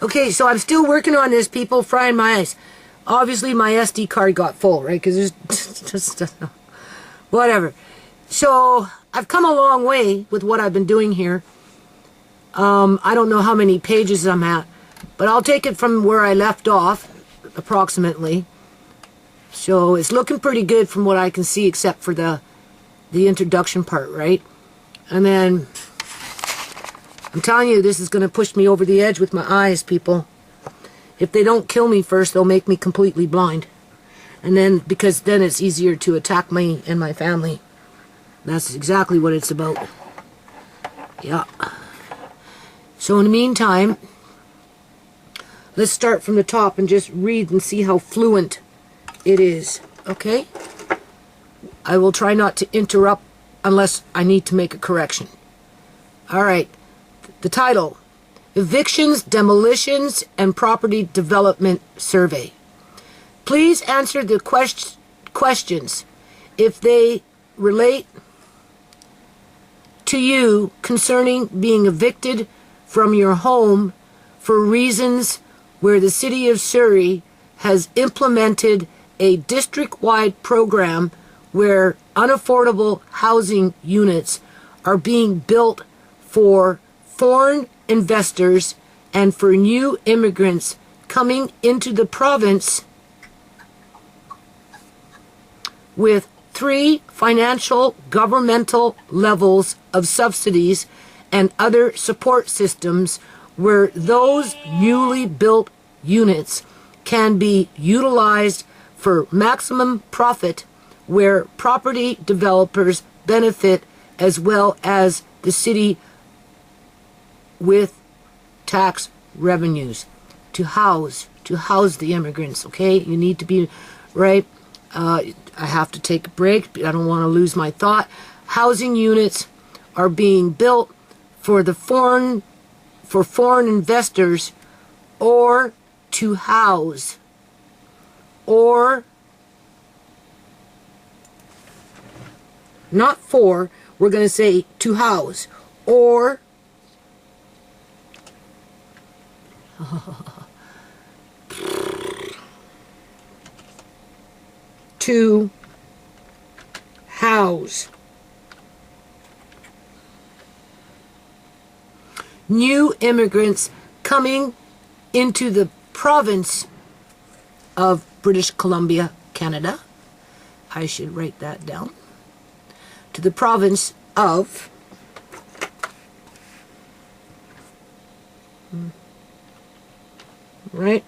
Okay, so I'm still working on this, people, frying my eyes. Obviously, my SD card got full, right? Because there's just... whatever. So, I've come a long way with what I've been doing here. I don't know how many pages I'm at, but I'll take it from where I left off, approximately. So, it's looking pretty good from what I can see, except for the introduction part, right? And then... I'm telling you, this is going to push me over the edge with my eyes, people. If they don't kill me first, they'll make me completely blind. And then, because then it's easier to attack me and my family. That's exactly what it's about. Yeah. So in the meantime, let's start from the top and just read and see how fluent it is. Okay? I will try not to interrupt unless I need to make a correction. Alright. The title, Evictions, Demolitions, and Property Development Survey. Please answer the questions if they relate to you concerning being evicted from your home for reasons where the City of Surrey has implemented a district-wide program where unaffordable housing units are being built for foreign investors and for new immigrants coming into the province with 3 financial governmental levels of subsidies and other support systems where those newly built units can be utilized for maximum profit, where property developers benefit as well as the city with tax revenues to house the immigrants. Okay, you need to be right. I have to take a break. I don't want to lose my thought. Housing units are being built for foreign investors, or to house, or not for. We're going to say to house, or to house new immigrants coming into the province of British Columbia, Canada. I should write that down. To the province of right?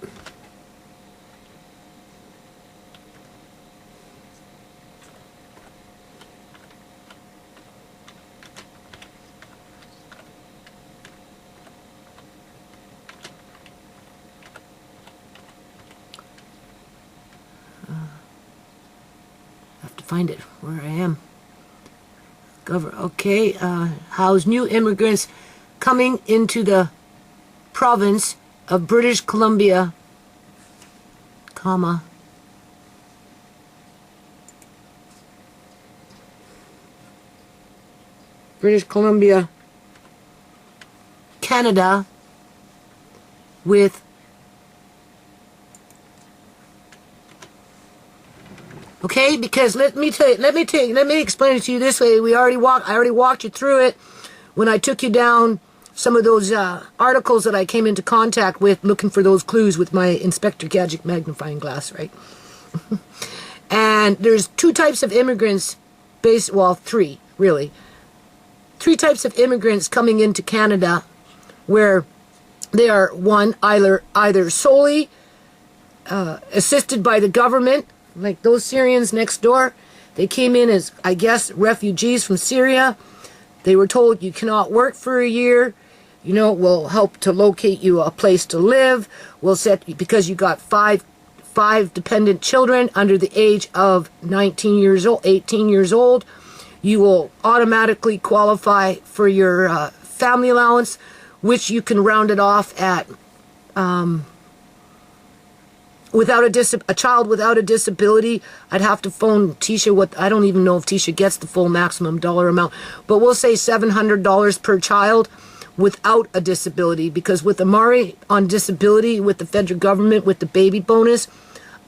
I have to find it where I am. Okay, house new immigrants coming into the province of British Columbia, comma, British Columbia, Canada, with okay, because let me explain it to you this way. I already walked you through it when I took you down some of those articles that I came into contact with looking for those clues with my Inspector Gadget magnifying glass, right? And there's 2 types of immigrants, 3 really. 3 types of immigrants coming into Canada, where they are, one, either solely assisted by the government, like those Syrians next door. They came in as, I guess, refugees from Syria. They were told you cannot work for a year. You know, we'll help to locate you a place to live. We'll set you, because you got five dependent children under the age of 18 years old, you will automatically qualify for your family allowance, which you can round it off at a child without a disability. I'd have to phone Tisha I don't even know if Tisha gets the full maximum dollar amount, but we'll say $700 per child without a disability, because with Amari on disability with the federal government with the baby bonus,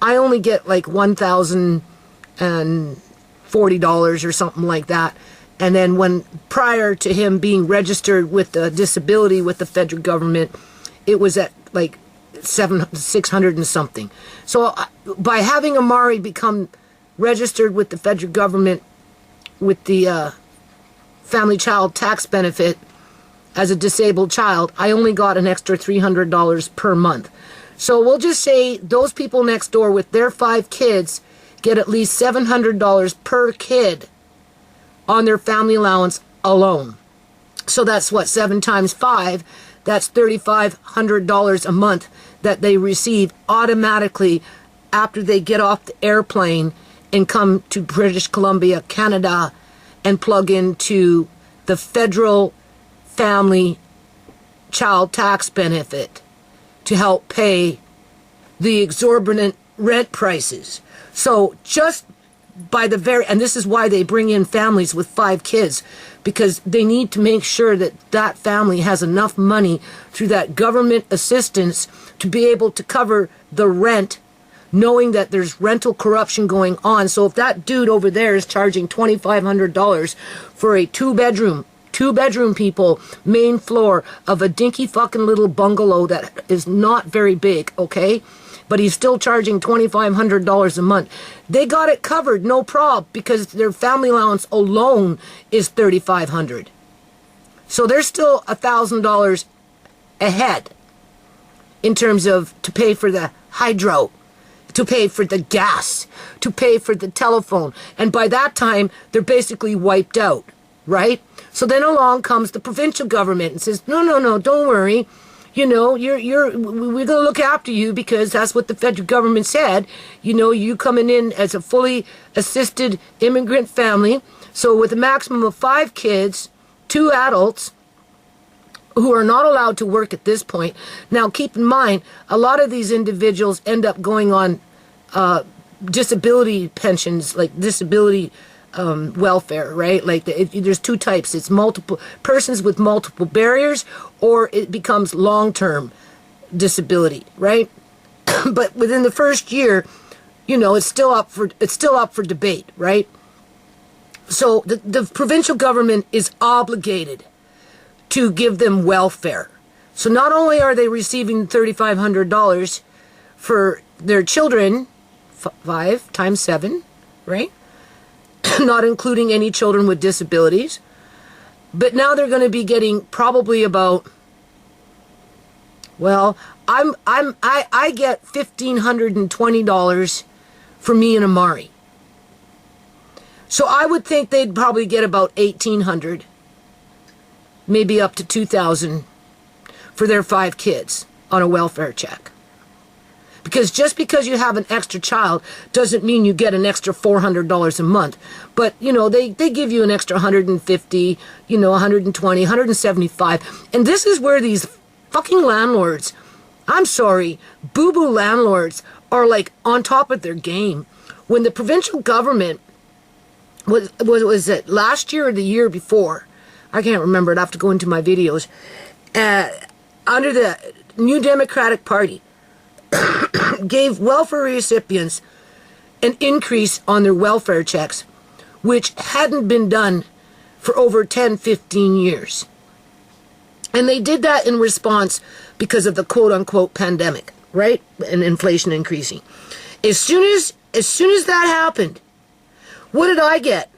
I only get like $1,040 or something like that. And then when prior to him being registered with the disability with the federal government, it was at like 600 and something. So by having Amari become registered with the federal government with the family child tax benefit as a disabled child, I only got an extra $300 per month. So we'll just say those people next door with their 5 kids get at least $700 per kid on their family allowance alone. So that's what, 7 times 5, that's $3,500 a month that they receive automatically after they get off the airplane and come to British Columbia, Canada, and plug into the federal family child tax benefit to help pay the exorbitant rent prices. So just by the very, and this is why they bring in families with 5 kids, because they need to make sure that that family has enough money through that government assistance to be able to cover the rent, knowing that there's rental corruption going on. So if that dude over there is charging $2,500 for a two bedroom people, main floor of a dinky fucking little bungalow that is not very big, okay? But he's still charging $2,500 a month. They got it covered, no problem, because their family allowance alone is $3,500. So they're still $1,000 ahead in terms of to pay for the hydro, to pay for the gas, to pay for the telephone. And by that time, they're basically wiped out, right? So then along comes the provincial government and says, no, don't worry. You know, we're going to look after you because that's what the federal government said. You know, you coming in as a fully assisted immigrant family. So with a maximum of 5 kids, 2 adults who are not allowed to work at this point. Now, keep in mind, a lot of these individuals end up going on disability pensions, like disability welfare, right? Like there's 2 types. It's multiple persons with multiple barriers, or it becomes long-term disability, right? But within the first year, you know, it's still up for debate, right? So the provincial government is obligated to give them welfare. So not only are they receiving $3,500 for their children, 5 times 7, right? Not including any children with disabilities. But now they're going to be getting probably about, well, I get $1,520 for me and Amari. So I would think they'd probably get about $1,800, maybe up to $2,000 for their 5 kids on a welfare check. Because just because you have an extra child doesn't mean you get an extra $400 a month. But, you know, they give you an extra $150, you know, $120, $175. And this is where these fucking landlords, I'm sorry, boo-boo landlords are like on top of their game. When the provincial government was it last year or the year before? I can't remember. I'd have to go into my videos. Under the New Democratic Party, gave welfare recipients an increase on their welfare checks, which hadn't been done for over 10, 15 years. And they did that in response because of the quote-unquote pandemic, right? And inflation increasing. As soon as that happened, what did I get?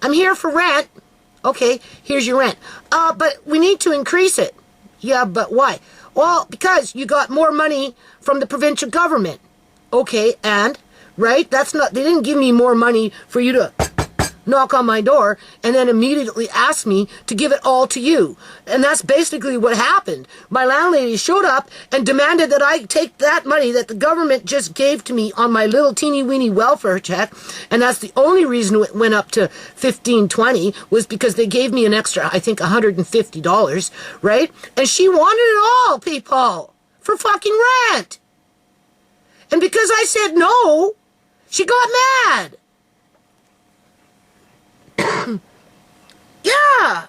I'm here for rent. Okay, here's your rent. But we need to increase it. Yeah, but why? Well, because you got more money from the provincial government. Okay, and, right? That's not, they didn't give me more money for you to knock on my door and then immediately ask me to give it all to you. And that's basically what happened. My landlady showed up and demanded that I take that money that the government just gave to me on my little teeny weeny welfare check. And that's the only reason it went up to $1,520 was because they gave me an extra, I think, $150, right? And she wanted it all, people, for fucking rent. And because I said no, she got mad. Yeah.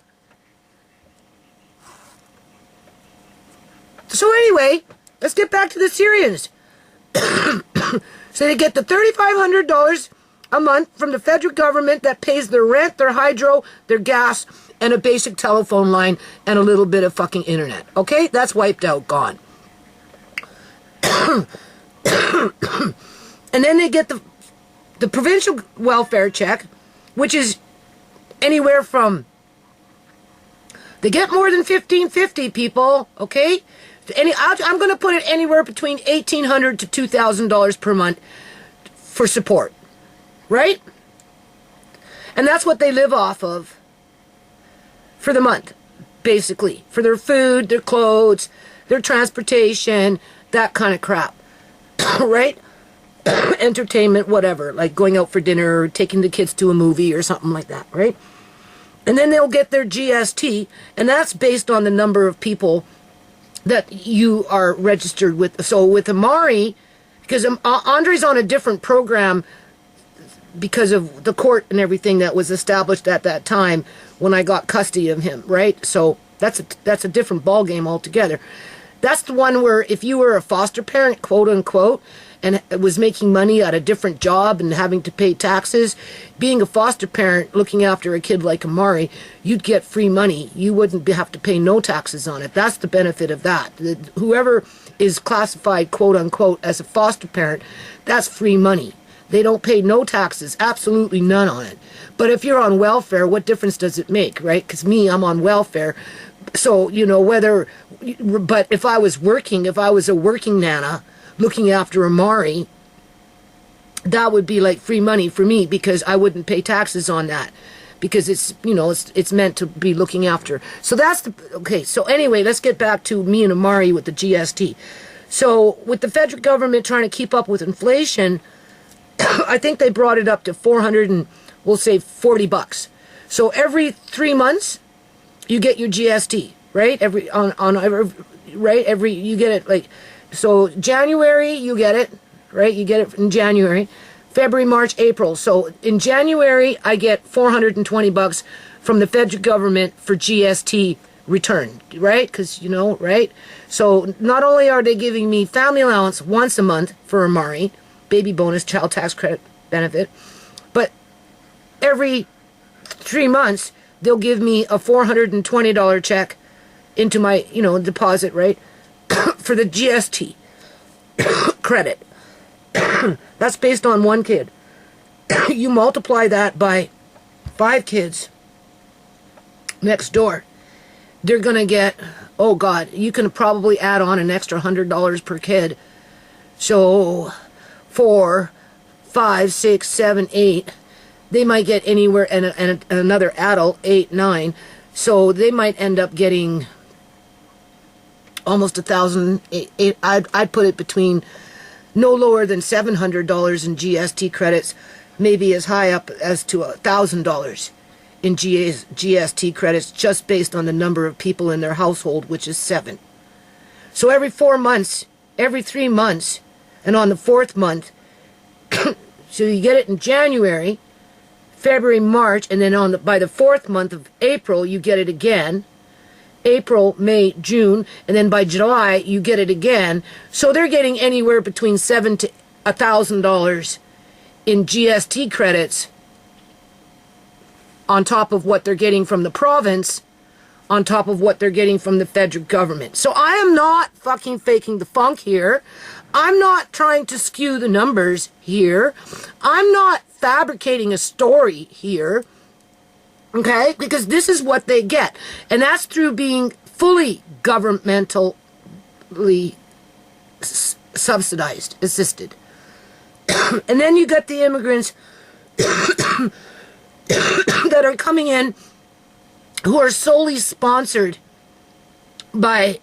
So anyway, let's get back to the Syrians. So they get the $3,500 a month from the federal government that pays their rent, their hydro, their gas, and a basic telephone line and a little bit of fucking internet. Okay? That's wiped out, gone. And then they get the provincial welfare check, which is anywhere from, they get more than $1,550, people, okay? I'm going to put it anywhere between $1,800 to $2,000 per month for support, right? And that's what they live off of for the month, basically, for their food, their clothes, their transportation, that kind of crap, right? Entertainment, whatever, like going out for dinner or taking the kids to a movie or something like that, right? And then they'll get their GST, and that's based on the number of people that you are registered with. So with Amari, because Andre's on a different program because of the court and everything that was established at that time when I got custody of him, right? So that's a different ballgame altogether. That's the one where if you were a foster parent, quote unquote, and was making money at a different job and having to pay taxes, being a foster parent looking after a kid like Amari, you'd get free money. You wouldn't have to pay no taxes on it. That's the benefit of that. Whoever is classified, quote unquote, as a foster parent, that's free money. They don't pay no taxes, absolutely none on it. But if you're on welfare, what difference does it make, right? Because I'm on welfare. So, but if I was a working nana, looking after Amari, that would be like free money for me because I wouldn't pay taxes on that because it's meant to be looking after. So okay. So anyway, let's get back to me and Amari with the GST. So with the federal government trying to keep up with inflation, I think they brought it up to we'll say $40. So every 3 months, you get your GST, right? You get it like. So January, you get it, right? You get it in January, February, March, April. So in January, I get $420 from the federal government for GST return, right? Because, right? So not only are they giving me family allowance once a month for Amari, baby bonus, child tax credit benefit, but every 3 months, they'll give me a $420 check into my, deposit, right? For the GST credit. That's based on one kid. You multiply that by 5 kids next door. They're going to get, oh God, you can probably add on an extra $100 per kid. So 4, 5, 6, 7, 8. They might get anywhere, and another adult, 8, 9. So they might end up getting almost $1,000. I'd put it between no lower than $700 in GST credits, maybe as high up as to $1,000 in GST credits, just based on the number of people in their household, which is 7. So every 4 months, every 3 months, and on the 4th month, so you get it in January, February, March, and then by the 4th month of April, you get it again. April, May, June, and then by July, you get it again. So they're getting anywhere between $7,000 to $1,000 in GST credits on top of what they're getting from the province, on top of what they're getting from the federal government. So I am not fucking faking the funk here. I'm not trying to skew the numbers here. I'm not fabricating a story here. Okay, because this is what they get. And that's through being fully governmentally subsidized, assisted. And then you got the immigrants that are coming in who are solely sponsored by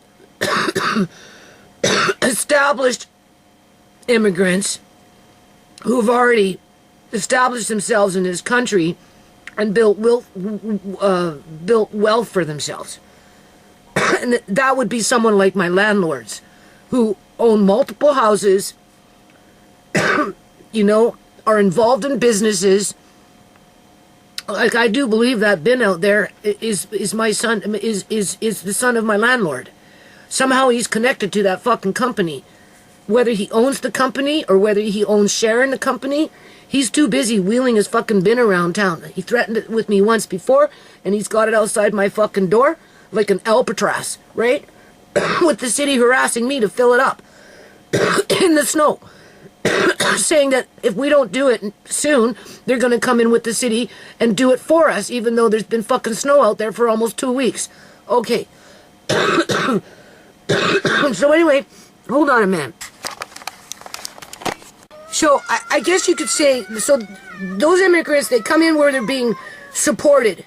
established immigrants who've already established themselves in this country and built wealth for themselves. And that would be someone like my landlords who own multiple houses, are involved in businesses. Like, I do believe that bin out there is my son, is the son of my landlord. Somehow he's connected to that fucking company. Whether he owns the company or whether he owns share in the company, he's too busy wheeling his fucking bin around town. He threatened it with me once before, and he's got it outside my fucking door like an Alcatraz, right? With the city harassing me to fill it up in the snow. Saying that if we don't do it soon, they're going to come in with the city and do it for us, even though there's been fucking snow out there for almost 2 weeks. Okay. So anyway, hold on a minute. So I guess you could say, so those immigrants, they come in where they're being supported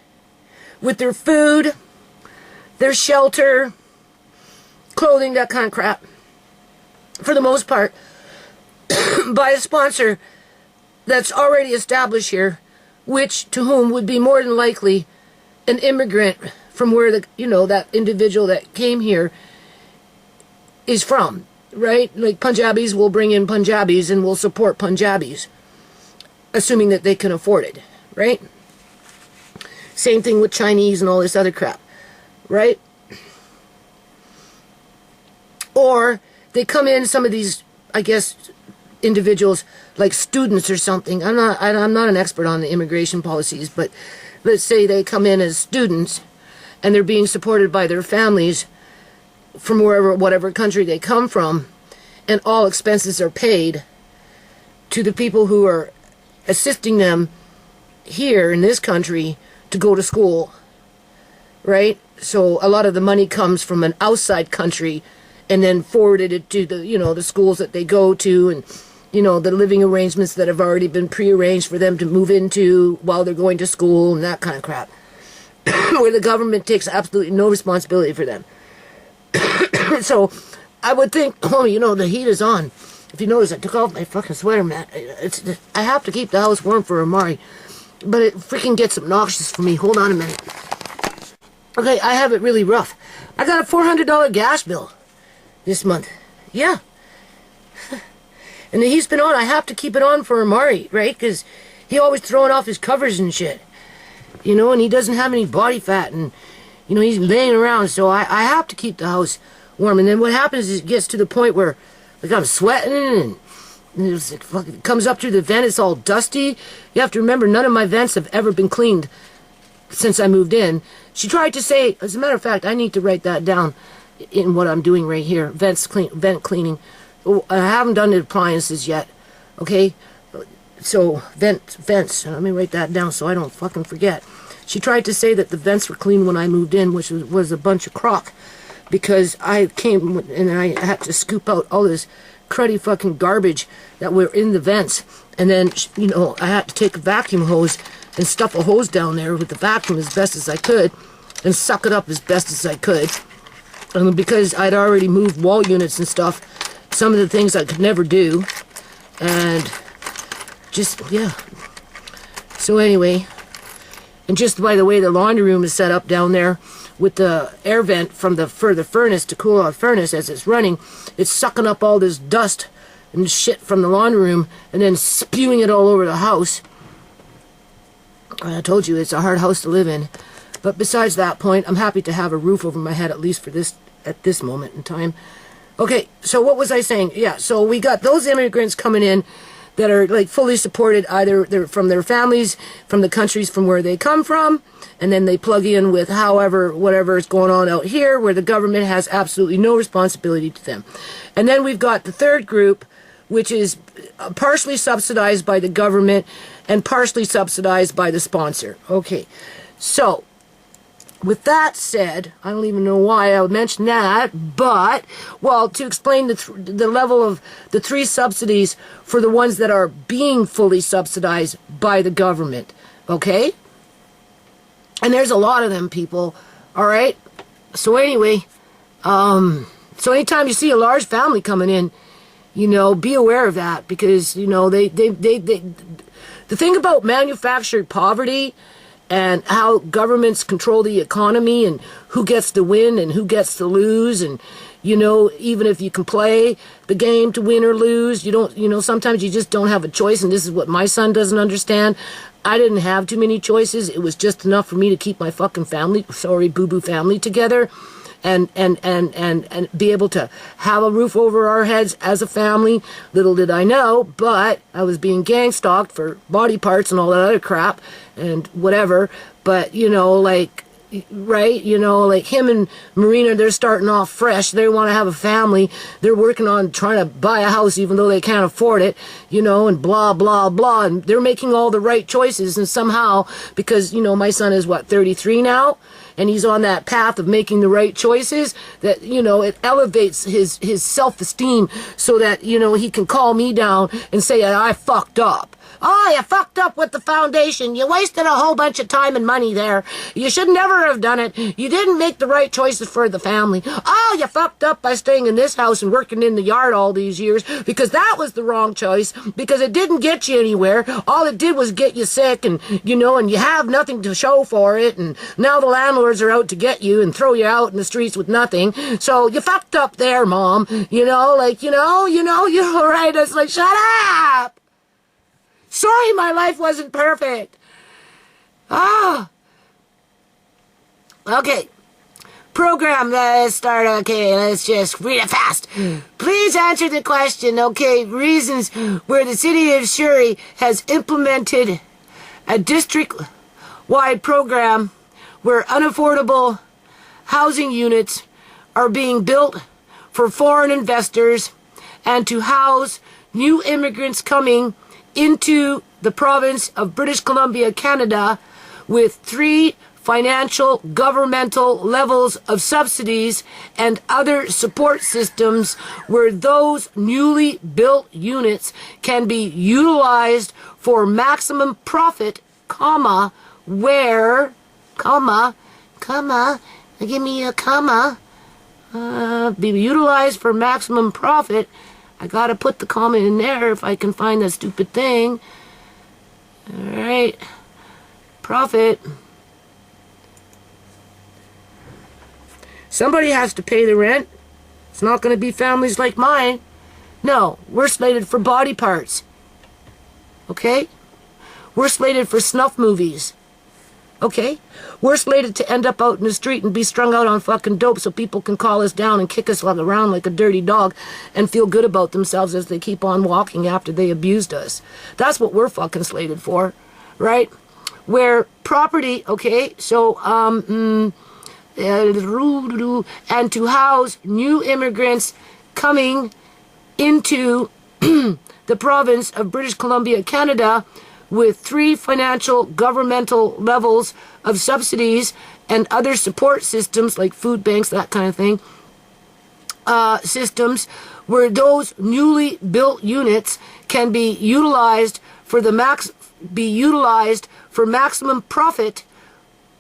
with their food, their shelter, clothing, that kind of crap, for the most part, by a sponsor that's already established here, which to whom would be more than likely an immigrant from where the, you know, that individual that came here is from, right? Like Punjabis will bring in Punjabis and will support Punjabis, assuming that they can afford it, right? Same thing with Chinese and all this other crap, right? Or they come in, some of these, I guess, individuals like students or something. I'm not an expert on the immigration policies, but let's say they come in as students and they're being supported by their families from whatever country they come from, and all expenses are paid to the people who are assisting them here in this country to go to school, right? So a lot of the money comes from an outside country and then forwarded it to the, you know, the schools that they go to, and, you know, the living arrangements that have already been prearranged for them to move into while they're going to school and that kind of crap. Where the government takes absolutely no responsibility for them. So I would think, oh, you know, the heat is on. If you notice, I took off my fucking sweater, man. I have to keep the house warm for Amari, but it freaking gets obnoxious for me. Hold on a minute. Okay, I have it really rough. I got a $400 gas bill this month. Yeah. And the heat's been on. I have to keep it on for Amari, right? Because he always throwing off his covers and shit. You know, and he doesn't have any body fat, and, you know, he's laying around, so I have to keep the house warm. And then what happens is it gets to the point where, like, I'm sweating, and it's like, fuck, it comes up through the vent, it's all dusty. You have to remember, none of my vents have ever been cleaned since I moved in. She tried to say, as a matter of fact, I need to write that down in what I'm doing right here, vent cleaning. I haven't done the appliances yet, okay? So, vents, let me write that down so I don't fucking forget. She tried to say that the vents were clean when I moved in, which was a bunch of crock, because I came and I had to scoop out all this cruddy fucking garbage that were in the vents, and then, you know, I had to take a vacuum hose and stuff a hose down there with the vacuum as best as I could, and suck it up as best as I could. And because I'd already moved wall units and stuff, some of the things I could never do, and just, yeah. So anyway, and just by the way the laundry room is set up down there, with the air vent for the furnace to cool our furnace as it's running, it's sucking up all this dust and shit from the laundry room and then spewing it all over the house. I told you, it's a hard house to live in. But besides that point, I'm happy to have a roof over my head, at least for at this moment in time. Okay, so what was I saying? Yeah, so we got those immigrants coming in that are like fully supported, either they're from their families, from the countries from where they come from, and then they plug in with whatever is going on out here, where the government has absolutely no responsibility to them. And then we've got the third group, which is partially subsidized by the government and partially subsidized by the sponsor. Okay, so with that said, I don't even know why I would mention that, but, well, to explain the level of the three subsidies for the ones that are being fully subsidized by the government, okay? And there's a lot of them, people, all right? So anyway, so anytime you see a large family coming in, you know, be aware of that, because, you know, the thing about manufactured poverty and how governments control the economy and who gets to win and who gets to lose, and, you know, even if you can play the game to win or lose, you don't, you know, sometimes you just don't have a choice, and this is what my son doesn't understand. I didn't have too many choices. It was just enough for me to keep my fucking family, boo-boo family together. and be able to have a roof over our heads as a family. Little did I know, but I was being gang stalked for body parts and all that other crap and whatever. But, you know, like, right, you know, like him and Marina, they're starting off fresh. They want to have a family. They're working on trying to buy a house even though they can't afford it, you know, and blah, blah, blah. And they're making all the right choices. And somehow, because, you know, my son is, 33 now? And he's on that path of making the right choices, that, you know, it elevates his self-esteem so that, you know, he can call me down and say, I fucked up. Oh, you fucked up with the foundation. You wasted a whole bunch of time and money there. You should never have done it. You didn't make the right choices for the family. Oh, you fucked up by staying in this house and working in the yard all these years because that was the wrong choice because it didn't get you anywhere. All it did was get you sick and, you know, and you have nothing to show for it. And now the landlords are out to get you and throw you out in the streets with nothing. So you fucked up there, Mom. You know, like, you're right. It's like, shut up. Sorry, my life wasn't perfect. Okay. Program, let's start. Okay, let's just read it fast. Please answer the question. Okay, reasons where the City of Surrey has implemented a district-wide program where unaffordable housing units are being built for foreign investors and to house new immigrants coming into the province of British Columbia, Canada, with 3 financial governmental levels of subsidies and other support systems where those newly built units can be utilized for maximum profit, where, give me a comma, be utilized for maximum profit. I gotta put the comma in there if I can find that stupid thing. Alright. Profit. Somebody has to pay the rent. It's not gonna be families like mine. No, we're slated for body parts. Okay? We're slated for snuff movies. Okay? We're slated to end up out in the street and be strung out on fucking dope so people can call us down and kick us around like a dirty dog and feel good about themselves as they keep on walking after they abused us. That's what we're fucking slated for, right? Where property, okay, so, and to house new immigrants coming into the province of British Columbia, Canada, with 3 financial governmental levels of subsidies and other support systems like food banks, that kind of thing, systems where those newly built units can be utilized for maximum profit,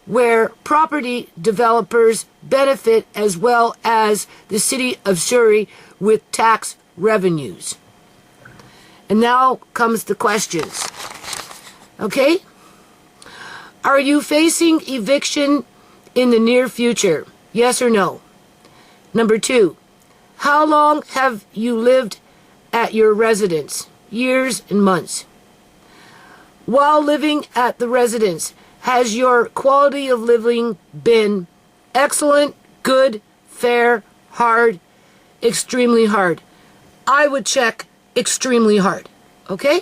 where property developers benefit as well as the City of Surrey with tax revenues. And now comes the questions. Okay? Are you facing eviction in the near future? Yes or no? Number 2, how long have you lived at your residence? Years and months. While living at the residence, has your quality of living been excellent, good, fair, hard, extremely hard? I would check extremely hard. Okay?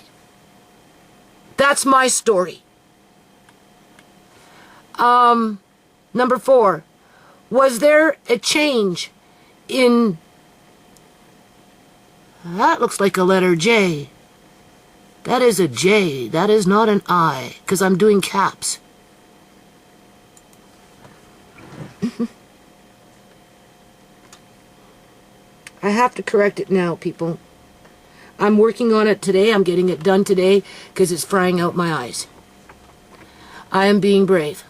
That's my story. Number 4, was there a change in... That looks like a letter J. That is a J. That is not an I, because I'm doing caps. I have to correct it now, people. I'm working on it today. I'm getting it done today because it's frying out my eyes. I am being brave.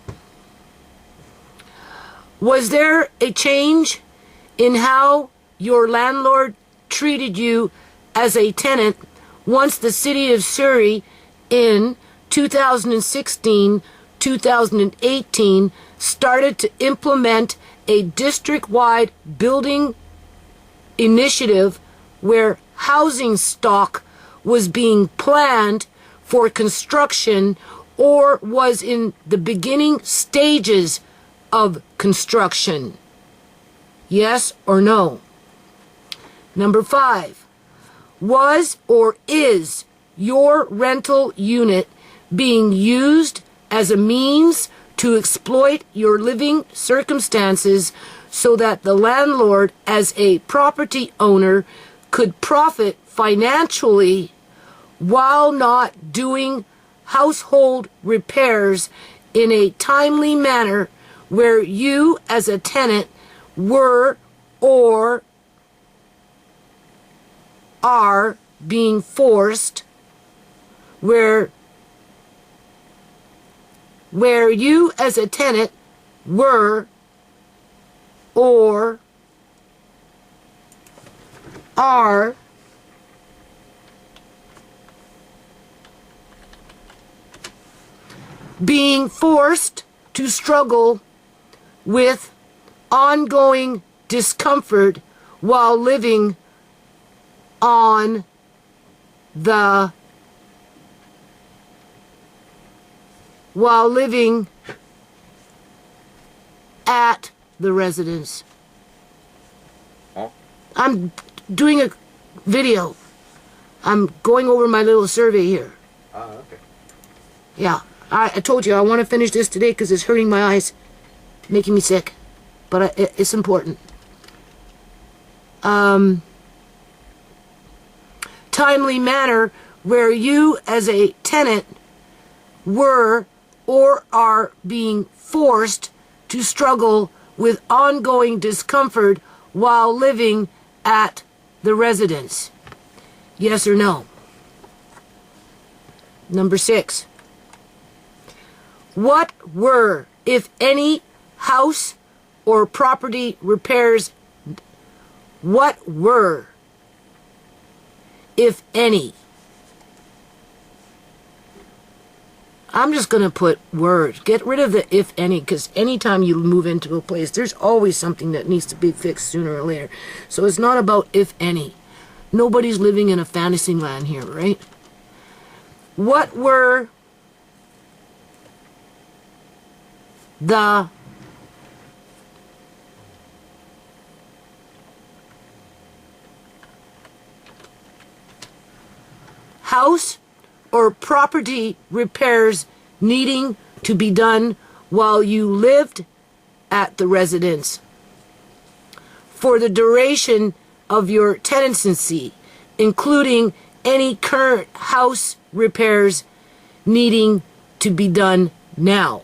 Was there a change in how your landlord treated you as a tenant once the City of Surrey in 2016, 2018 started to implement a district-wide building initiative where housing stock was being planned for construction or was in the beginning stages of construction? Yes or no? Number 5, was or is your rental unit being used as a means to exploit your living circumstances so that the landlord, as a property owner, could profit financially while not doing household repairs in a timely manner, where you as a tenant were or are being forced, where you as a tenant were or are being forced to struggle with ongoing discomfort while living on the at the residence. Huh? I'm doing a video. I'm going over my little survey here. Okay. Yeah, I told you I want to finish this today because it's hurting my eyes, making me sick. But it's important. Timely manner, where you as a tenant were or are being forced to struggle with ongoing discomfort while living at the residence. Yes or no? Number 6. What were, if any, house or property repairs? What were, if any? I'm just going to put words. Get rid of the if any, because anytime you move into a place, there's always something that needs to be fixed sooner or later. So it's not about if any. Nobody's living in a fantasy land here, right? What were the house or property repairs needing to be done while you lived at the residence for the duration of your tenancy, including any current house repairs needing to be done now?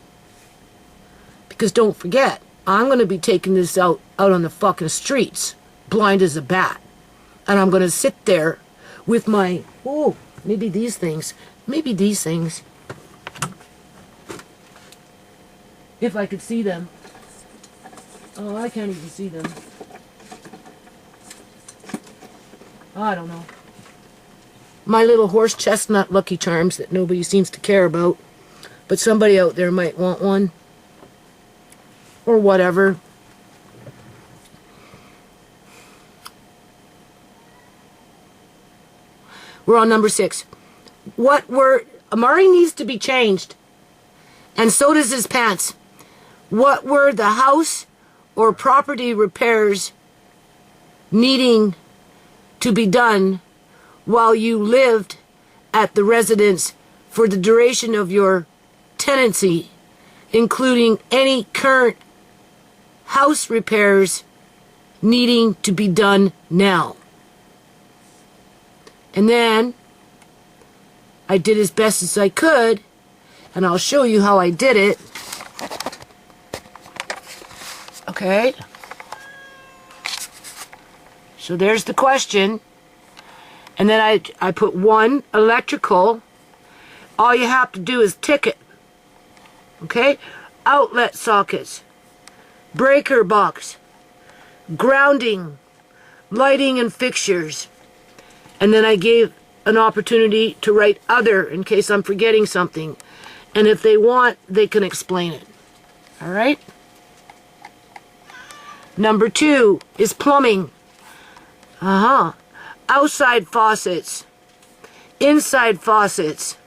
Because don't forget, I'm going to be taking this out on the fucking streets, blind as a bat. And I'm going to sit there with my, maybe these things. If I could see them. Oh, I can't even see them. I don't know. My little horse chestnut Lucky Charms that nobody seems to care about. But somebody out there might want one. Or whatever. We're on number 6. What were... Amari needs to be changed. And so does his pants. What were the house or property repairs needing to be done while you lived at the residence for the duration of your tenancy, including any current house repairs needing to be done now? And then I did as best as I could, and I'll show you how I did it. Okay. So there's the question. And then I put 1, electrical. All you have to do is tick it. Okay? Outlet sockets. Breaker box. Grounding. Lighting and fixtures. And then I gave an opportunity to write other in case I'm forgetting something. And if they want, they can explain it. All right? Number 2 is plumbing. Outside faucets. Inside faucets.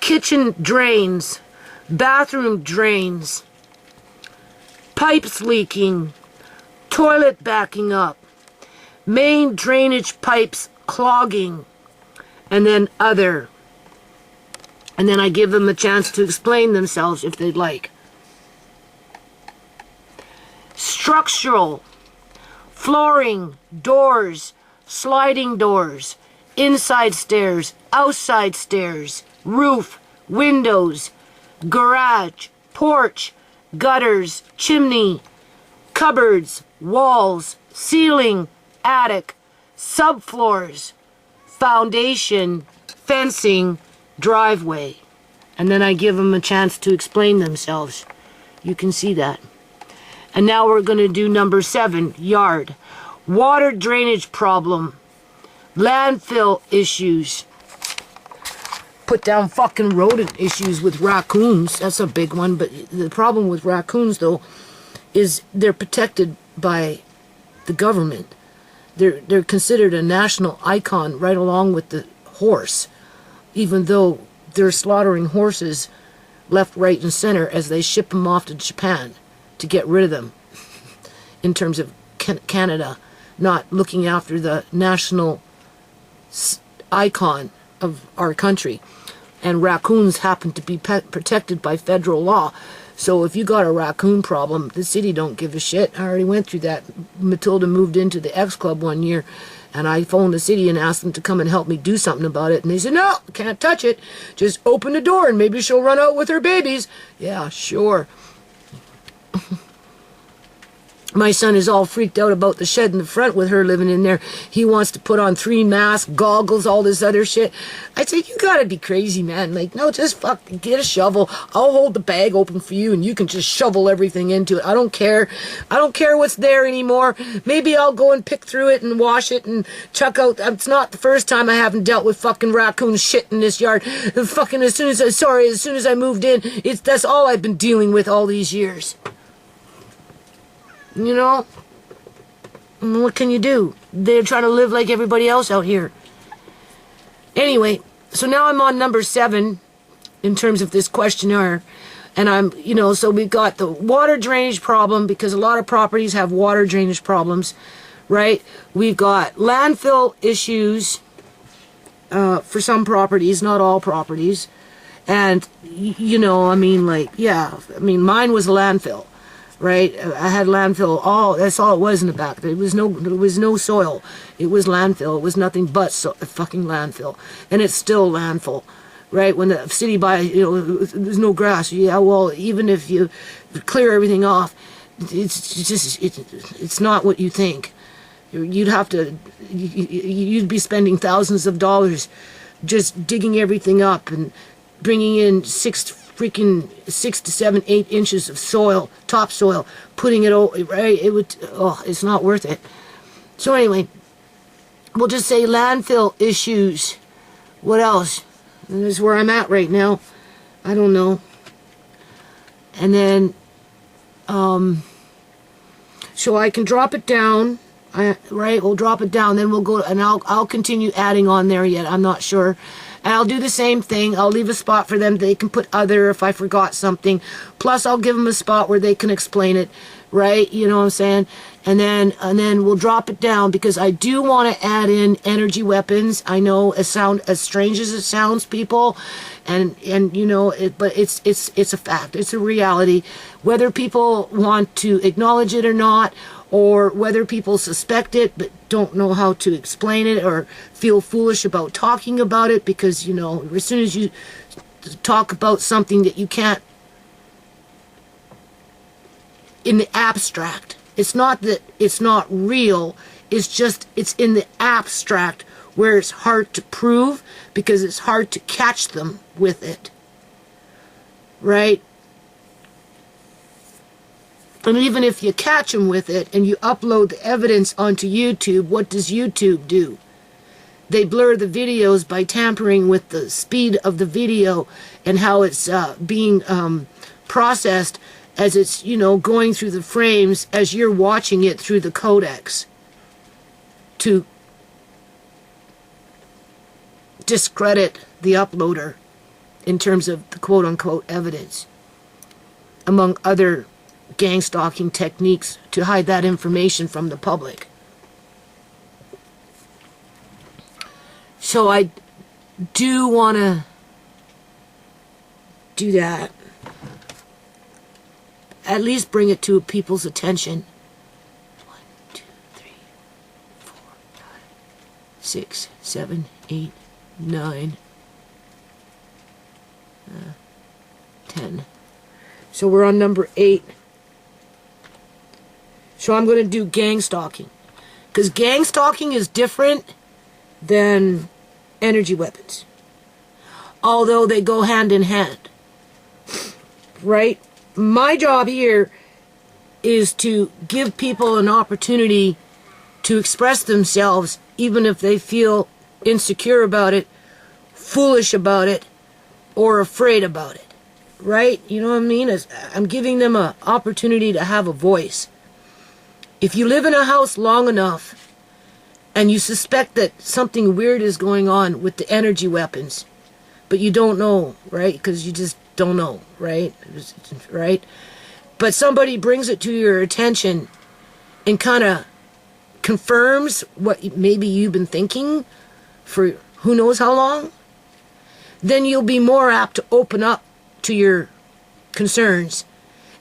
Kitchen drains. Bathroom drains. Pipes leaking. toilet backing up, main drainage pipes clogging, and then other. And then I give them a chance to explain themselves if they'd like. Structural, flooring, doors, sliding doors, inside stairs, outside stairs, roof, windows, garage, porch, gutters, chimney, cupboards, walls, ceiling, attic, subfloors, foundation, fencing, driveway. And then I give them a chance to explain themselves. You can see that. And now we're going to do number 7, yard. Water drainage problem. Landfill issues. Put down fucking rodent issues with raccoons. That's a big one. But the problem with raccoons, though, is they're protected by the government. They're considered a national icon right along with the horse, even though they're slaughtering horses left, right, and center as they ship them off to Japan to get rid of them in terms of Canada not looking after the national icon of our country. And raccoons happen to be protected by federal law. So if you got a raccoon problem, the city don't give a shit. I already went through that. Matilda moved into the X Club one year, and I phoned the city and asked them to come and help me do something about it. And they said, no, can't touch it. Just open the door and maybe she'll run out with her babies. Yeah, sure. My son is all freaked out about the shed in the front with her living in there. He wants to put on 3 masks, goggles, all this other shit. I say, you gotta be crazy, man. Like, no, just fucking get a shovel. I'll hold the bag open for you and you can just shovel everything into it. I don't care. I don't care what's there anymore. Maybe I'll go and pick through it and wash it and chuck out. It's not the first time I haven't dealt with fucking raccoon shit in this yard. Fucking as soon as I moved in, that's all I've been dealing with all these years. You know, what can you do? They're trying to live like everybody else out here. Anyway, so now I'm on number 7 in terms of this questionnaire. And so we've got the water drainage problem because a lot of properties have water drainage problems, right? We've got landfill issues for some properties, not all properties. And, mine was a landfill. Right, I had landfill. That's all it was in the back. There was no soil. It was landfill. It was nothing but fucking landfill, and it's still landfill. Right, when the city there's no grass. Yeah, well, even if you clear everything off, it's not what you think. You'd be spending thousands of dollars just digging everything up and bringing in 6 to 7, 8 inches of soil, topsoil, putting it over, right? It's not worth it. So anyway, we'll just say landfill issues. What else? This is where I'm at right now. I don't know. And then, so I can drop it down, right? We'll drop it down, then we'll go, and I'll continue adding on there yet. I'm not sure. And I'll do the same thing. I'll leave a spot for them. They can put other if I forgot something. Plus, I'll give them a spot where they can explain it, right? You know what I'm saying? And then we'll drop it down because I do want to add in energy weapons. I know as strange as it sounds, people, but it's a fact. It's a reality. Whether people want to acknowledge it or not, or whether people suspect it but don't know how to explain it or feel foolish about talking about it because, as soon as you talk about something that you can't, in the abstract, it's not that it's not real, it's in the abstract where it's hard to prove because it's hard to catch them with it, right? And even if you catch them with it and you upload the evidence onto YouTube, what does YouTube do? They blur the videos by tampering with the speed of the video and how it's being processed as it's, going through the frames as you're watching it through the codecs to discredit the uploader in terms of the quote-unquote evidence, among other gang stalking techniques to hide that information from the public. So I do want to do that. At least bring it to people's attention. 1, 2, 3, 4, 5, 6, 7, 8, 9, 10. So we're on number 8. So I'm going to do gang stalking. Because gang stalking is different than energy weapons. Although they go hand in hand. Right? My job here is to give people an opportunity to express themselves, even if they feel insecure about it, foolish about it, or afraid about it. Right? You know what I mean? I'm giving them an opportunity to have a voice. If you live in a house long enough and you suspect that something weird is going on with the energy weapons, but you don't know, right? Because you just don't know, right? Right? But somebody brings it to your attention and kind of confirms what maybe you've been thinking for who knows how long, then you'll be more apt to open up to your concerns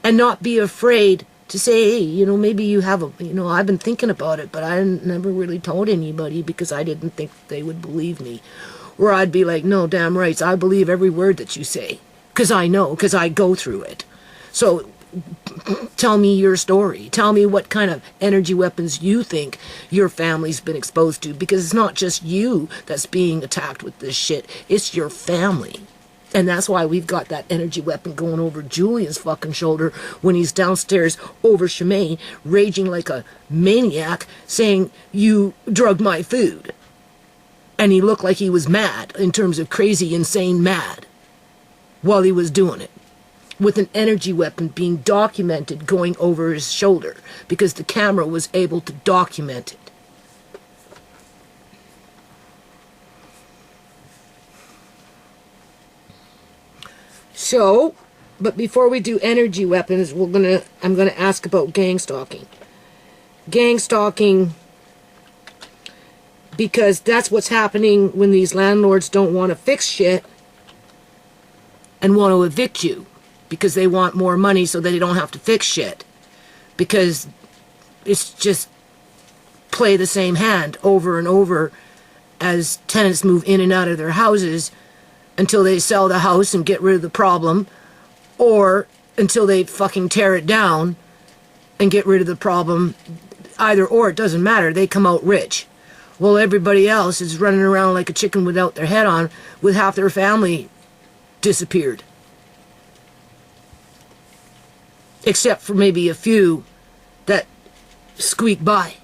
and not be afraid to say, hey, you know, maybe you have I've been thinking about it, but I never really told anybody because I didn't think they would believe me. Or I'd be like, no, damn right, I believe every word that you say. Because I know, because I go through it. So tell me your story. Tell me what kind of energy weapons you think your family's been exposed to. Because it's not just you that's being attacked with this shit. It's your family. And that's why we've got that energy weapon going over Julian's fucking shoulder when he's downstairs over Shemaine, raging like a maniac, saying, you drugged my food. And he looked like he was mad, in terms of crazy, insane mad, while he was doing it. With an energy weapon being documented going over his shoulder, because the camera was able to document it. So, but before we do energy weapons, I'm gonna ask about gang stalking. Gang stalking, because that's what's happening when these landlords don't want to fix shit and want to evict you because they want more money so that they don't have to fix shit. Because it's just play the same hand over and over as tenants move in and out of their houses until they sell the house and get rid of the problem, or until they fucking tear it down and get rid of the problem. Either or, it doesn't matter. They come out rich. Well, everybody else is running around like a chicken without their head on, with half their family disappeared. Except for maybe a few that squeak by.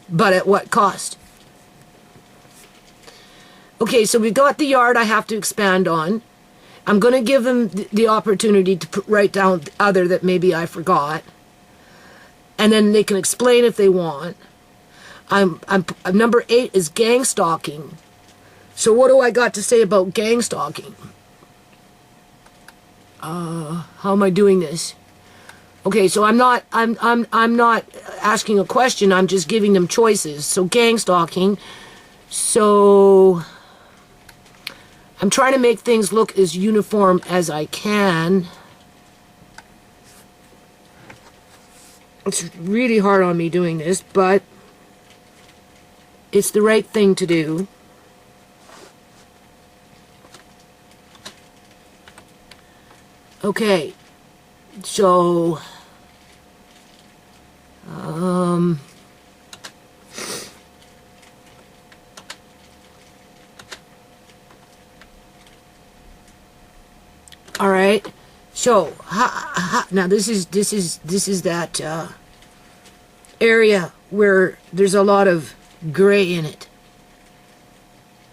But at what cost? Okay, so we've got the yard I have to expand on. I'm going to give them the opportunity to write down other that maybe I forgot. And then they can explain if they want. Number 8 is gang stalking. So what do I got to say about gang stalking? How am I doing this? Okay, so I'm not asking a question, I'm just giving them choices. So gang stalking. So I'm trying to make things look as uniform as I can. It's really hard on me doing this, but it's the right thing to do. Okay, so all right. So now this is that area where there's a lot of gray in it,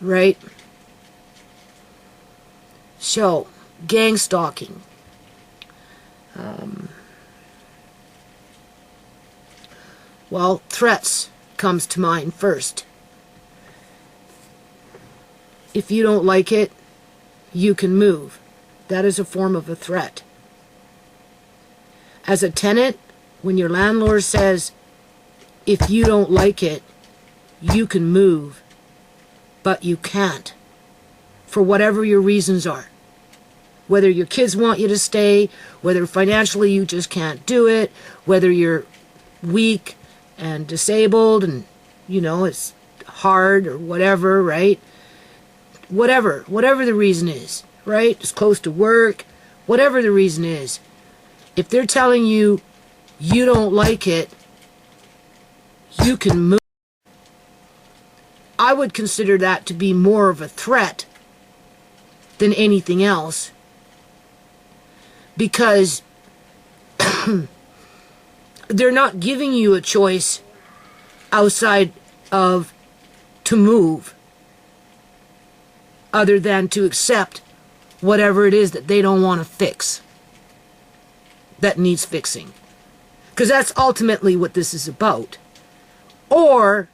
right? So gang stalking. Well, threats comes to mind first. If you don't like it, you can move. That is a form of a threat. As a tenant, when your landlord says, if you don't like it, you can move, but you can't, for whatever your reasons are. Whether your kids want you to stay, whether financially you just can't do it, whether you're weak and disabled and, you know, it's hard or whatever, right? Whatever the reason is, right? It's close to work, whatever the reason is. If they're telling you you don't like it, you can move. I would consider that to be more of a threat than anything else, because they're not giving you a choice outside of to move, other than to accept whatever it is that they don't want to fix, that needs fixing. Because that's ultimately what this is about. Or,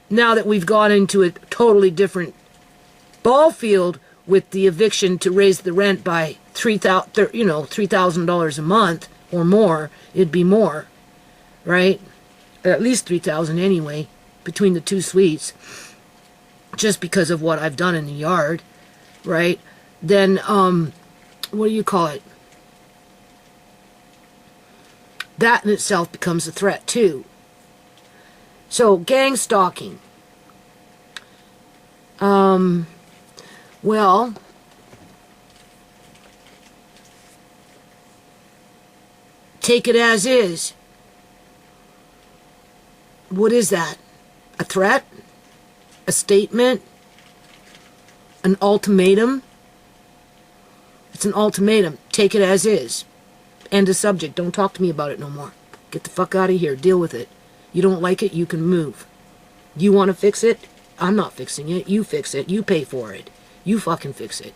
now that we've gone into a totally different ball field with the eviction to raise the rent by $3,000 a month or more, it'd be more, right? At least $3,000 anyway, between the two suites, just because of what I've done in the yard, right? Then, what do you call it? That in itself becomes a threat too. So, gang stalking. Well, take it as is. What is that? A threat? A statement? An ultimatum? It's an ultimatum. Take it as is. End of subject. Don't talk to me about it no more. Get the fuck out of here. Deal with it. You don't like it, you can move. You want to fix it? I'm not fixing it. You fix it. You pay for it. You fucking fix it.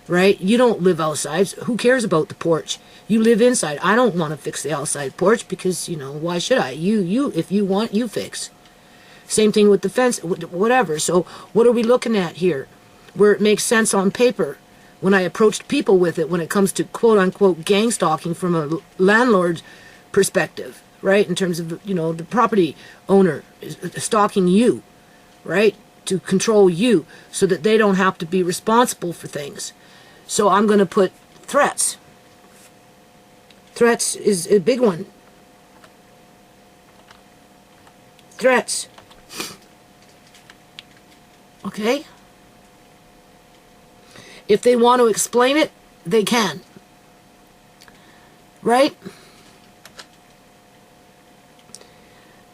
Right? You don't live outside. Who cares about the porch? You live inside. I don't want to fix the outside porch because, you know, why should I? If you want, you fix. Same thing with the fence, whatever. So what are we looking at here? Where it makes sense on paper. When I approached people with it, when it comes to quote-unquote gang stalking from a landlord's perspective, right? In terms of, you know, the property owner stalking you, right? To control you so that they don't have to be responsible for things. So I'm going to put threats. Threats is a big one. Threats. Okay? If they want to explain it, they can. Right?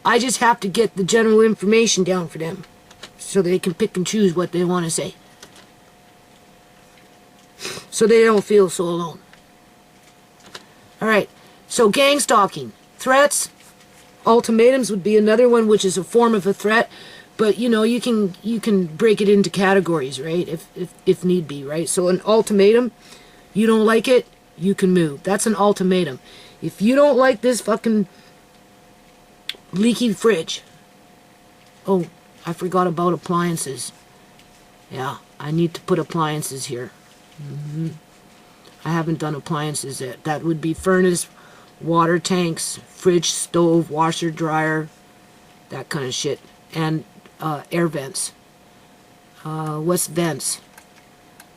I just have to get the general information down for them so they can pick and choose what they want to say. So they don't feel so alone. Alright, so gang stalking. Threats, ultimatums would be another one, which is a form of a threat. But, you know, you can break it into categories, right? If need be, right? So an ultimatum, you don't like it, you can move. That's an ultimatum. If you don't like this fucking leaky fridge. Oh, I forgot about appliances. Yeah, I need to put appliances here. I haven't done appliances yet. That would be furnace, water tanks, fridge, stove, washer, dryer, that kind of shit. And air vents. What's vents?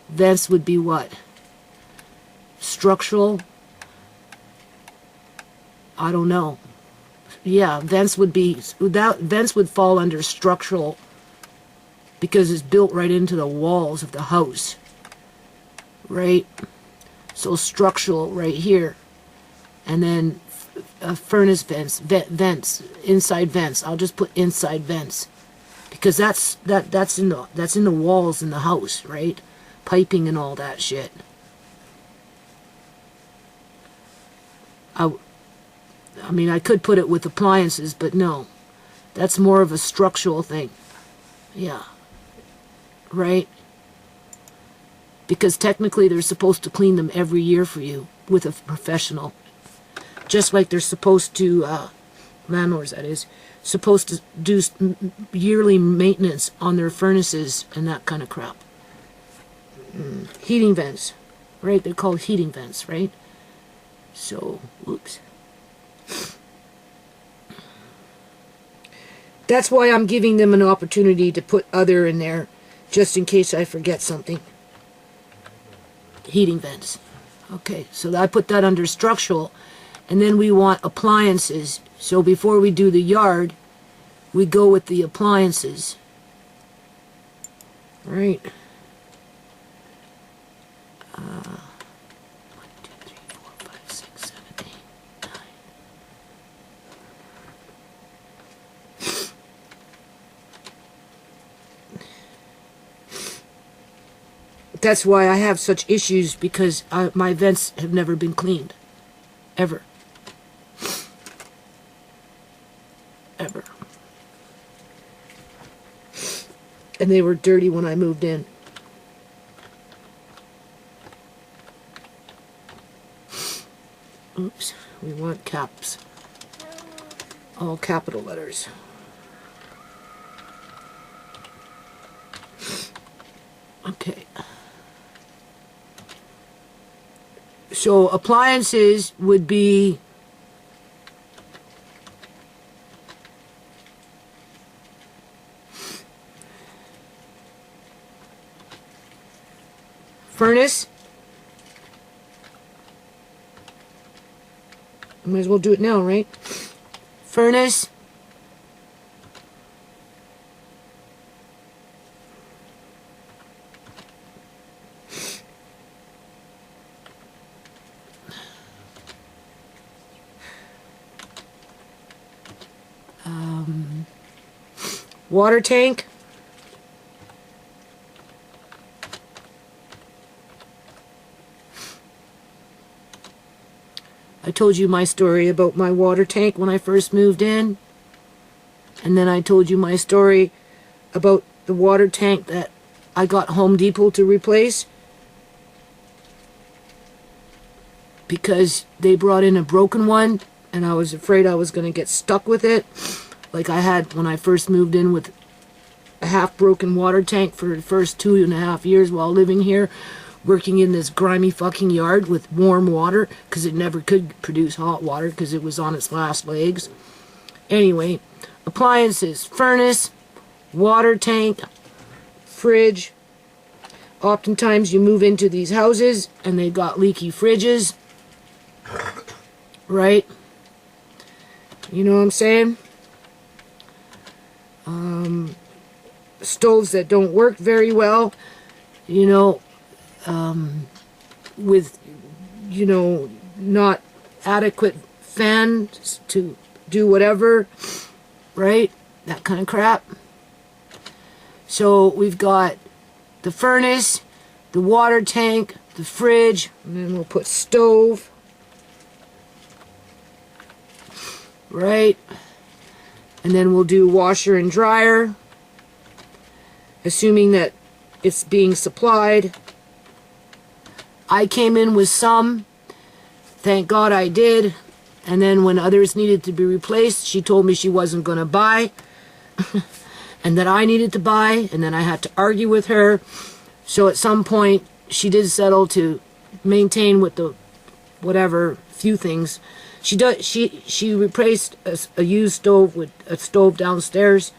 Vents would be what? Structural? I don't know. Yeah, vents would be, vents would fall under structural because it's built right into the walls of the house. Right? So structural right here. And then furnace vents, vents, inside vents. I'll just put inside vents. Because that's in the walls in the house, right? Piping and all that shit. I mean, I could put it with appliances, but no. That's more of a structural thing. Yeah. Right? Because technically they're supposed to clean them every year for you with a professional. Just like they're supposed to, landlords that is, supposed to do yearly maintenance on their furnaces and that kind of crap. Heating vents, right? They're called heating vents, right? So, oops. That's why I'm giving them an opportunity to put other in there, just in case I forget something. Heating vents. Okay, so I put that under structural. And then we want appliances. So before we do the yard, we go with the appliances. Right. 1, 2, 3, 4, 5, 6, 7, 8, 9. That's why I have such issues, because my vents have never been cleaned. Ever. Ever. And they were dirty when I moved in. Oops, we want caps. All capital letters. Okay. So appliances would be furnace. Might as well do it now, right? Furnace. Water tank. I told you my story about my water tank when I first moved in. And then I told you my story about the water tank that I got Home Depot to replace. Because they brought in a broken one, and I was afraid I was going to get stuck with it. Like I had when I first moved in, with a half-broken water tank for the first 2.5 years while living here, working in this grimy fucking yard with warm water, because it never could produce hot water because it was on its last legs. Anyway, appliances, furnace, water tank, fridge. Oftentimes you move into these houses and they've got leaky fridges. Right? You know what I'm saying? Stoves that don't work very well, you know, with, you know, not adequate fans to do whatever, right? That kind of crap. So we've got the furnace, the water tank, the fridge, and then we'll put stove, right? And then we'll do washer and dryer, assuming that it's being supplied. I came in with some, thank God I did, and then when others needed to be replaced, she told me she wasn't going to buy, and that I needed to buy, and then I had to argue with her. So at some point, she did settle to maintain with the whatever few things. She replaced a used stove with a stove downstairs,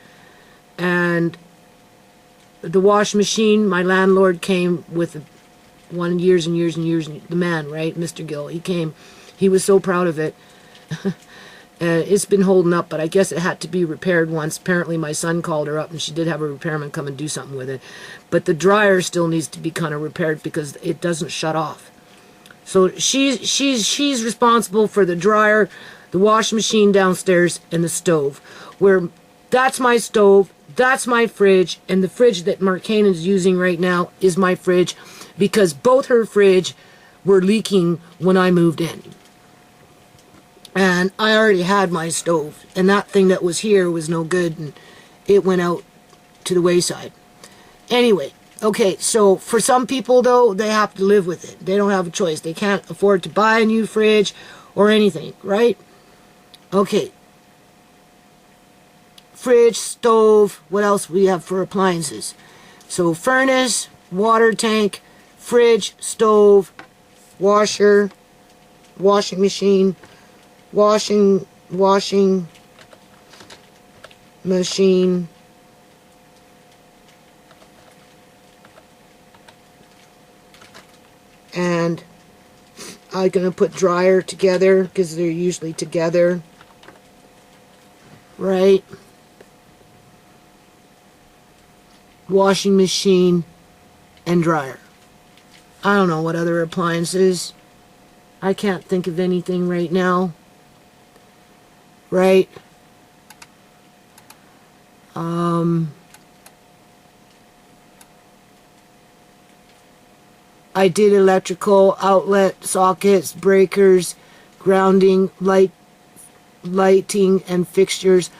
and the wash machine, my landlord came with one years and years and years, the man, right, Mr. Gill, he came, he was so proud of it. It's been holding up, but I guess it had to be repaired once. Apparently my son called her up and she did have a repairman come and do something with it. But the dryer still needs to be kind of repaired because it doesn't shut off. So she's responsible for the dryer, the wash machine downstairs, and the stove. Where that's my stove, that's my fridge, and the fridge that Marcane is using right now is my fridge, because both her fridge were leaking when I moved in. And I already had my stove, and that thing that was here was no good, and it went out to the wayside. Anyway, okay, so for some people, though, they have to live with it. They don't have a choice. They can't afford to buy a new fridge or anything, right? Okay. Fridge, stove, what else we have for appliances? So furnace, water tank, fridge, stove, washer, washing machine, washing machine, and I'm going to put dryer together because they're usually together, right? Washing machine and dryer. I don't know what other appliances. I can't think of anything right now. Right? I did electrical, outlet, sockets, breakers, grounding, lighting and fixtures,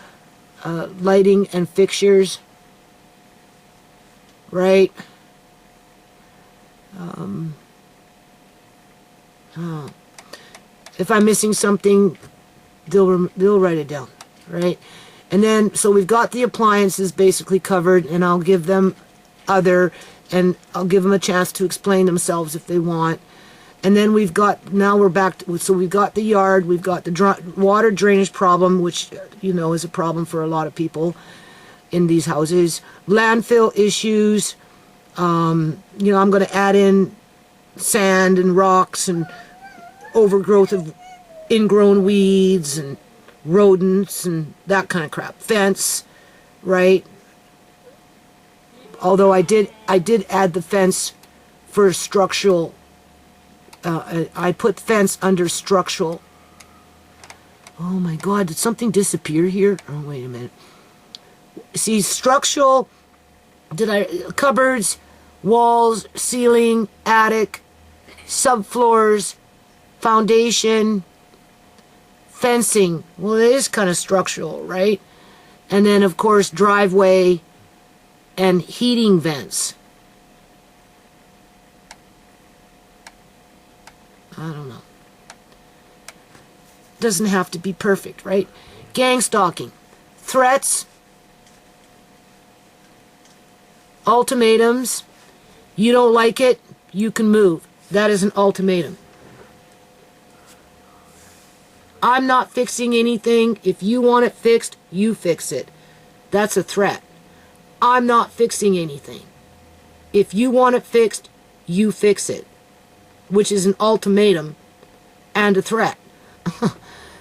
right? If I'm missing something, they'll write it down, right? And then, so we've got the appliances basically covered, and I'll give them and I'll give them a chance to explain themselves if they want. And then we've got, now we're back to, so we've got the yard, we've got the water drainage problem, which, you know, is a problem for a lot of people in these houses. Landfill issues, you know, I'm going to add in sand and rocks and overgrowth of ingrown weeds and rodents and that kind of crap. Fence, right? Although I did add the fence for structural. I put fence under structural. Oh my God, did something disappear here? Oh, wait a minute. See, structural, cupboards, walls, ceiling, attic, subfloors, foundation, fencing. Well, it is kind of structural, right? And then, of course, driveway and heating vents. I don't know. Doesn't have to be perfect, right? Gang stalking. Threats. Ultimatums. You don't like it, you can move. That is an ultimatum. I'm not fixing anything. If you want it fixed, you fix it. That's a threat. I'm not fixing anything. If you want it fixed, you fix it. Which is an ultimatum and a threat.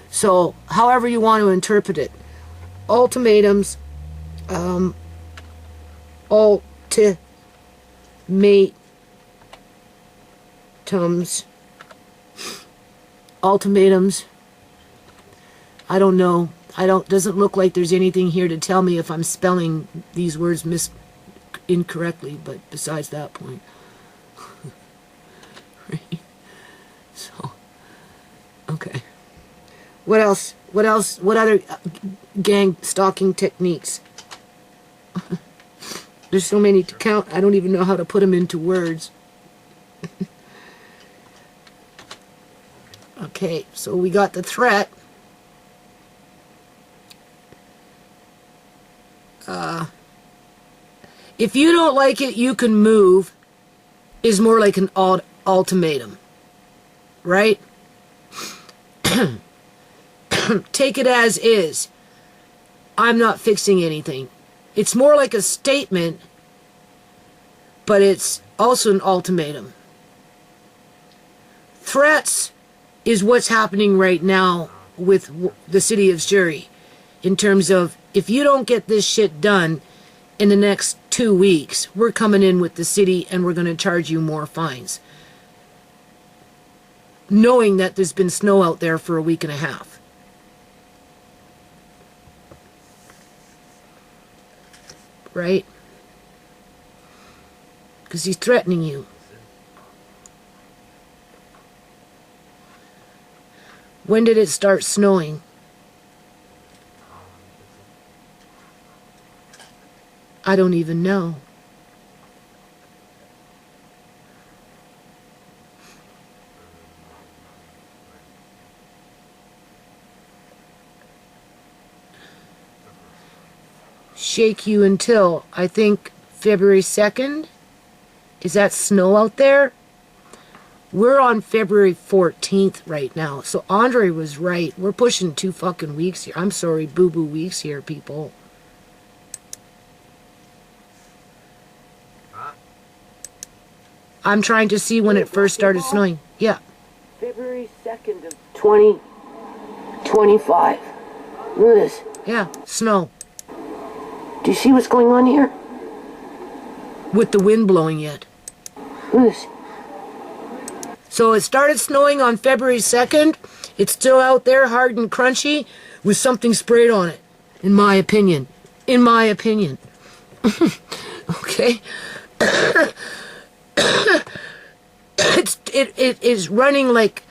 So, however you want to interpret it. Ultimatums, ultimatums. I don't know. Doesn't look like there's anything here to tell me if I'm spelling these words incorrectly, but besides that point. Right? So, okay. What else? What other gang stalking techniques? There's so many to count, I don't even know how to put them into words. Okay, so we got the threat. If you don't like it, you can move is more like an ultimatum, right? Take it as is. I'm not fixing anything. It's more like a statement, but it's also an ultimatum. Threats is what's happening right now with the City of Surrey in terms of, if you don't get this shit done in the next 2 weeks, we're coming in with the city and we're going to charge you more fines. Knowing that there's been snow out there for a week and a half. Right? Because he's threatening you. When did it start snowing? I don't even know. Shake you until, I think, February 2nd. Is that snow out there? We're on February 14th right now. So Andre was right. We're pushing 2 fucking weeks here. I'm sorry, boo-boo weeks here, people. Huh? I'm trying to see when it first started snowing. Yeah. February 2nd of 2025. Look at this. Yeah, snow. Do you see what's going on here? With the wind blowing yet. Look at this. So it started snowing on February 2nd. It's still out there, hard and crunchy, with something sprayed on it, in my opinion. In my opinion. Okay? It is running like,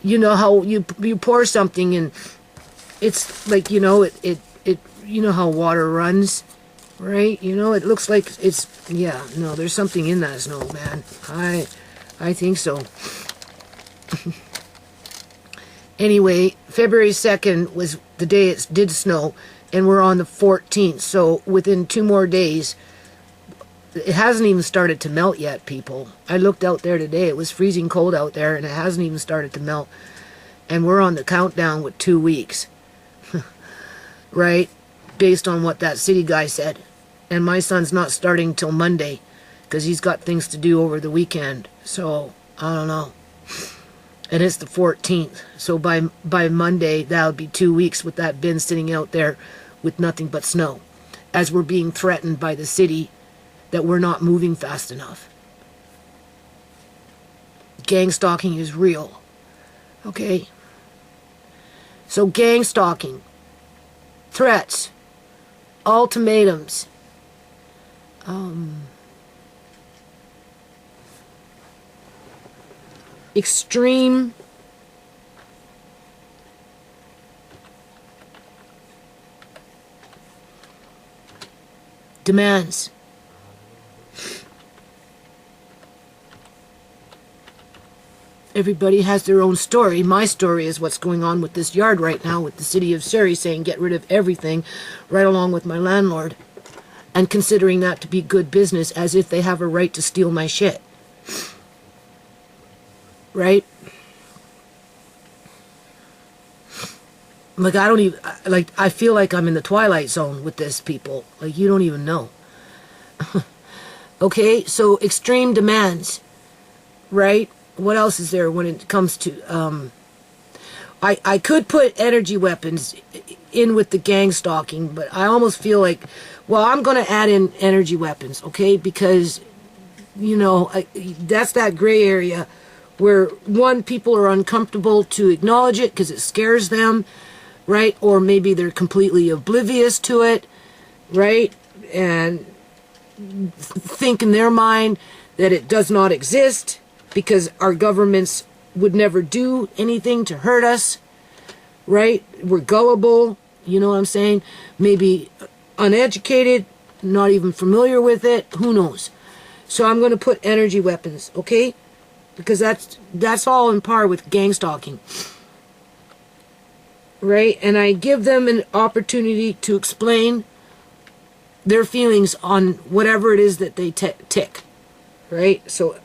you know how you pour something and it's like, you know, it you know how water runs, right? You know, it looks like it's, yeah, no, there's something in that snow, man. I think so. Anyway, February 2nd was the day it did snow, and we're on the 14th. So within 2 more days, it hasn't even started to melt yet, people. I looked out there today. It was freezing cold out there, and it hasn't even started to melt. And we're on the countdown with 2 weeks. Right? Based on what that city guy said. And my son's not starting till Monday, because he's got things to do over the weekend. So, I don't know. And it's the 14th. So by Monday, that'll be 2 weeks with that bin sitting out there with nothing but snow. As we're being threatened by the city that we're not moving fast enough. Gang stalking is real. Okay? So gang stalking, threats, ultimatums, extreme demands. Everybody has their own story. My story is what's going on with this yard right now with the City of Surrey saying get rid of everything right along with my landlord and considering that to be good business as if they have a right to steal my shit. Right? Like, I don't even, like, I feel like I'm in the Twilight Zone with this, people. Like, you don't even know. Okay, so extreme demands, right? What else is there when it comes to, I could put energy weapons in with the gang stalking, but I almost feel like, well, I'm going to add in energy weapons, okay? Because, you know, that's that gray area where, one, people are uncomfortable to acknowledge it because it scares them, right? Or maybe they're completely oblivious to it, right? And think in their mind that it does not exist because our governments would never do anything to hurt us, right? We're gullible, you know what I'm saying? Maybe uneducated, not even familiar with it, who knows? So I'm going to put energy weapons, okay? Because that's all in par with gang stalking. Right? And I give them an opportunity to explain their feelings on whatever it is that they tick. Right? So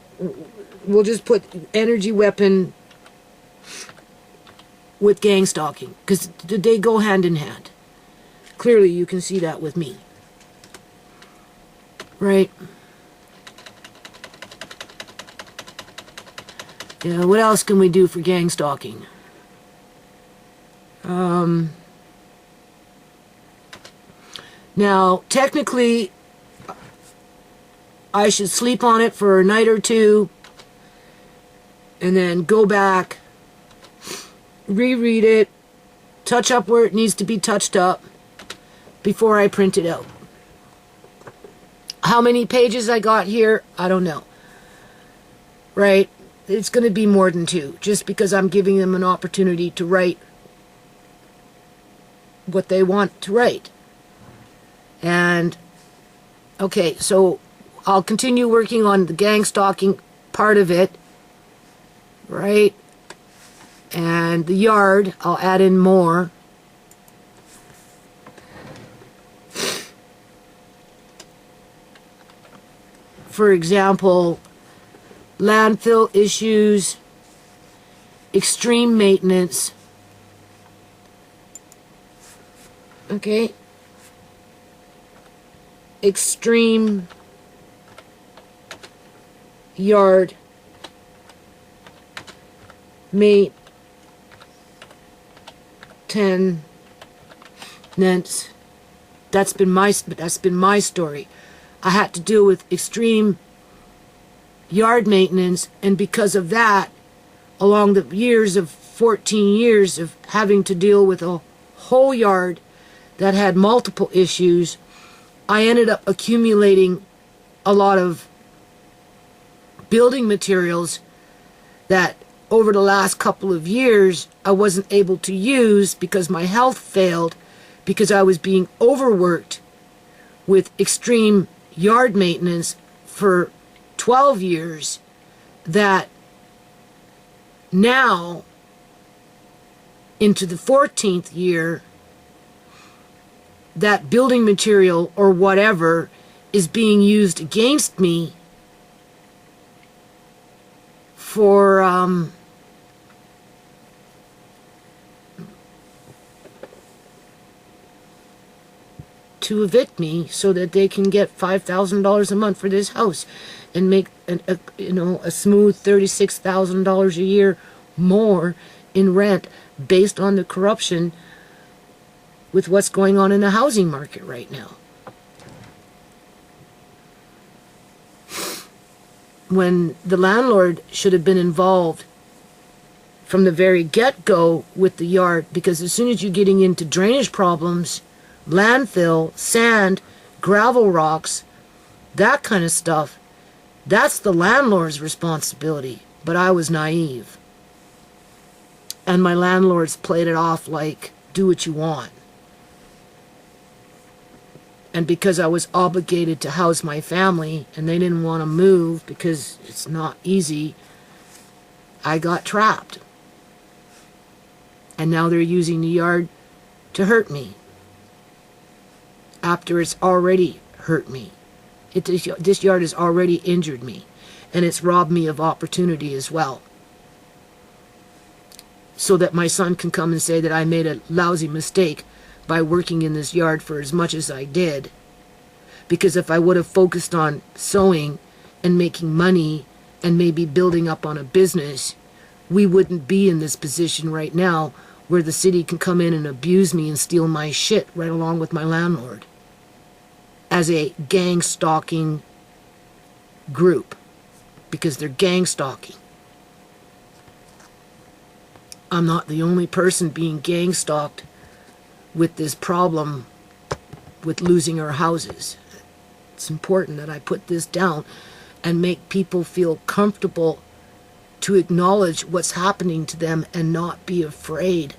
we'll just put energy weapon with gang stalking. Because they go hand in hand. Clearly you can see that with me. Right? Yeah, what else can we do for gang stalking? Now, technically, I should sleep on it for a night or two, and then go back, reread it, touch up where it needs to be touched up, before I print it out. How many pages I got here, I don't know. Right? It's going to be more than 2, just because I'm giving them an opportunity to write what they want to write. And, okay, so I'll continue working on the gang stalking part of it, right? And the yard, I'll add in more. For example, landfill issues, extreme maintenance. Okay? Extreme yard maintenance. That's been my story. I had to deal with extreme yard maintenance, and because of that, along the years of 14 years of having to deal with a whole yard that had multiple issues, I ended up accumulating a lot of building materials that over the last couple of years I wasn't able to use because my health failed, because I was being overworked with extreme yard maintenance for 12 years, that now into the 14th year, that building material or whatever is being used against me for to evict me so that they can get $5,000 a month for this house and make a smooth $36,000 a year more in rent based on the corruption with what's going on in the housing market right now. When the landlord should have been involved from the very get-go with the yard, because as soon as you're getting into drainage problems, landfill, sand, gravel rocks, that kind of stuff, that's the landlord's responsibility. But I was naive. And my landlords played it off like, do what you want. And because I was obligated to house my family and they didn't want to move because it's not easy, I got trapped. And now they're using the yard to hurt me. After it's already hurt me. This yard has already injured me. And it's robbed me of opportunity as well. So that my son can come and say that I made a lousy mistake by working in this yard for as much as I did. Because if I would have focused on sewing and making money and maybe building up on a business, we wouldn't be in this position right now where the city can come in and abuse me and steal my shit right along with my landlord. As a gang stalking group. Because they're gang stalking. I'm not the only person being gang stalked with this problem with losing our houses. It's important that I put this down and make people feel comfortable to acknowledge what's happening to them and not be afraid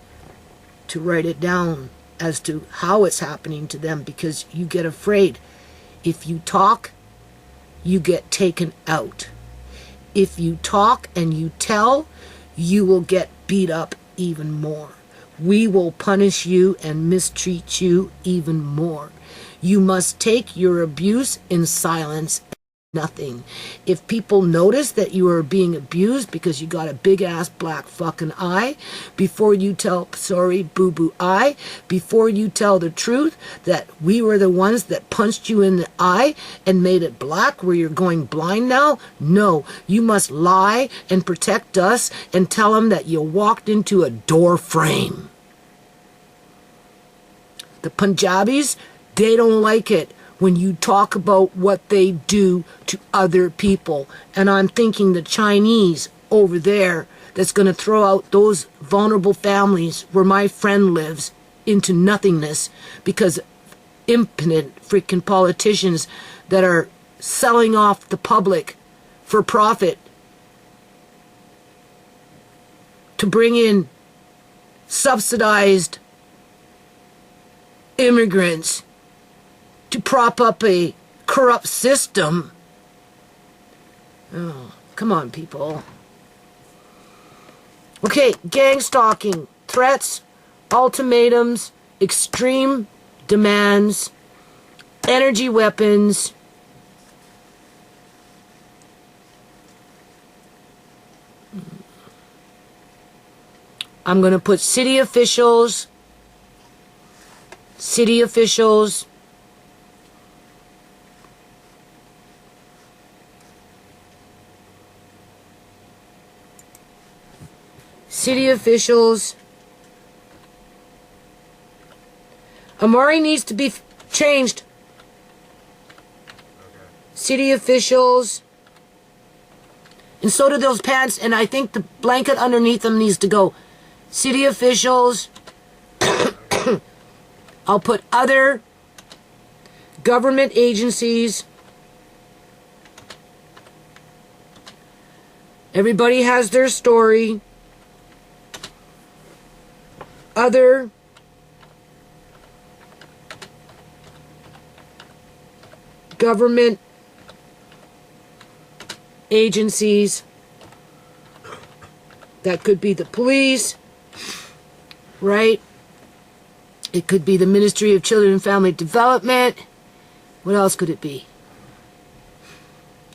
to write it down as to how it's happening to them, because you get afraid. If you talk, you get taken out. If you talk and you tell, you will get beat up even more. We will punish you and mistreat you even more. You must take your abuse in silence. Nothing. If people notice that you are being abused because you got a big ass black fucking eye, before you tell sorry boo boo eye, before you tell the truth that we were the ones that punched you in the eye and made it black where you're going blind now, no, you must lie and protect us and tell them that you walked into a door frame. The Punjabis, they don't like it when you talk about what they do to other people. And I'm thinking the Chinese over there that's going to throw out those vulnerable families where my friend lives into nothingness because impotent freaking politicians that are selling off the public for profit to bring in subsidized immigrants to prop up a corrupt system. Oh, come on, people. Okay, gang stalking, threats, ultimatums, extreme demands, energy weapons, I'm going to put city officials, city officials, city officials. Amari needs to be changed. City officials. And so do those pants, and I think the blanket underneath them needs to go. City officials. I'll put other government agencies. Everybody has their story. Other government agencies. That could be the police, right? It could be the Ministry of Children and Family Development. What else could it be?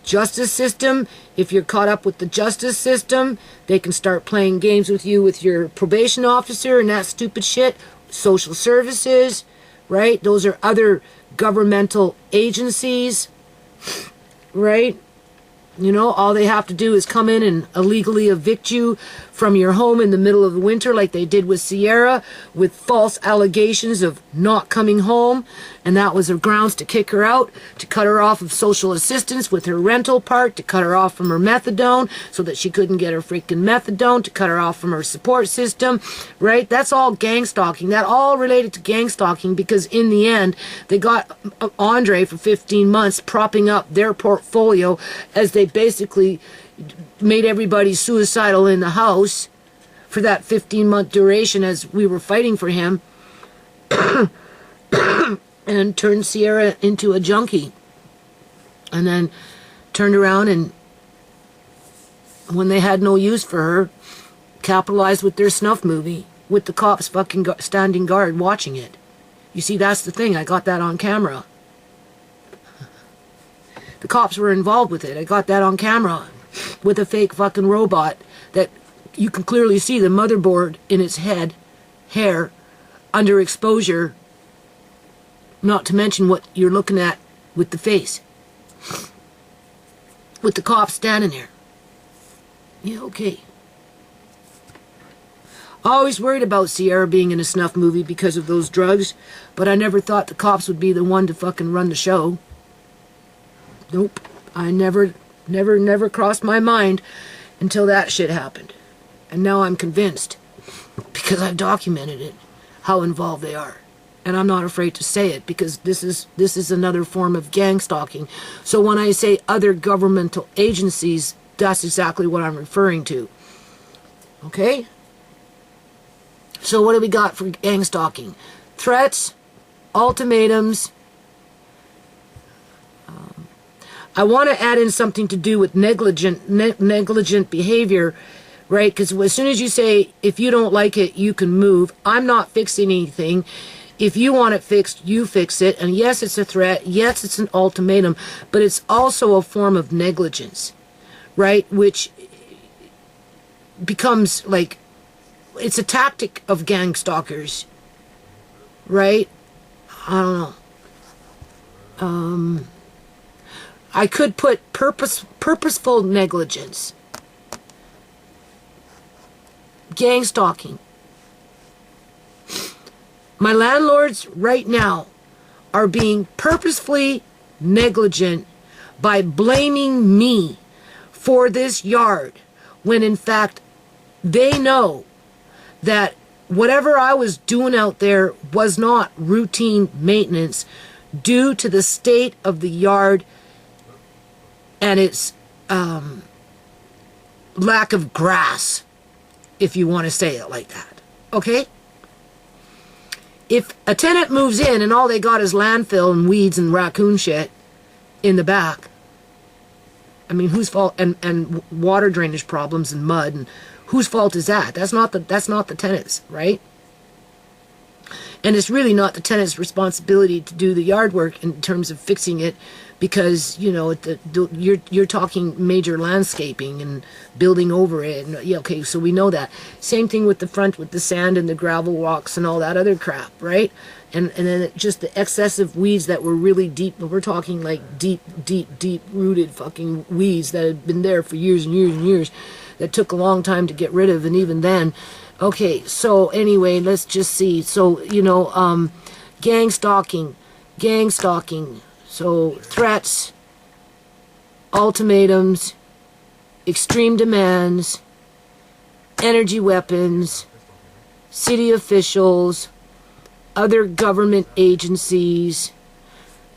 Justice system. If you're caught up with the justice system, they can start playing games with you with your probation officer and that stupid shit. Social services, right? Those are other governmental agencies, right? You know, all they have to do is come in and illegally evict you from your home in the middle of the winter like they did with Sierra, with false allegations of not coming home. And that was her grounds to kick her out, to cut her off of social assistance with her rental part, to cut her off from her methadone so that she couldn't get her freaking methadone, to cut her off from her support system, right? That's all gang stalking. That all related to gang stalking because in the end, they got Andre for 15 months propping up their portfolio as they basically made everybody suicidal in the house for that 15-month duration as we were fighting for him and turned Sierra into a junkie and then turned around and when they had no use for her capitalized with their snuff movie with the cops fucking standing guard watching it. You see, that's the thing. I got that on camera. The cops were involved with it. I got that on camera with a fake fucking robot that you can clearly see the motherboard in its head, hair, under exposure, not to mention what you're looking at with the face. With the cops standing there. Yeah, okay. Always worried about Sierra being in a snuff movie because of those drugs, but I never thought the cops would be the one to fucking run the show. Nope. I never crossed my mind until that shit happened. And now I'm convinced, because I've documented it, how involved they are. And I'm not afraid to say it, because this is another form of gang stalking. So when I say other governmental agencies, that's exactly what I'm referring to. Okay? So what do we got for gang stalking? Threats, ultimatums. I want to add in something to do with negligent behavior, right? Because as soon as you say, if you don't like it, you can move. I'm not fixing anything. If you want it fixed, you fix it. And yes, it's a threat. Yes, it's an ultimatum. But it's also a form of negligence, right? Which becomes like, it's a tactic of gang stalkers, right? I don't know. I could put purposeful negligence. Gang stalking. My landlords right now are being purposefully negligent by blaming me for this yard when in fact they know that whatever I was doing out there was not routine maintenance due to the state of the yard and its lack of grass, if you want to say it like that. Okay? If a tenant moves in and all they got is landfill and weeds and raccoon shit in the back, I mean, whose fault? And water drainage problems and mud, and whose fault is that? That's not the tenants, right? And it's really not the tenant's responsibility to do the yard work in terms of fixing it, because, you know, you're talking major landscaping and building over it. And, yeah, okay, so we know that. Same thing with the front, with the sand and the gravel walks and all that other crap, right? And then just the excessive weeds that were really deep. But we're talking like deep rooted fucking weeds that had been there for years and years and years, that took a long time to get rid of. And even then, okay, so anyway, let's just see. So, you know, gang stalking. So threats, ultimatums, extreme demands, energy weapons, city officials, other government agencies.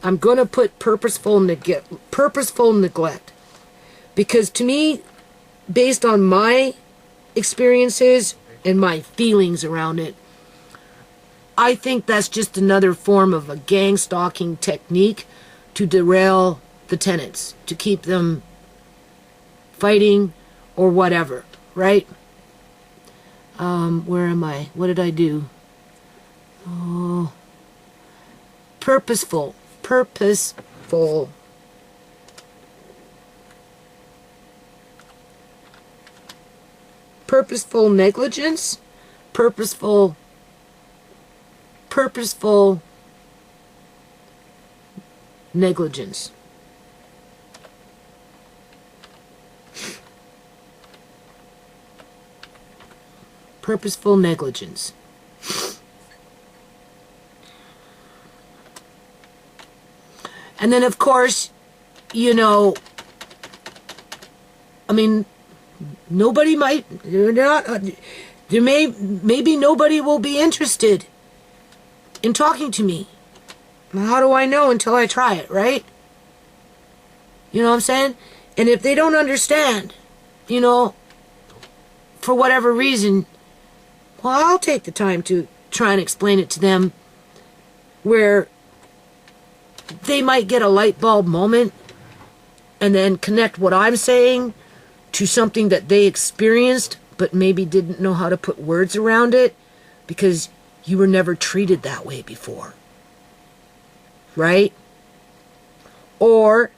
I'm going to put purposeful neglect, because to me, based on my experiences and my feelings around it, I think that's just another form of a gang stalking technique to derail the tenants, to keep them fighting or whatever, right? Where am I? What did I do? Oh, purposeful negligence, purposeful negligence. Purposeful negligence. And then, of course, you know, I mean, nobody might, maybe nobody will be interested in talking to me. How do I know until I try it, right? You know what I'm saying? And if they don't understand, you know, for whatever reason, well, I'll take the time to try and explain it to them, where they might get a light bulb moment and then connect what I'm saying to something that they experienced but maybe didn't know how to put words around it, because you were never treated that way before. Right? Or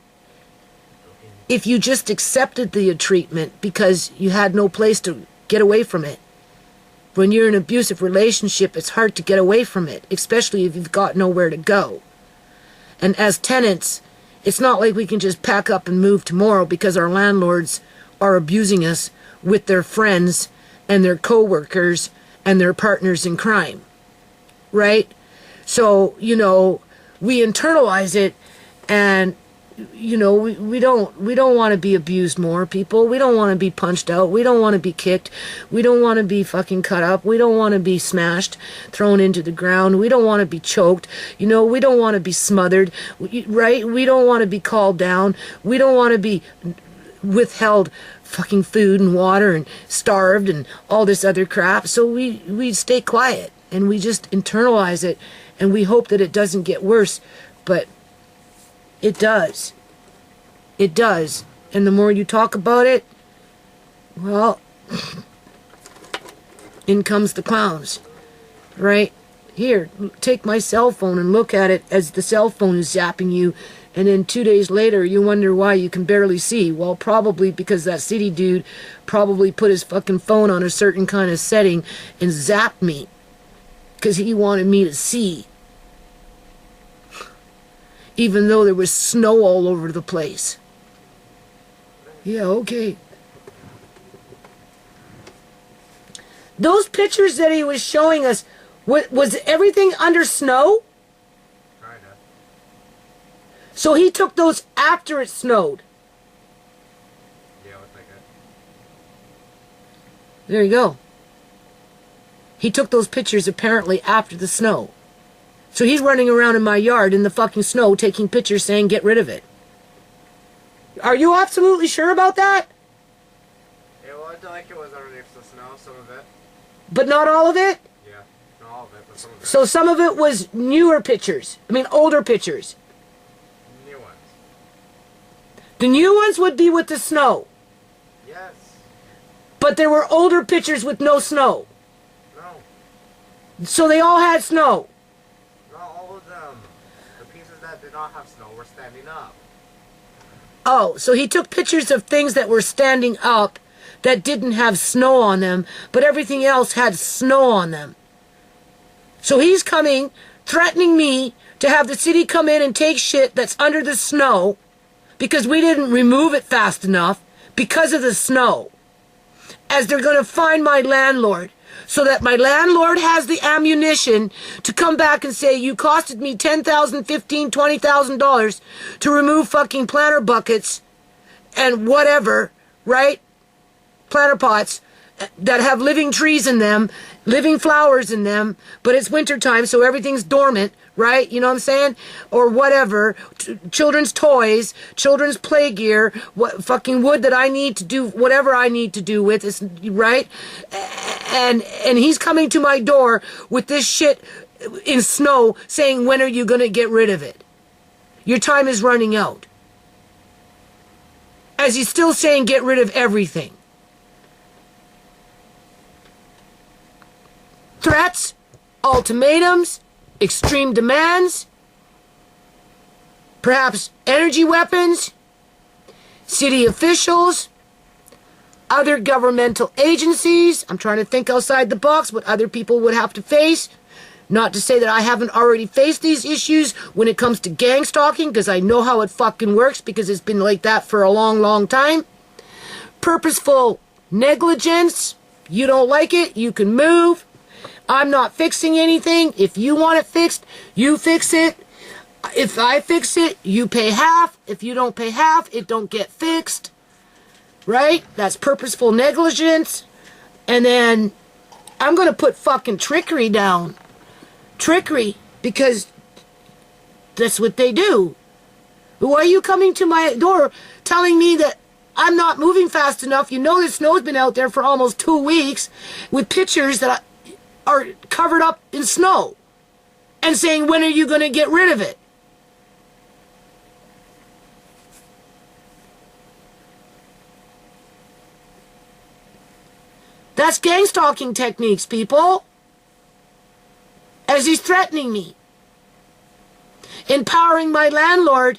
if you just accepted the treatment because you had no place to get away from it. When you're in an abusive relationship, it's hard to get away from it, especially if you've got nowhere to go. And as tenants, it's not like we can just pack up and move tomorrow because our landlords are abusing us with their friends and their co-workers and their partners in crime. Right? So, you know, we internalize it, and you know, we don't want to be abused more, people. We don't want to be punched out. We don't want to be kicked. We don't want to be fucking cut up. We don't want to be smashed, thrown into the ground. We don't want to be choked. You know, we don't want to be smothered, right? We don't want to be called down. We don't want to be withheld fucking food and water and starved and all this other crap. So we stay quiet and we just internalize it, and we hope that it doesn't get worse. But it does. It does. And the more you talk about it, well, in comes the clowns. Right? Here, take my cell phone and look at it as the cell phone is zapping you, and then 2 days later you wonder why you can barely see. Well, probably because that city dude probably put his fucking phone on a certain kind of setting and zapped me because he wanted me to see. Even though there was snow all over the place. Yeah, okay. Those pictures that he was showing us, was everything under snow? Kinda. So he took those after it snowed. Yeah, looks like it. There you go. He took those pictures apparently after the snow. So he's running around in my yard in the fucking snow taking pictures saying get rid of it. Are you absolutely sure about that? Yeah, well, I like it was underneath the snow, some of it. But not all of it? Yeah, not all of it, but some of it. So some of it was newer pictures. I mean, older pictures. New ones. The new ones would be with the snow. Yes. But there were older pictures with no snow. No. So they all had snow. not have snow, we're standing up. Oh, so he took pictures of things that were standing up that didn't have snow on them, but everything else had snow on them. So he's coming, threatening me to have the city come in and take shit that's under the snow because we didn't remove it fast enough because of the snow. As they're going to find my landlord, so that my landlord has the ammunition to come back and say, you costed me $10,000, $15,000, $20,000 to remove fucking planter buckets and whatever, right? Planter pots that have living trees in them, living flowers in them, but it's wintertime, so everything's dormant, right? You know what I'm saying? Or whatever. Children's toys, children's play gear, what fucking wood that I need to do whatever I need to do with, is right? And he's coming to my door with this shit in snow saying, when are you going to get rid of it? Your time is running out. As he's still saying, get rid of everything. Threats, ultimatums, extreme demands, perhaps energy weapons, city officials, other governmental agencies. I'm trying to think outside the box what other people would have to face. Not to say that I haven't already faced these issues when it comes to gang stalking, because I know how it fucking works, because it's been like that for a long, long time. Purposeful negligence. You don't like it, you can move. I'm not fixing anything. If you want it fixed, you fix it. If I fix it, you pay half. If you don't pay half, it don't get fixed. Right? That's purposeful negligence. And then I'm going to put fucking trickery down. Trickery, because that's what they do. Why are you coming to my door telling me that I'm not moving fast enough? You know the snow's been out there for almost 2 weeks with pictures that are covered up in snow and saying, when are you going to get rid of it? That's gang stalking techniques, people. As he's threatening me. Empowering my landlord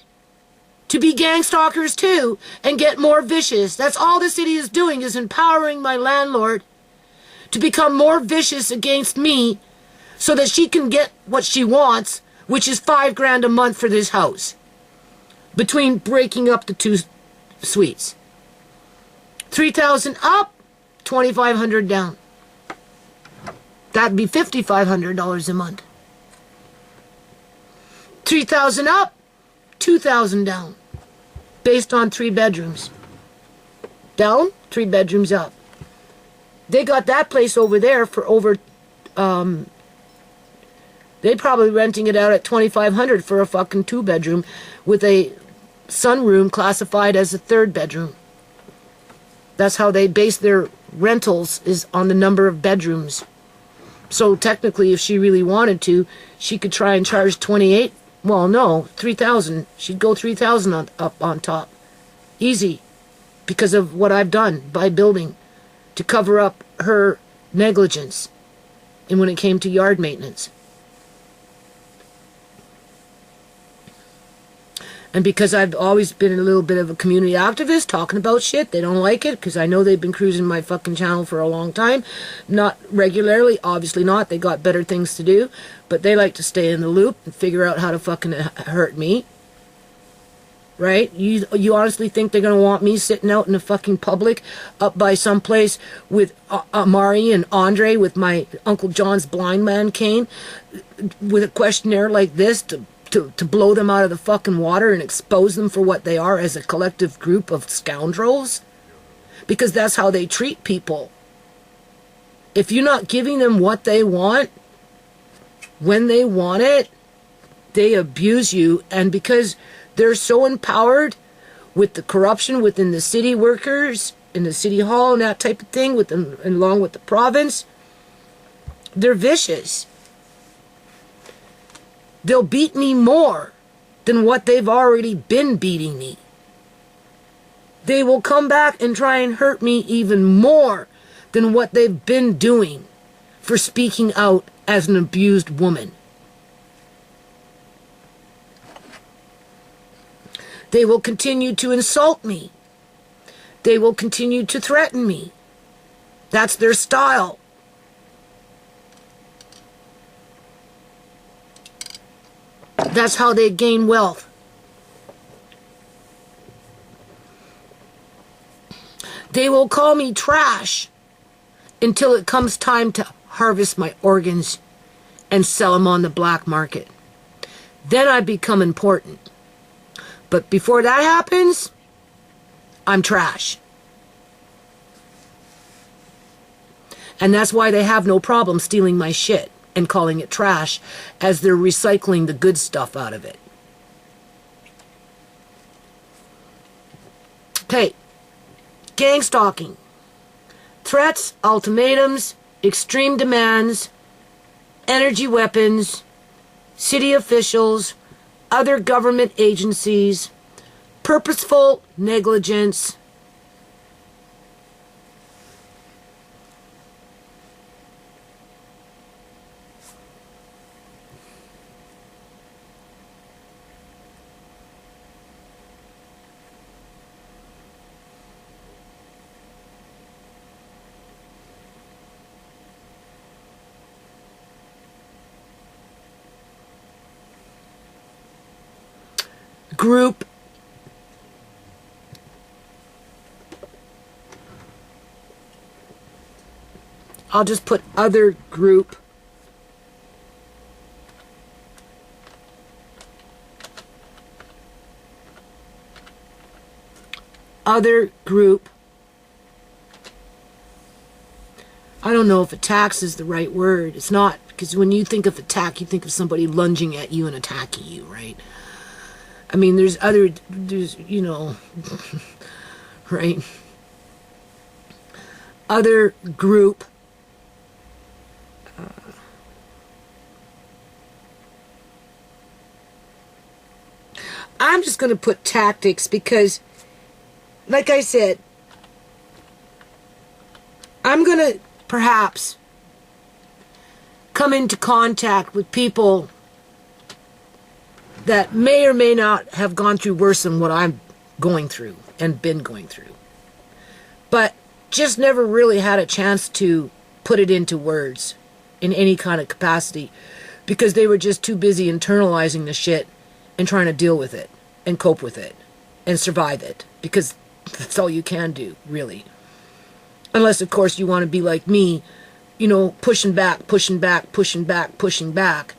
to be gang stalkers too and get more vicious. That's all the city is doing, is empowering my landlord to become more vicious against me so that she can get what she wants, which is $5,000 a month for this house. Between breaking up the 2 suites. $3,000 up, $2,500 down. That'd be $5,500 a month. $3,000 up, $2,000 down. Based on 3 bedrooms. Down, 3 bedrooms up. They got that place over there for over, they probably renting it out at $2,500 for a fucking 2-bedroom with a sunroom classified as a 3rd bedroom. That's how they base their rentals, is on the number of bedrooms. So technically, if she really wanted to, she could try and charge 28. Well, no, 3,000. She'd go 3,000 up on top. Easy. Because of what I've done by building to cover up her negligence. And when it came to yard maintenance. And because I've always been a little bit of a community activist, talking about shit, they don't like it, because I know they've been cruising my fucking channel for a long time. Not regularly, obviously not. They got better things to do. But they like to stay in the loop and figure out how to fucking hurt me. Right? You honestly think they're going to want me sitting out in the fucking public up by someplace with Amari and Andre with my Uncle John's blind man cane with a questionnaire like this to blow them out of the fucking water and expose them for what they are as a collective group of scoundrels? Because that's how they treat people. If you're not giving them what they want, when they want it, they abuse you. And because they're so empowered with the corruption within the city workers, in the city hall and that type of thing, with them, along with the province, they're vicious. They'll beat me more than what they've already been beating me. They will come back and try and hurt me even more than what they've been doing for speaking out as an abused woman. They will continue to insult me. They will continue to threaten me. That's their style. That's how they gain wealth. They will call me trash until it comes time to harvest my organs and sell them on the black market. Then I become important. But before that happens, I'm trash. And that's why they have no problem stealing my shit and calling it trash, as they're recycling the good stuff out of it. Okay. Gang stalking. Threats, ultimatums, extreme demands, energy weapons, city officials, other government agencies, purposeful negligence, group, I'll just put other group, other group. I don't know if attacks is the right word. It's not, because when you think of attack, you think of somebody lunging at you and attacking you, right? I mean, there's, you know, right? Other group. I'm just going to put tactics because, like I said, I'm going to perhaps come into contact with people that may or may not have gone through worse than what I'm going through and been going through. But just never really had a chance to put it into words in any kind of capacity because they were just too busy internalizing the shit and trying to deal with it and cope with it and survive it, because that's all you can do, really. Unless, of course, you want to be like me, you know, pushing back, pushing back, pushing back, pushing back,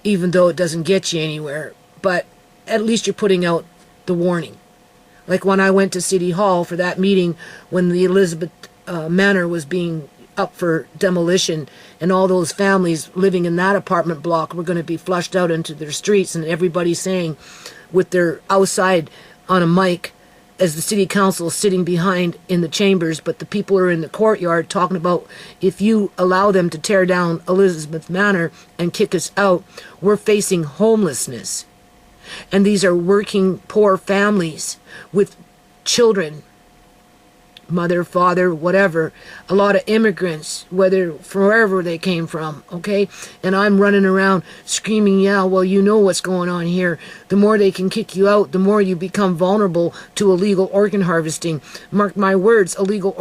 even though it doesn't get you anywhere. But at least you're putting out the warning. Like when I went to City Hall for that meeting when the Elizabeth Manor was being up for demolition, and all those families living in that apartment block were going to be flushed out into their streets, and everybody saying with their outside on a mic as the city council is sitting behind in the chambers, but the people are in the courtyard talking about, if you allow them to tear down Elizabeth Manor and kick us out, we're facing homelessness. And these are working poor families with children, mother, father, whatever, a lot of immigrants, whether from wherever they came from, okay? And I'm running around screaming, yeah, well, you know what's going on here. The more they can kick you out, the more you become vulnerable to illegal organ harvesting. Mark my words, illegal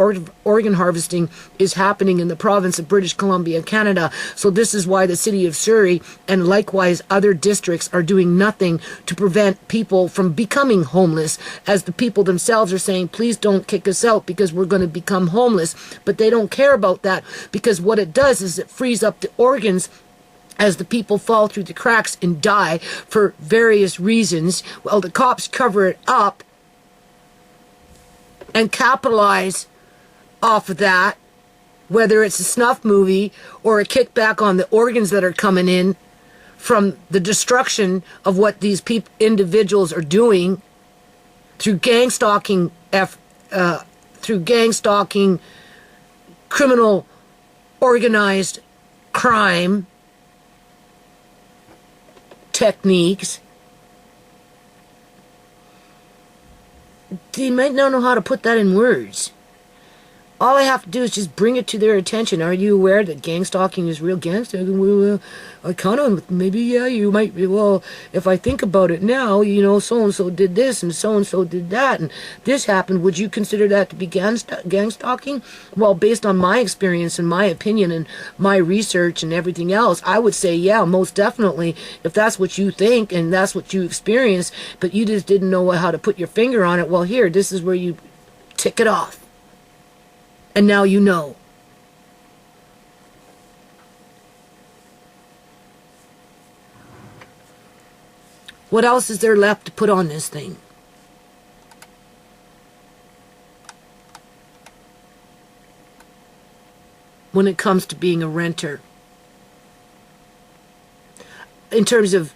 organ harvesting is happening in the province of British Columbia, Canada. So this is why the City of Surrey and likewise other districts are doing nothing to prevent people from becoming homeless, as the people themselves are saying, please don't kick us out because we're going to become homeless. But they don't care about that, because what it does is it frees up the organs as the people fall through the cracks and die for various reasons. Well, the cops cover it up and capitalize off of that, whether it's a snuff movie or a kickback on the organs that are coming in from the destruction of what these individuals are doing through gang stalking, criminal organized crime techniques. They might not know how to put that in words. all I have to do is just bring it to their attention. Are you aware that gang stalking is real gang stalking? Well, I kind of, maybe, yeah, you might be, well, if I think about it now, you know, so-and-so did this and so-and-so did that and this happened. Would you consider that to be gang stalking? Well, based on my experience and my opinion and my research and everything else, I would say, yeah, most definitely, if that's what you think and that's what you experienced, but you just didn't know how to put your finger on it. Well, here, this is where you tick it off. And now you know. What else is there left to put on this thing? When it comes to being a renter. In terms of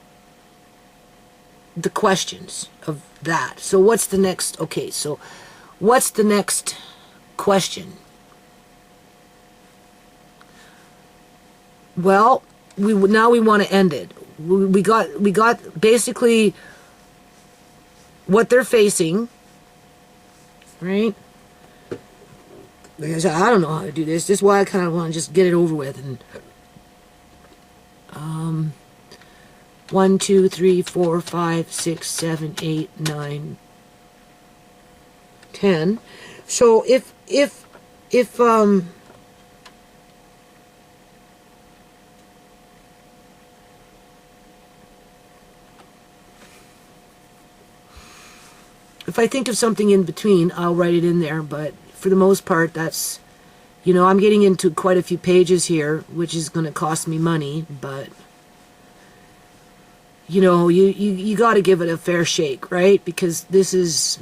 the questions of that. So what's the next? Okay, so what's the next question? Well, now we want to end it. We got basically what they're facing, right? Because I don't know how to do this. This is why I kind of want to just get it over with. And 1, 2, 3, 4, 5, 6, 7, 8, 9, 10. So if I think of something in between, I'll write it in there, but for the most part, that's, you know, I'm getting into quite a few pages here, which is going to cost me money, but, you know, you got to give it a fair shake, right? Because this is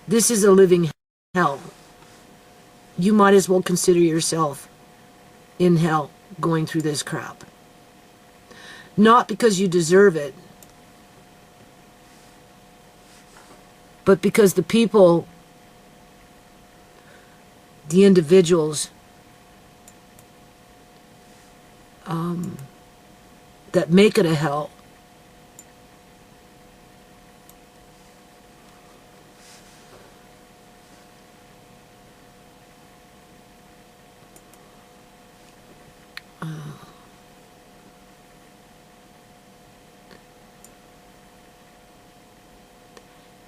a living hell. You might as well consider yourself in hell going through this crap. Not because you deserve it, but because the people, the individuals that make it a hell,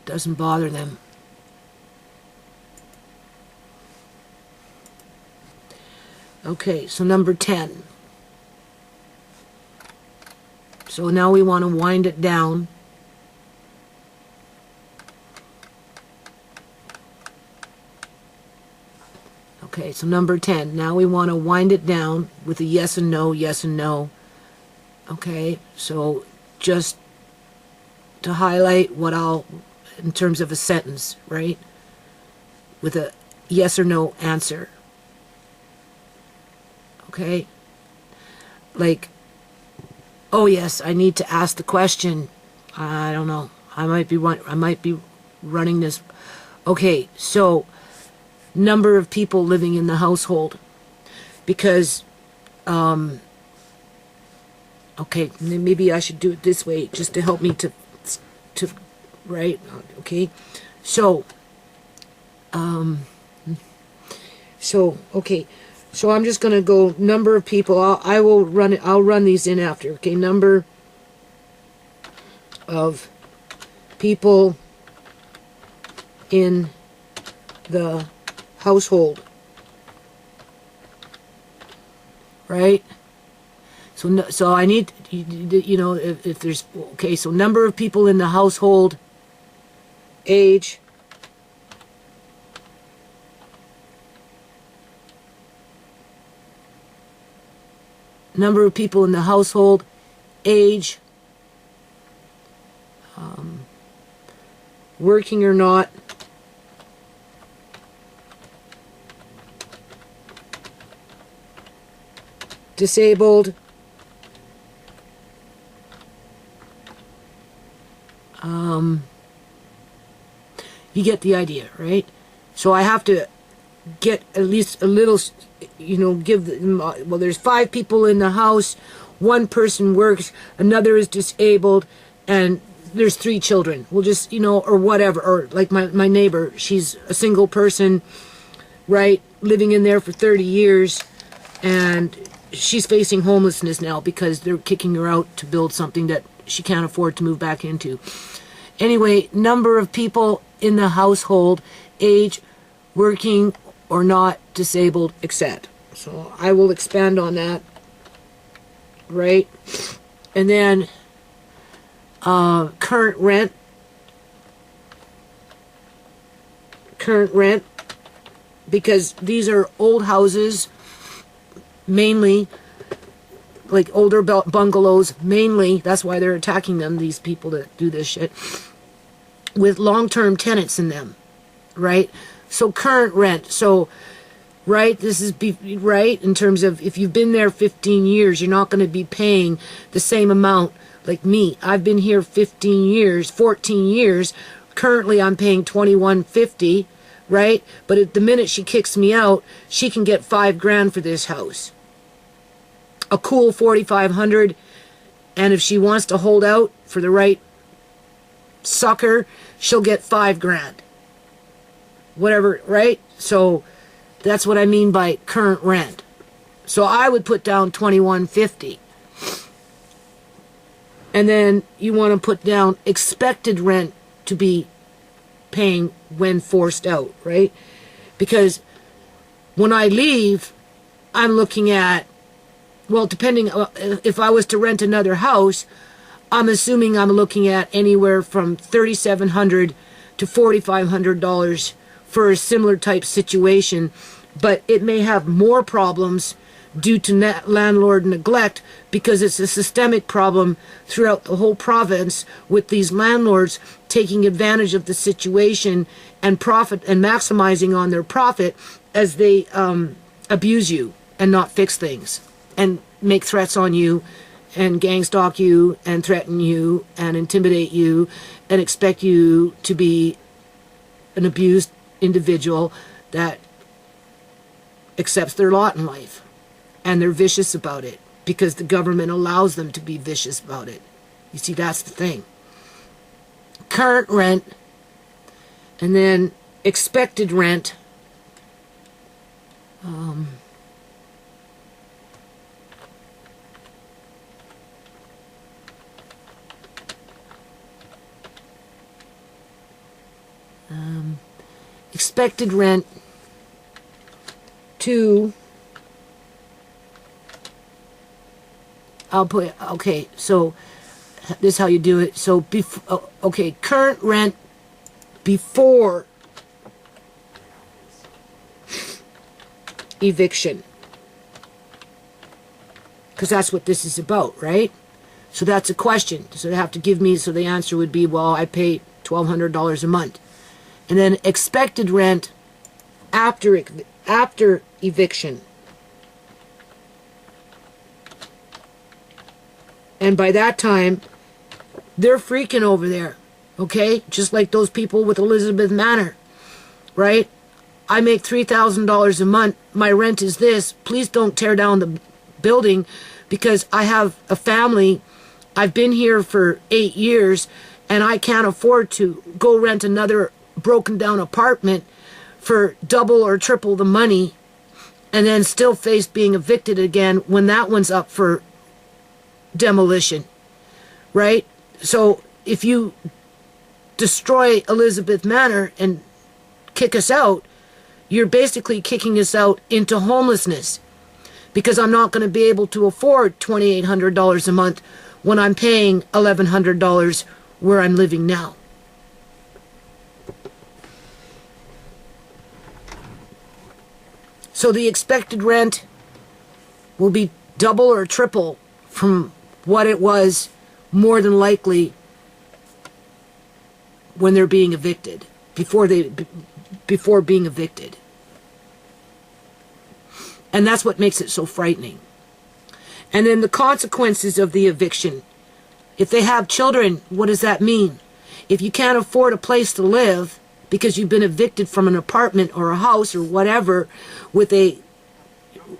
doesn't bother them. Okay, so number 10. So now we want to wind it down. Okay, so number 10. Now we want to wind it down with a yes and no, yes and no. Okay, so just to highlight what I'll, in terms of a sentence, right? With a yes or no answer. Okay? Like, oh yes, I need to ask the question. I don't know. I might be running this. Okay, so number of people living in the household. Because, okay, maybe I should do it this way just to help me to right? Okay, so okay, so I'm just gonna go number of people. I'll run these in after. Okay, number of people in the household, right? So I need, you know, if there's, okay, so number of people in the household, age, number of people in the household, age, working or not, disabled, you get the idea, right? So I have to get at least a little, you know, give them, well, there's 5 people in the house, 1 person works, another is disabled, and there's 3 children. We'll just, or whatever. Or like my neighbor, she's a single person, right? Living in there for 30 years. And she's facing homelessness now because they're kicking her out to build something that she can't afford to move back into. Anyway, number of people in the household, age, working or not, disabled, etc. So I will expand on that, right? And then current rent, because these are old houses, mainly, like older bungalows, mainly, that's why they're attacking them, these people that do this shit, with long-term tenants in them, right? So current rent, so, right, this is, right, in terms of if you've been there 15 years, you're not going to be paying the same amount like me. I've been here 14 years, currently I'm paying $21.50, right? But at the minute she kicks me out, she can get $5,000 for this house. A cool $4,500, and if she wants to hold out for the right sucker, she'll get $5,000. Whatever, right? So that's what I mean by current rent. So I would put down $21.50. And then you want to put down expected rent to be paying when forced out, right? Because when I leave, I'm looking at, well, depending, if I was to rent another house, I'm assuming I'm looking at anywhere from $3,700 to $4,500 for a similar type situation, but it may have more problems due to landlord neglect because it's a systemic problem throughout the whole province with these landlords taking advantage of the situation and profit and maximizing on their profit as they abuse you and not fix things and make threats on you and gang stalk you and threaten you and intimidate you and expect you to be an abused individual that accepts their lot in life. And they're vicious about it because the government allows them to be vicious about it. You see, that's the thing. Current rent, and then expected rent. Expected rent to, I'll put, okay, so this is how you do it. So, okay, current rent before eviction. Because that's what this is about, right? So that's a question. So they have to give me, so the answer would be, well, I pay $1,200 a month. And then expected rent after eviction. And by that time, they're freaking over there, okay? Just like those people with Elizabeth Manor, right? I make $3,000 a month. My rent is this. Please don't tear down the building because I have a family. I've been here for 8 years, and I can't afford to go rent another broken down apartment for double or triple the money and then still face being evicted again when that one's up for demolition, right? So if you destroy Elizabeth Manor and kick us out, you're basically kicking us out into homelessness because I'm not going to be able to afford $2,800 a month when I'm paying $1,100 where I'm living now. So the expected rent will be double or triple from what it was more than likely when they're being evicted, before being evicted. And that's what makes it so frightening. And then the consequences of the eviction. If they have children, what does that mean? If you can't afford a place to live because you've been evicted from an apartment or a house or whatever with a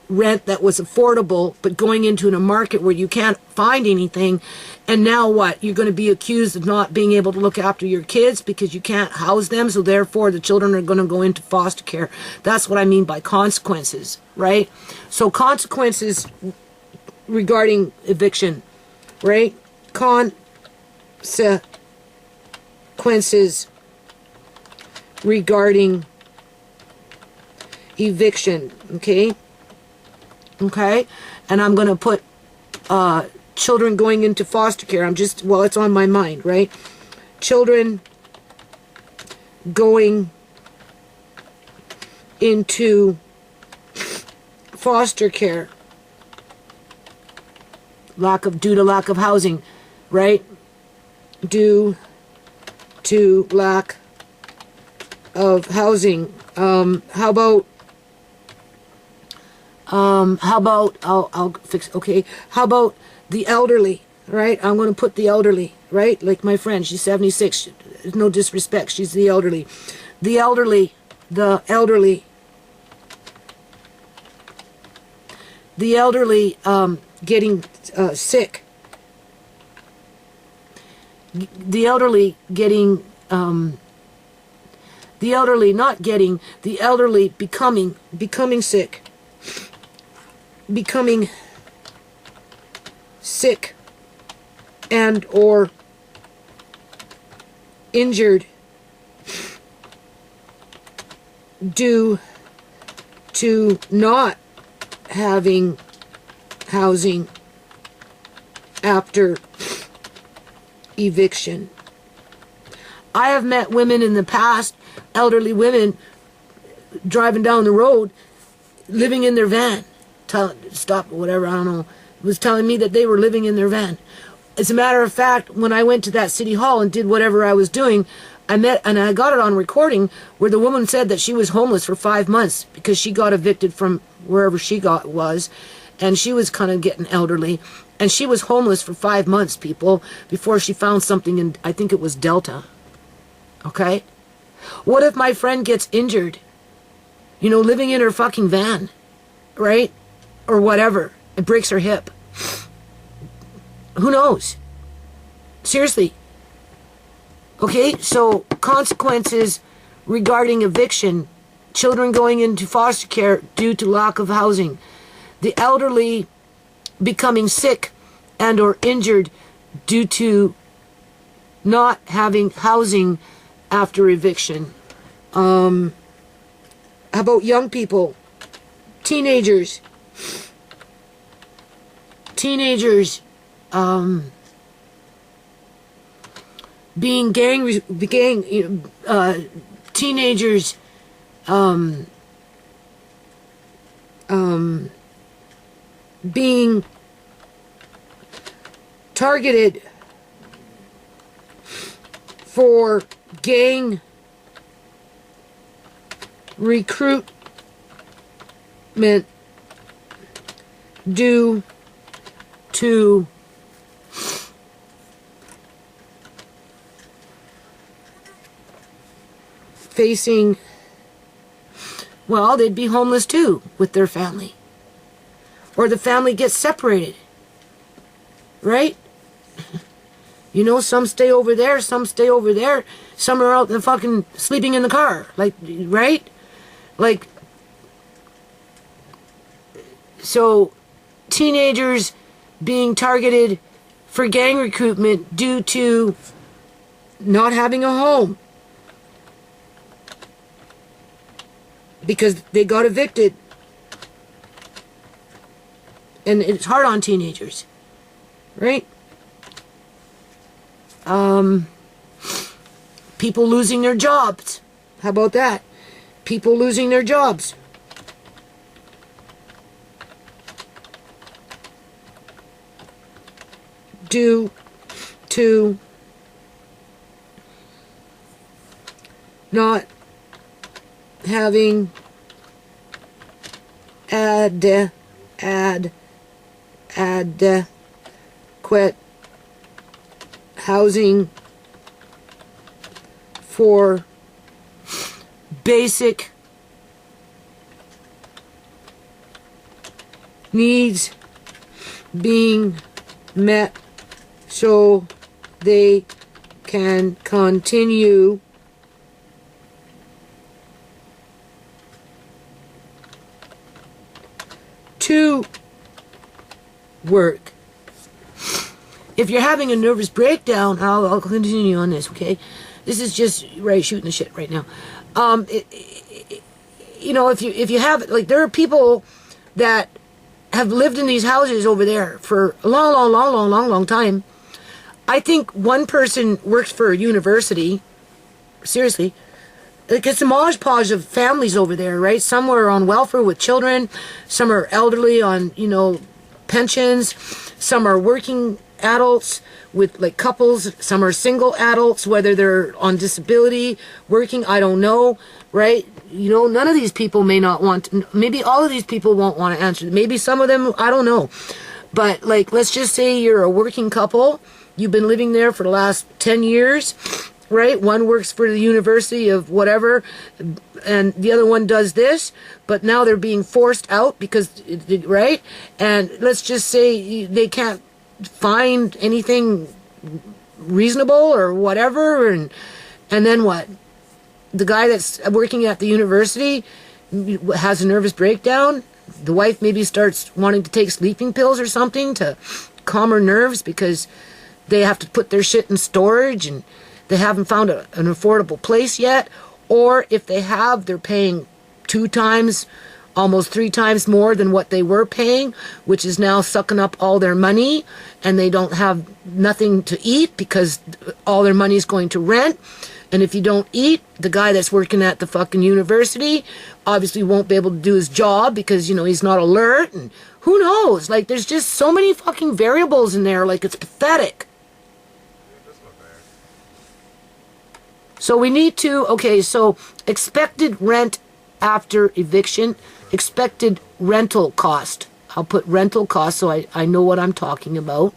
rent that was affordable, but going into a market where you can't find anything, and now what? You're going to be accused of not being able to look after your kids because you can't house them, so therefore the children are going to go into foster care. That's what I mean by consequences, right? So consequences regarding eviction, right? Consequences regarding eviction, okay? Okay? And I'm going to put children going into foster care. It's on my mind, right? Children going into foster care due to lack of housing, right? Due to lack of housing. How about I'll fix, okay. How about the elderly, right? I'm going to put the elderly, right? Like my friend, she's 76. No disrespect, she's the elderly. The elderly getting sick. The elderly getting, the elderly not getting, the elderly becoming sick. Becoming sick and or injured due to not having housing after eviction. I have met women in the past, elderly women, driving down the road, living in their van. Stop or whatever, I don't know, was telling me that they were living in their van. As a matter of fact, when I went to that city hall and did whatever I was doing, I got it on recording where the woman said that she was homeless for 5 months because she got evicted from wherever she was, and she was kind of getting elderly, and she was homeless for 5 months, people, before she found something in, I think it was Delta. Okay? What if my friend gets injured? You know, living in her fucking van, right? Or whatever, and breaks her hip. Who knows? Seriously. Okay, so consequences regarding eviction, children going into foster care due to lack of housing, the elderly becoming sick and or injured due to not having housing after eviction. How about young people, teenagers, being teenagers being targeted for gang recruitment due to facing, well, they'd be homeless too with their family. Or the family gets separated. Right? You know, some stay over there, some stay over there, some are out and fucking sleeping in the car. Like, right? Like, so teenagers being targeted for gang recruitment due to not having a home because they got evicted. And it's hard on teenagers, right? People losing their jobs. How about that? People losing their jobs. Due to not having adequate housing for basic needs being met so they can continue to work. If you're having a nervous breakdown, I'll continue on this, okay? This is just shooting the shit right now. You know, if you have, like, there are people that have lived in these houses over there for a long time. I think one person works for a university. Seriously. Like, it's a modge-podge of families over there, right? Some are on welfare with children. Some are elderly on, you know, pensions. Some are working adults with, like, couples. Some are single adults, whether they're on disability, working, I don't know, right? You know, none of these people may not want to, maybe all of these people won't want to answer. Maybe some of them, I don't know. But, like, let's just say you're a working couple. You've been living there for the last 10 years, right? One works for the university of whatever, and the other one does this, but now they're being forced out because, right? And let's just say they can't find anything reasonable or whatever, and then what? The guy that's working at the university has a nervous breakdown. The wife maybe starts wanting to take sleeping pills or something to calm her nerves because they have to put their shit in storage and they haven't found an affordable place yet. Or if they have, they're paying 2 times, almost 3 times more than what they were paying, which is now sucking up all their money, and they don't have nothing to eat because all their money is going to rent. And if you don't eat, the guy that's working at the fucking university obviously won't be able to do his job because, you know, he's not alert, and who knows? Like, there's just so many fucking variables in there, like, it's pathetic. So we need to, okay, so expected rent after eviction, expected rental cost. I'll put rental cost so I know what I'm talking about.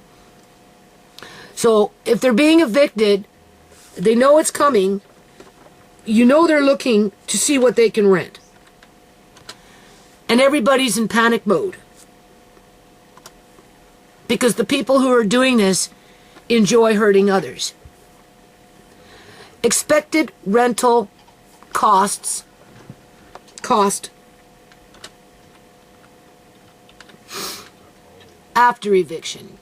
So if they're being evicted, they know it's coming. You know they're looking to see what they can rent. And everybody's in panic mode. Because the people who are doing this enjoy hurting others. Expected rental cost after eviction.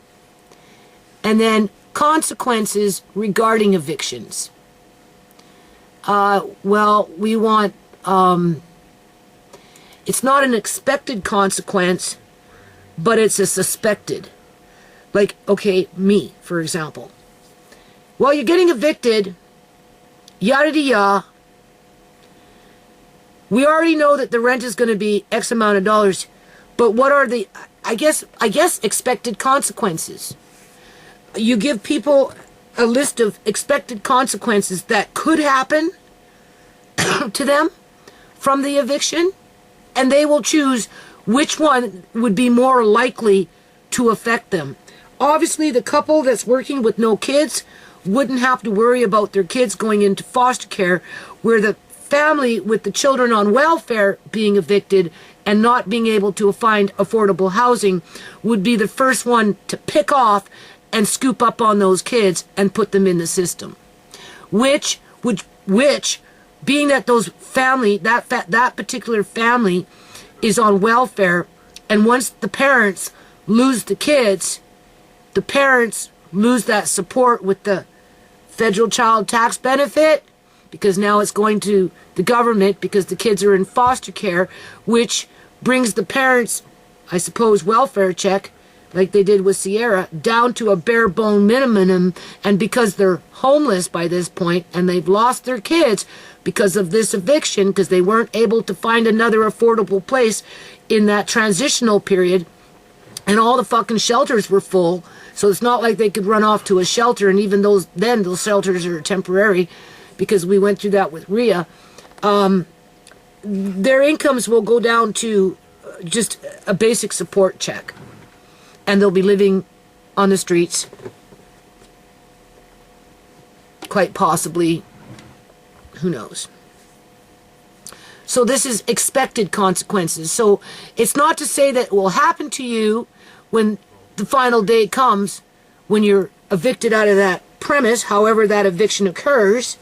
And consequences regarding evictions. Well, we want, it's not an expected consequence, but it's a suspected. Like, okay, me, for example. Well, you're getting evicted, yada-de-yada. We already know that the rent is going to be X amount of dollars, but what are the, I guess expected consequences? You give people a list of expected consequences that could happen to them from the eviction, and they will choose which one would be more likely to affect them. Obviously, the couple that's working with no kids wouldn't have to worry about their kids going into foster care, where the family with the children on welfare being evicted and not being able to find affordable housing would be the first one to pick off and scoop up on those kids and put them in the system. Which, being that those family, that particular family is on welfare, and once the parents lose the kids, the parents lose that support with the federal child tax benefit, because now it's going to the government because the kids are in foster care, which brings the parents, I suppose, welfare check, like they did with Sierra, down to a bare bone minimum. And because they're homeless by this point and they've lost their kids because of this eviction, because they weren't able to find another affordable place in that transitional period, and all the fucking shelters were full, so it's not like they could run off to a shelter, and even those shelters are temporary, because we went through that with Rhea. Their incomes will go down to just a basic support check, and they'll be living on the streets, quite possibly, who knows. So this is expected consequences. So it's not to say that it will happen to you when the final day comes, when you're evicted out of that premise, however that eviction occurs,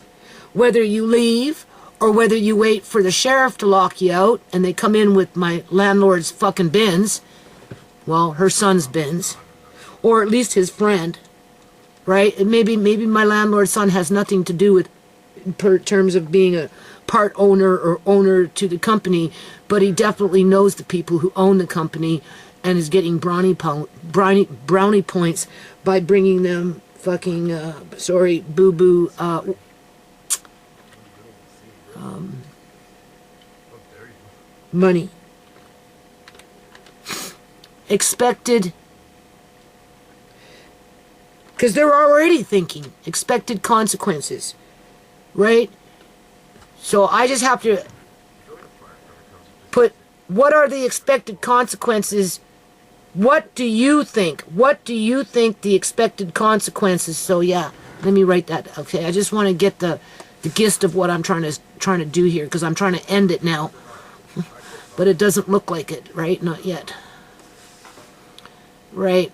whether you leave or whether you wait for the sheriff to lock you out and they come in with my landlord's fucking bins, well, her son's bins, or at least his friend, right? And maybe my landlord's son has nothing to do with terms of being a part owner or owner to the company, but he definitely knows the people who own the company and is getting brownie points by bringing them fucking boo-boo money. Expected, because they're already thinking expected consequences, right? So I just have to put, what are the expected consequences? What do you think? What do you think the expected consequences? So yeah, let me write that. Okay, I just want to get the gist of what I'm trying to do here, because I'm trying to end it now. But it doesn't look like it, right? Not yet. Right.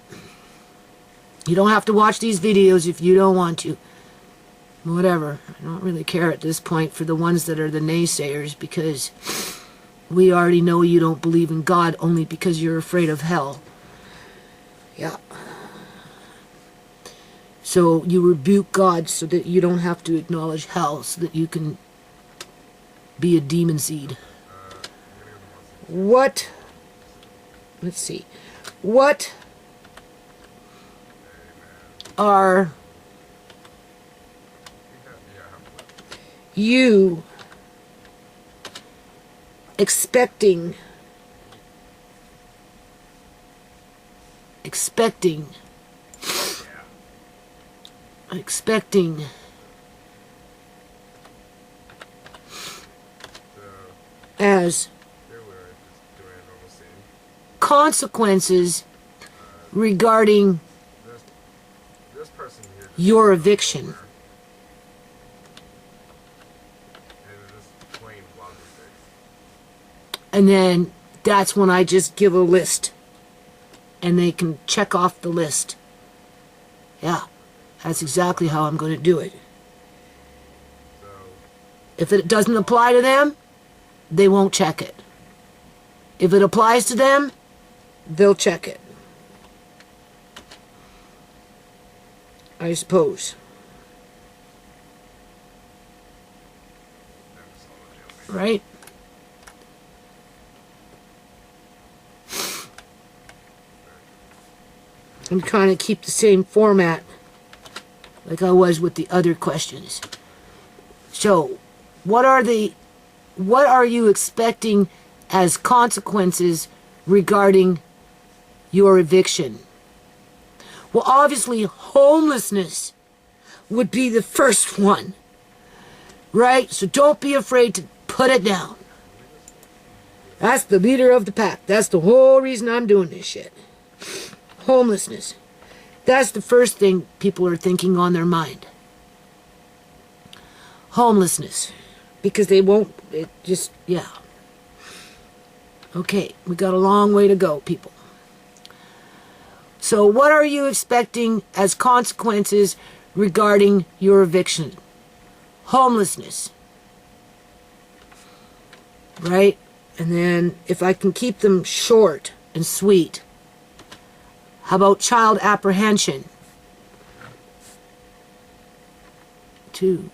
You don't have to watch these videos if you don't want to. Whatever. I don't really care at this point for the ones that are the naysayers, because we already know you don't believe in God only because you're afraid of hell. Yeah. So you rebuke God so that you don't have to acknowledge hell, so that you can be a demon seed. What? Let's see. What are you expecting as consequences regarding your eviction? And then that's when I just give a list and they can check off the list. Yeah, that's exactly how I'm going to do it. If it doesn't apply to them, they won't check it. If it applies to them, they'll check it. I suppose. Right? I'm trying to keep the same format like I was with the other questions. So, what are you expecting as consequences regarding your eviction? Well, obviously, homelessness would be the first one, right? So don't be afraid to put it down. That's the leader of the pack. That's the whole reason I'm doing this shit. Homelessness. That's the first thing people are thinking on their mind. Homelessness. Because they won't, yeah. Okay, we got a long way to go, people. So what are you expecting as consequences regarding your eviction? Homelessness. Right? And then if I can keep them short and sweet, how about child apprehension? 2.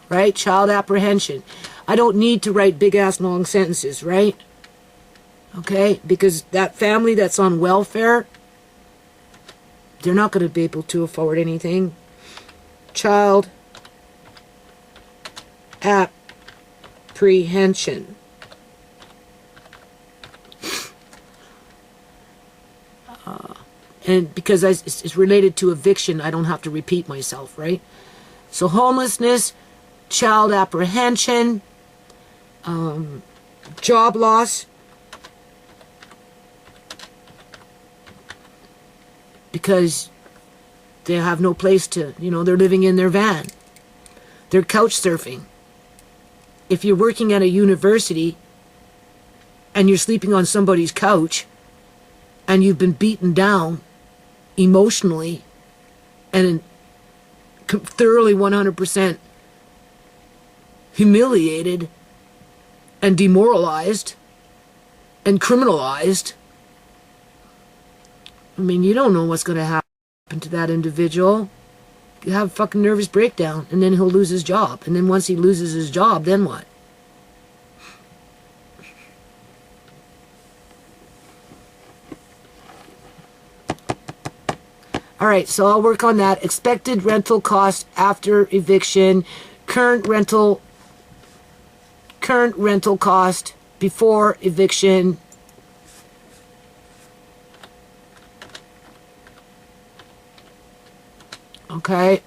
Right? Child apprehension. I don't need to write big-ass long sentences, right? Okay? Because that family that's on welfare, they're not going to be able to afford anything. Child apprehension. And because it's related to eviction, I don't have to repeat myself, right? So homelessness, child apprehension, job loss, because they have no place to, they're living in their van. They're couch surfing if you're working at a university and you're sleeping on somebody's couch and you've been beaten down emotionally and thoroughly 100% humiliated and demoralized and criminalized, I mean, you don't know what's going to happen to that individual. You have a fucking nervous breakdown, and then he'll lose his job. And then once he loses his job, then what? All right, so I'll work on that. Expected rental cost after eviction, current rental cost before eviction, okay,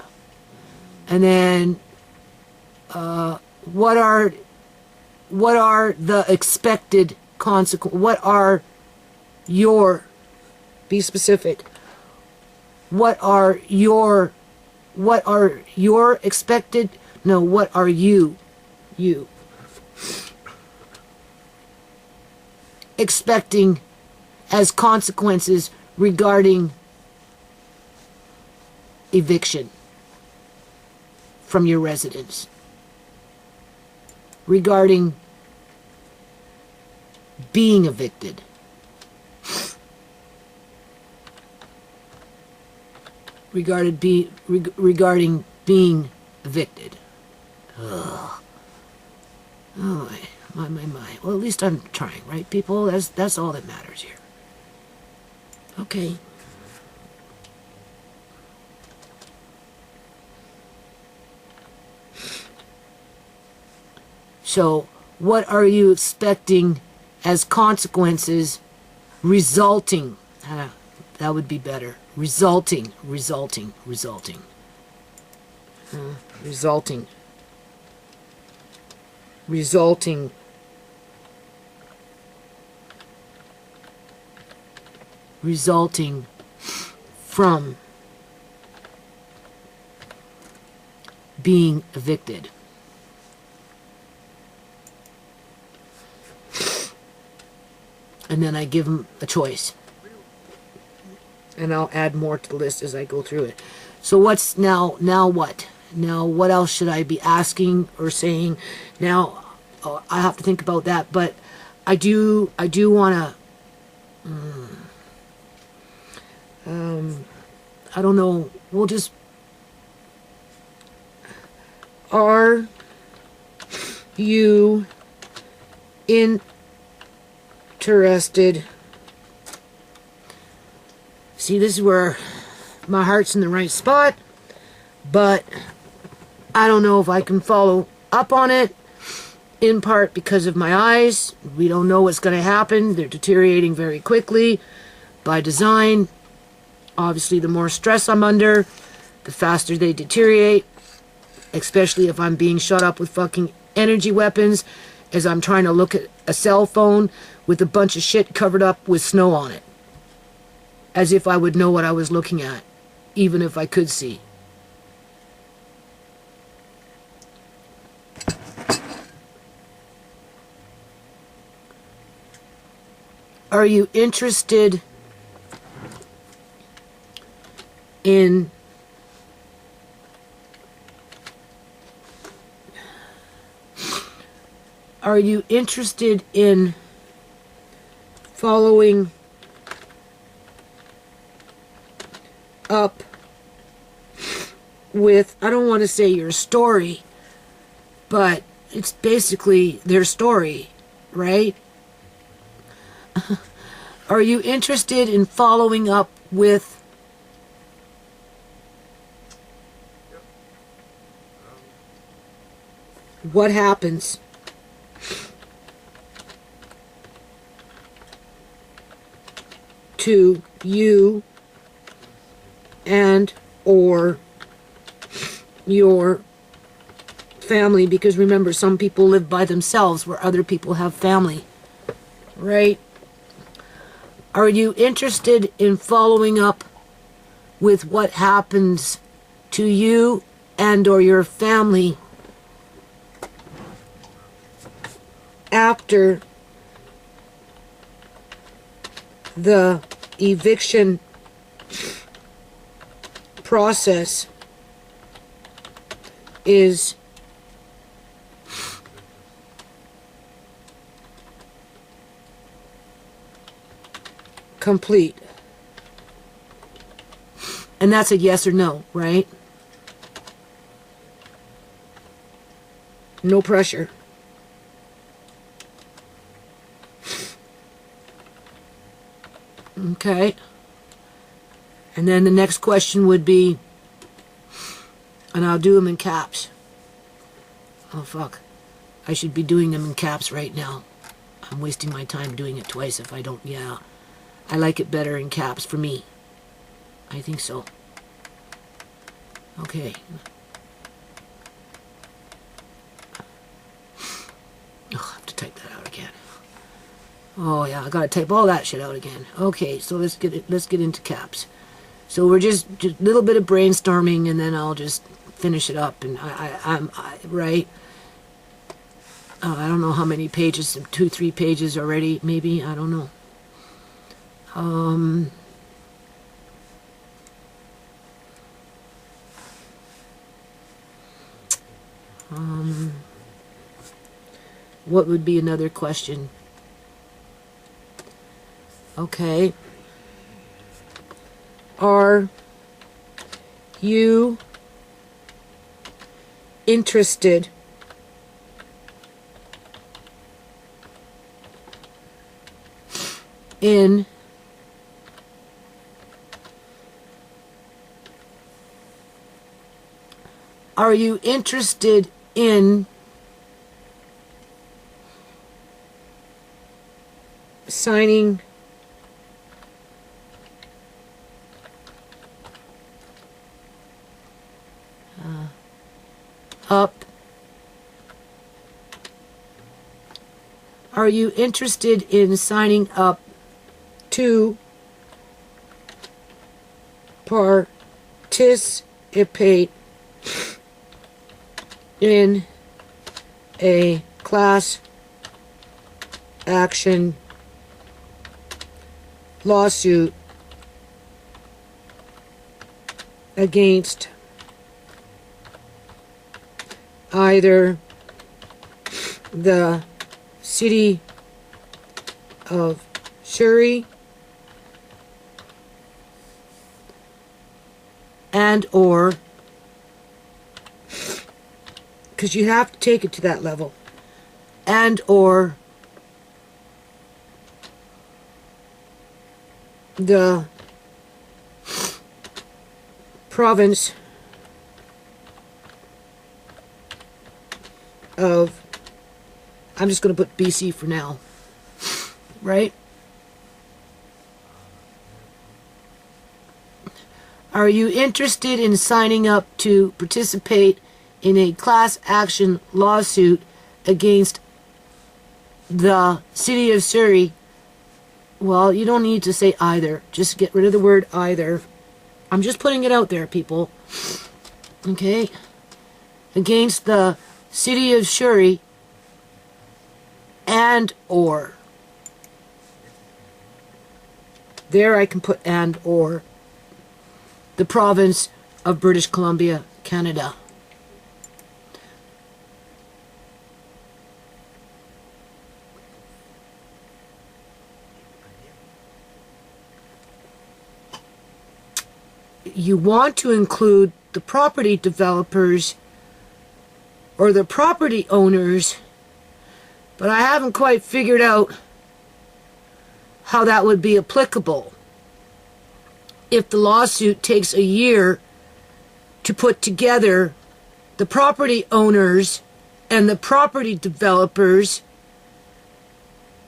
and then what are the expected consequences? What are your, be specific, what are your expected, no, what are you expecting as consequences regarding eviction from your residence, regarding being evicted, regarding being evicted. Ugh. Oh my. Well, at least I'm trying, right, people? That's all that matters here. Okay. So, what are you expecting as consequences resulting? That would be better. Resulting. Resulting from being evicted. And then I give them a choice. And I'll add more to the list as I go through it. So what's now what? Now what else should I be asking or saying? Now I have to think about that, but I do want to I don't know, we'll just, are you interested? See, this is where my heart's in the right spot, but I don't know if I can follow up on it, in part because of my eyes. We don't know what's going to happen. They're deteriorating very quickly by design. Obviously, the more stress I'm under, the faster they deteriorate, especially if I'm being shot up with fucking energy weapons as I'm trying to look at a cell phone with a bunch of shit covered up with snow on it. As if I would know what I was looking at, even if I could see. Are you interested in following up with, I don't want to say your story, but it's basically their story, right? Are you interested in following up with what happens to you and or your family? Because remember, some people live by themselves where other people have family, right? Are you interested in following up with what happens to you and or your family after the eviction process is complete. And that's a yes or no, right? No pressure. Okay. And then the next question would be, and I'll do them in caps. Oh, fuck. I should be doing them in caps right now. I'm wasting my time doing it twice if I don't. Yeah. I like it better in caps for me. I think so. Okay. Oh, I have to type that out again. Oh yeah, I gotta type all that shit out again. Okay, so let's get into caps. So we're just a little bit of brainstorming, and then I'll just finish it up. And I'm right. I don't know how many pages, 2-3 pages already, maybe, I don't know. What would be another question? Okay. Are you interested in signing up? Are you interested in signing up to participate in a class action lawsuit against either the City of Surrey and or, because you have to take it to that level, and or the province of, I'm just going to put BC for now, right? Are you interested in signing up to participate in a class action lawsuit against the City of Surrey? Well, you don't need to say either. Just get rid of the word either. I'm just putting it out there, people. Okay? Against the City of Surrey and or. There I can put and or. The province of British Columbia, Canada. You want to include the property developers or the property owners, but I haven't quite figured out how that would be applicable if the lawsuit takes a year to put together. The property owners and the property developers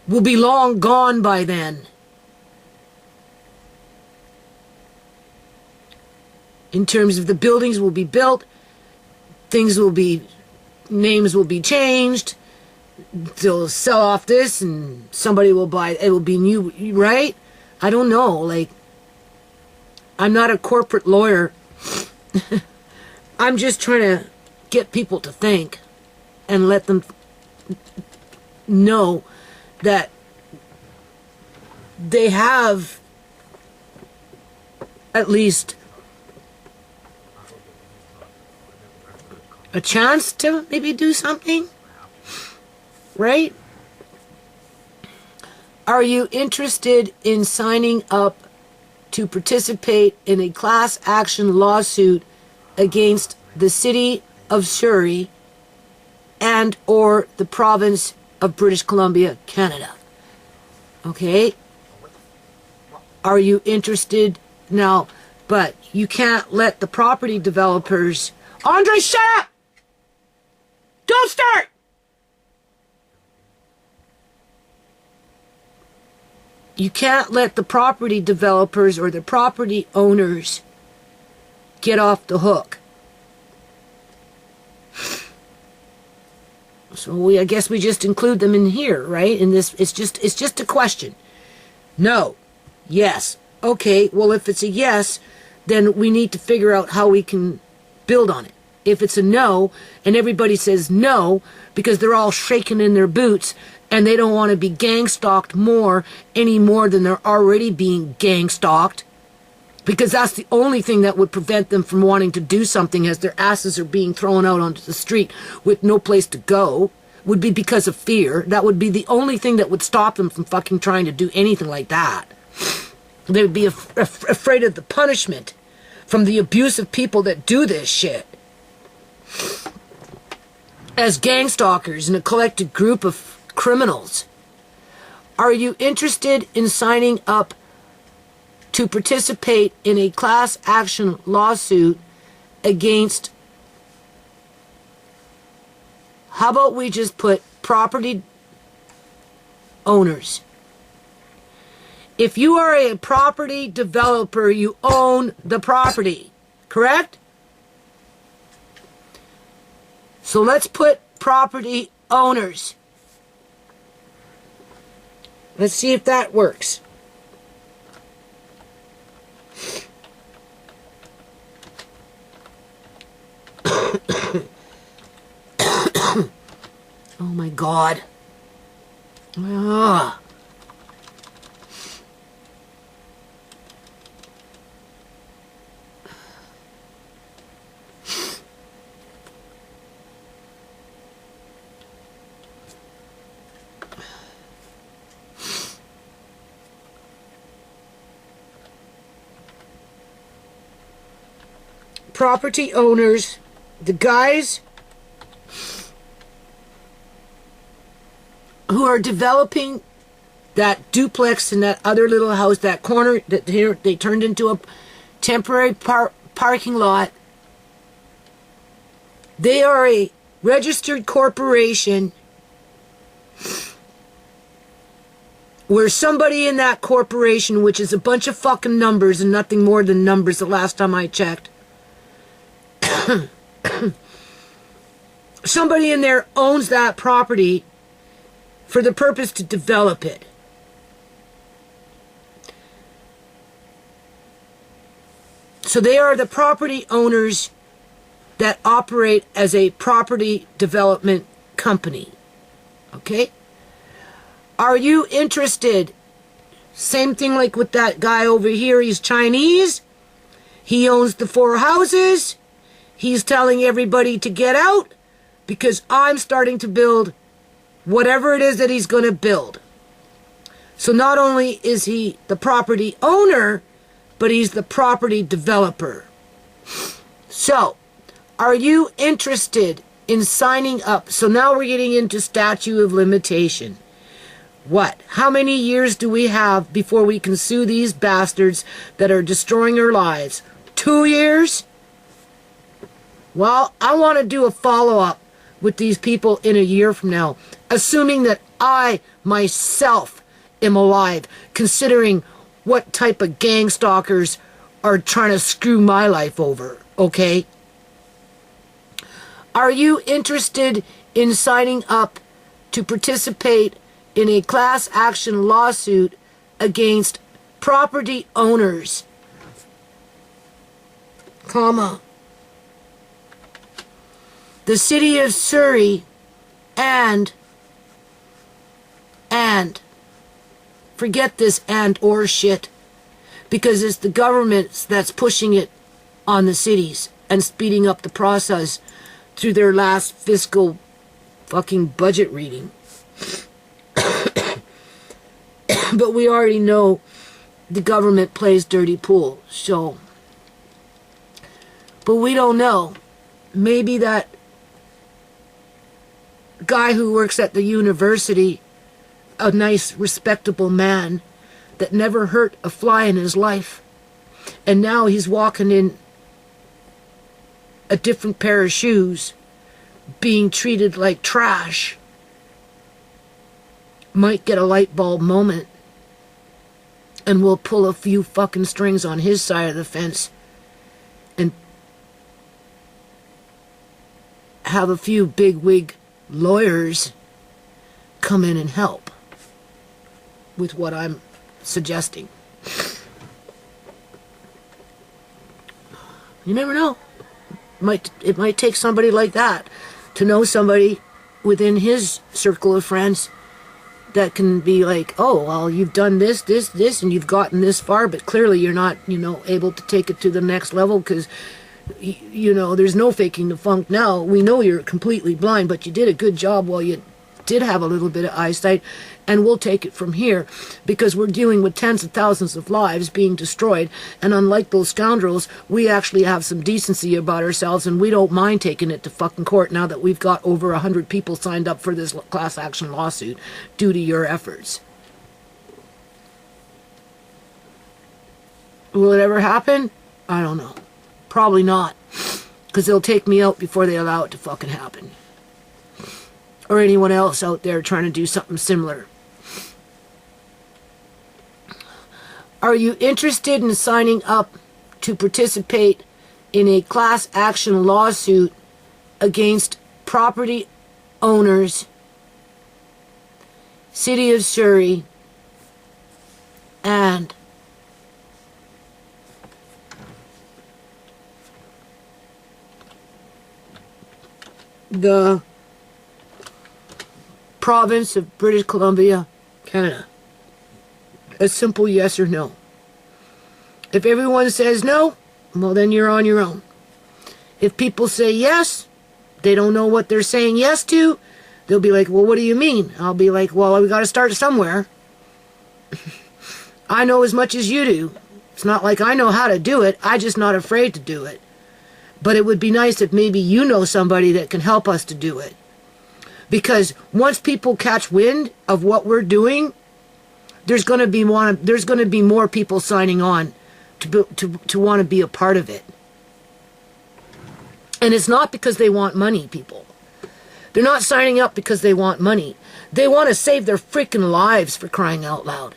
will be long gone by then. In terms of the buildings will be built, things will be, names will be changed, they'll sell off this and somebody will buy it, it will be new, right? I don't know, like, I'm not a corporate lawyer. I'm just trying to get people to think and let them know that they have at least a chance to maybe do something, right? Are you interested in signing up to participate in a class action lawsuit against the City of Surrey and or the province of British Columbia, Canada? Okay? Are you interested? Now, but you can't let the property developers... Andre, shut up! Don't start! You can't let the property developers or the property owners get off the hook. So I guess we just include them in here, right? In this, it's just a question. No. Yes. Okay, well, if it's a yes, then we need to figure out how we can build on it. If it's a no, and everybody says no, because they're all shaking in their boots, and they don't want to be gang-stalked any more than they're already being gang-stalked, because that's the only thing that would prevent them from wanting to do something as their asses are being thrown out onto the street with no place to go, would be because of fear. That would be the only thing that would stop them from fucking trying to do anything like that. They would be afraid of the punishment from the abusive people that do this shit. As gang stalkers and a collected group of criminals. Are you interested in signing up to participate in a class action lawsuit against... How about we just put property owners? If you are a property developer, you own the property, correct? So let's put property owners. Let's see if that works. Oh my God. Ah. Property owners, the guys who are developing that duplex and that other little house, that corner that they turned into a temporary parking lot. They are a registered corporation where somebody in that corporation, which is a bunch of fucking numbers and nothing more than numbers the last time I checked, somebody in there owns that property for the purpose to develop it. So they are the property owners that operate as a property development company. Okay? Are you interested? Same thing like with that guy over here. He's Chinese. He owns the 4 houses. He's telling everybody to get out because I'm starting to build whatever it is that he's going to build. So not only is he the property owner, but he's the property developer. So, are you interested in signing up? So now we're getting into statute of limitation. What? How many years do we have before we can sue these bastards that are destroying our lives? 2 years? Well, I want to do a follow-up with these people in a year from now, assuming that I myself am alive, considering what type of gang stalkers are trying to screw my life over, okay? Are you interested in signing up to participate in a class action lawsuit against property owners, comma, the City of Surrey and And forget this and or shit, because it's the governments that's pushing it on the cities and speeding up the process through their last fiscal fucking budget reading. But we already know the government plays dirty pool, so. But we don't know. Maybe that guy who works at the university, a nice, respectable man that never hurt a fly in his life, and now he's walking in a different pair of shoes, being treated like trash, might get a light bulb moment, and will pull a few fucking strings on his side of the fence and have a few bigwig lawyers come in and help with what I'm suggesting. You never know. It might take somebody like that to know somebody within his circle of friends that can be like, oh, well, you've done this, and you've gotten this far, but clearly you're not, able to take it to the next level because, there's no faking the funk now. We know you're completely blind, but you did a good job while you did have a little bit of eyesight, and we'll take it from here because we're dealing with tens of thousands of lives being destroyed, and unlike those scoundrels, we actually have some decency about ourselves, and we don't mind taking it to fucking court now that we've got over 100 people signed up for this class action lawsuit due to your efforts. Will it ever happen? I don't know. Probably not, because they'll take me out before they allow it to fucking happen. Or anyone else out there trying to do something similar. Are you interested in signing up to participate in a class action lawsuit against property owners, City of Surrey, and the province of British Columbia, Canada? A simple yes or no. If everyone says no, well, then you're on your own. If people say yes, they don't know what they're saying yes to, they'll be like, well, what do you mean? I'll be like, well, we got to start somewhere. I know as much as you do. It's not like I know how to do it. I'm just not afraid to do it. But it would be nice if maybe you know somebody that can help us to do it. Because once people catch wind of what we're doing, there's going to be more people signing on to want to be a part of it. And it's not because they want money, people. They're not signing up because they want money. They want to save their freaking lives, for crying out loud.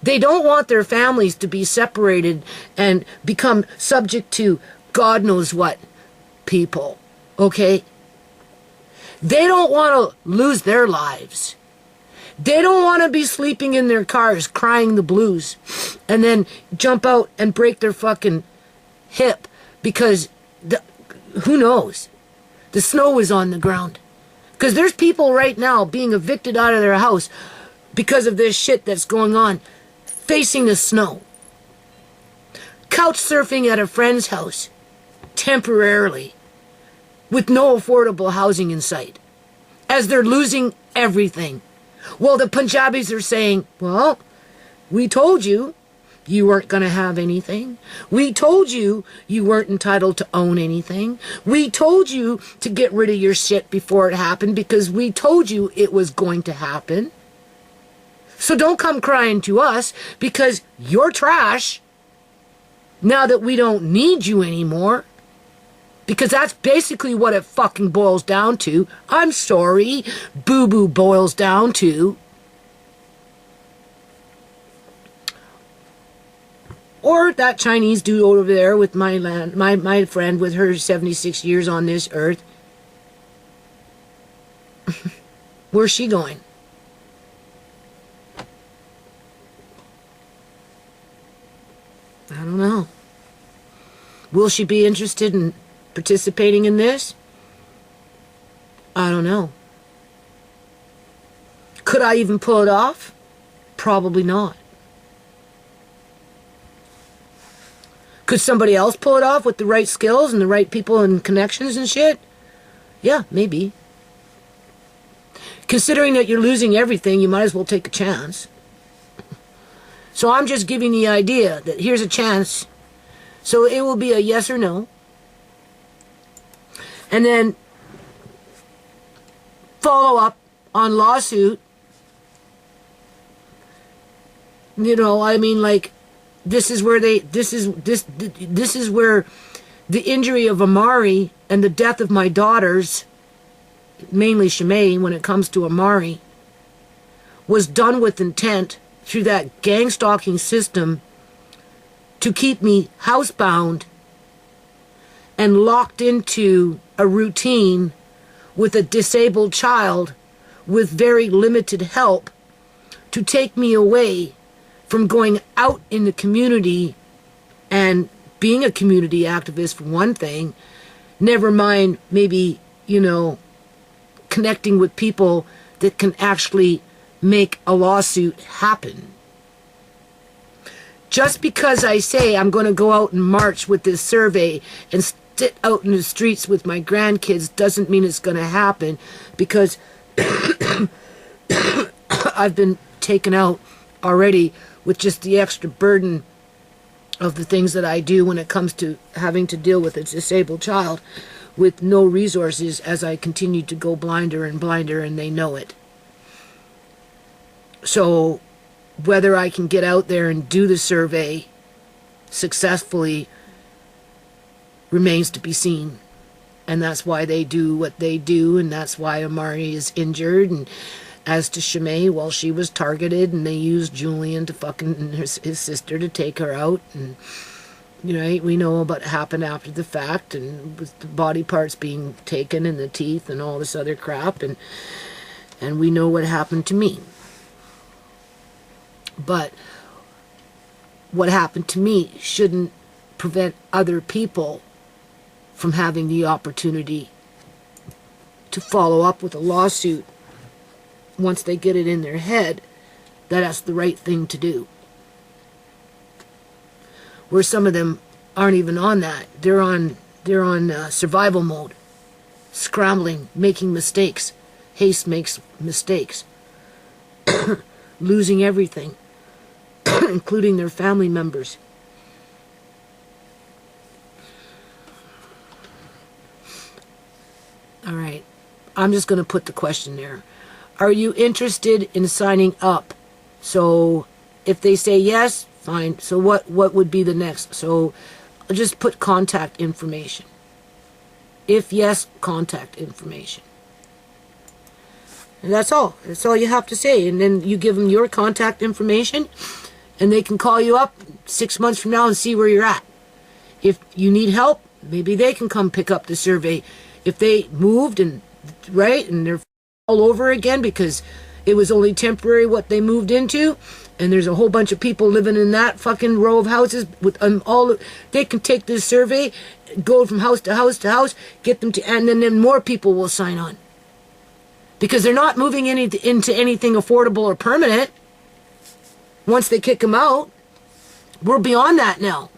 They don't want their families to be separated and become subject to God knows what people, okay? They don't want to lose their lives. They don't want to be sleeping in their cars crying the blues and then jump out and break their fucking hip because, who knows? The snow is on the ground. Because there's people right now being evicted out of their house because of this shit that's going on, facing the snow. Couch surfing at a friend's house, temporarily, with no affordable housing in sight, as they're losing everything. Well, the Punjabis are saying, well, we told you you weren't going to have anything. We told you you weren't entitled to own anything. We told you to get rid of your shit before it happened because we told you it was going to happen. So don't come crying to us because you're trash now that we don't need you anymore. Because that's basically what it fucking boils down to. I'm sorry, boo-boo boils down to. Or that Chinese dude over there with my friend with her 76 years on this earth. Where's she going? I don't know. Will she be interested in participating in this? I don't know. Could I even pull it off? Probably not. Could somebody else pull it off with the right skills and the right people and connections and shit? Yeah, maybe. Considering that you're losing everything, you might as well take a chance. So I'm just giving the idea that here's a chance. So it will be a yes or no. And then follow up on lawsuit. You know, I mean, like, this is where this is where the injury of Amari and the death of my daughters, mainly Shimei, when it comes to Amari, was done with intent through that gang stalking system to keep me housebound and locked into a routine with a disabled child with very limited help, to take me away from going out in the community and being a community activist, for one thing, never mind maybe, you know, connecting with people that can actually make a lawsuit happen. Just because I say I'm going to go out and march with this survey and sit out in the streets with my grandkids doesn't mean it's going to happen, because I've been taken out already with just the extra burden of the things that I do when it comes to having to deal with a disabled child with no resources, as I continue to go blinder and blinder, and they know it. So whether I can get out there and do the survey successfully remains to be seen. And that's why they do what they do, and that's why Amari is injured. And as to Shimei, well, she was targeted, and they used Julian to fucking his sister to take her out. And you know, we know about what happened after the fact, and with the body parts being taken and the teeth and all this other crap, and we know what happened to me. But what happened to me shouldn't prevent other people from having the opportunity to follow up with a lawsuit once they get it in their head that that's the right thing to do. Where some of them aren't even on that. They're on survival mode, scrambling, making mistakes. Haste makes mistakes. Losing everything, including their family members. All right, I'm just going to put the question there. Are you interested in signing up? So if they say yes, fine. So what would be the next? So I'll just put contact information. If yes, contact information. And that's all. That's all you have to say. And then you give them your contact information, and they can call you up 6 months from now and see where you're at. If you need help, maybe they can come pick up the survey. If they moved and they're all over again because it was only temporary what they moved into, and there's a whole bunch of people living in that fucking row of houses with they can take this survey, go from house to house to house, get them to, and then more people will sign on. Because they're not moving into anything affordable or permanent once they kick them out. We're beyond that now.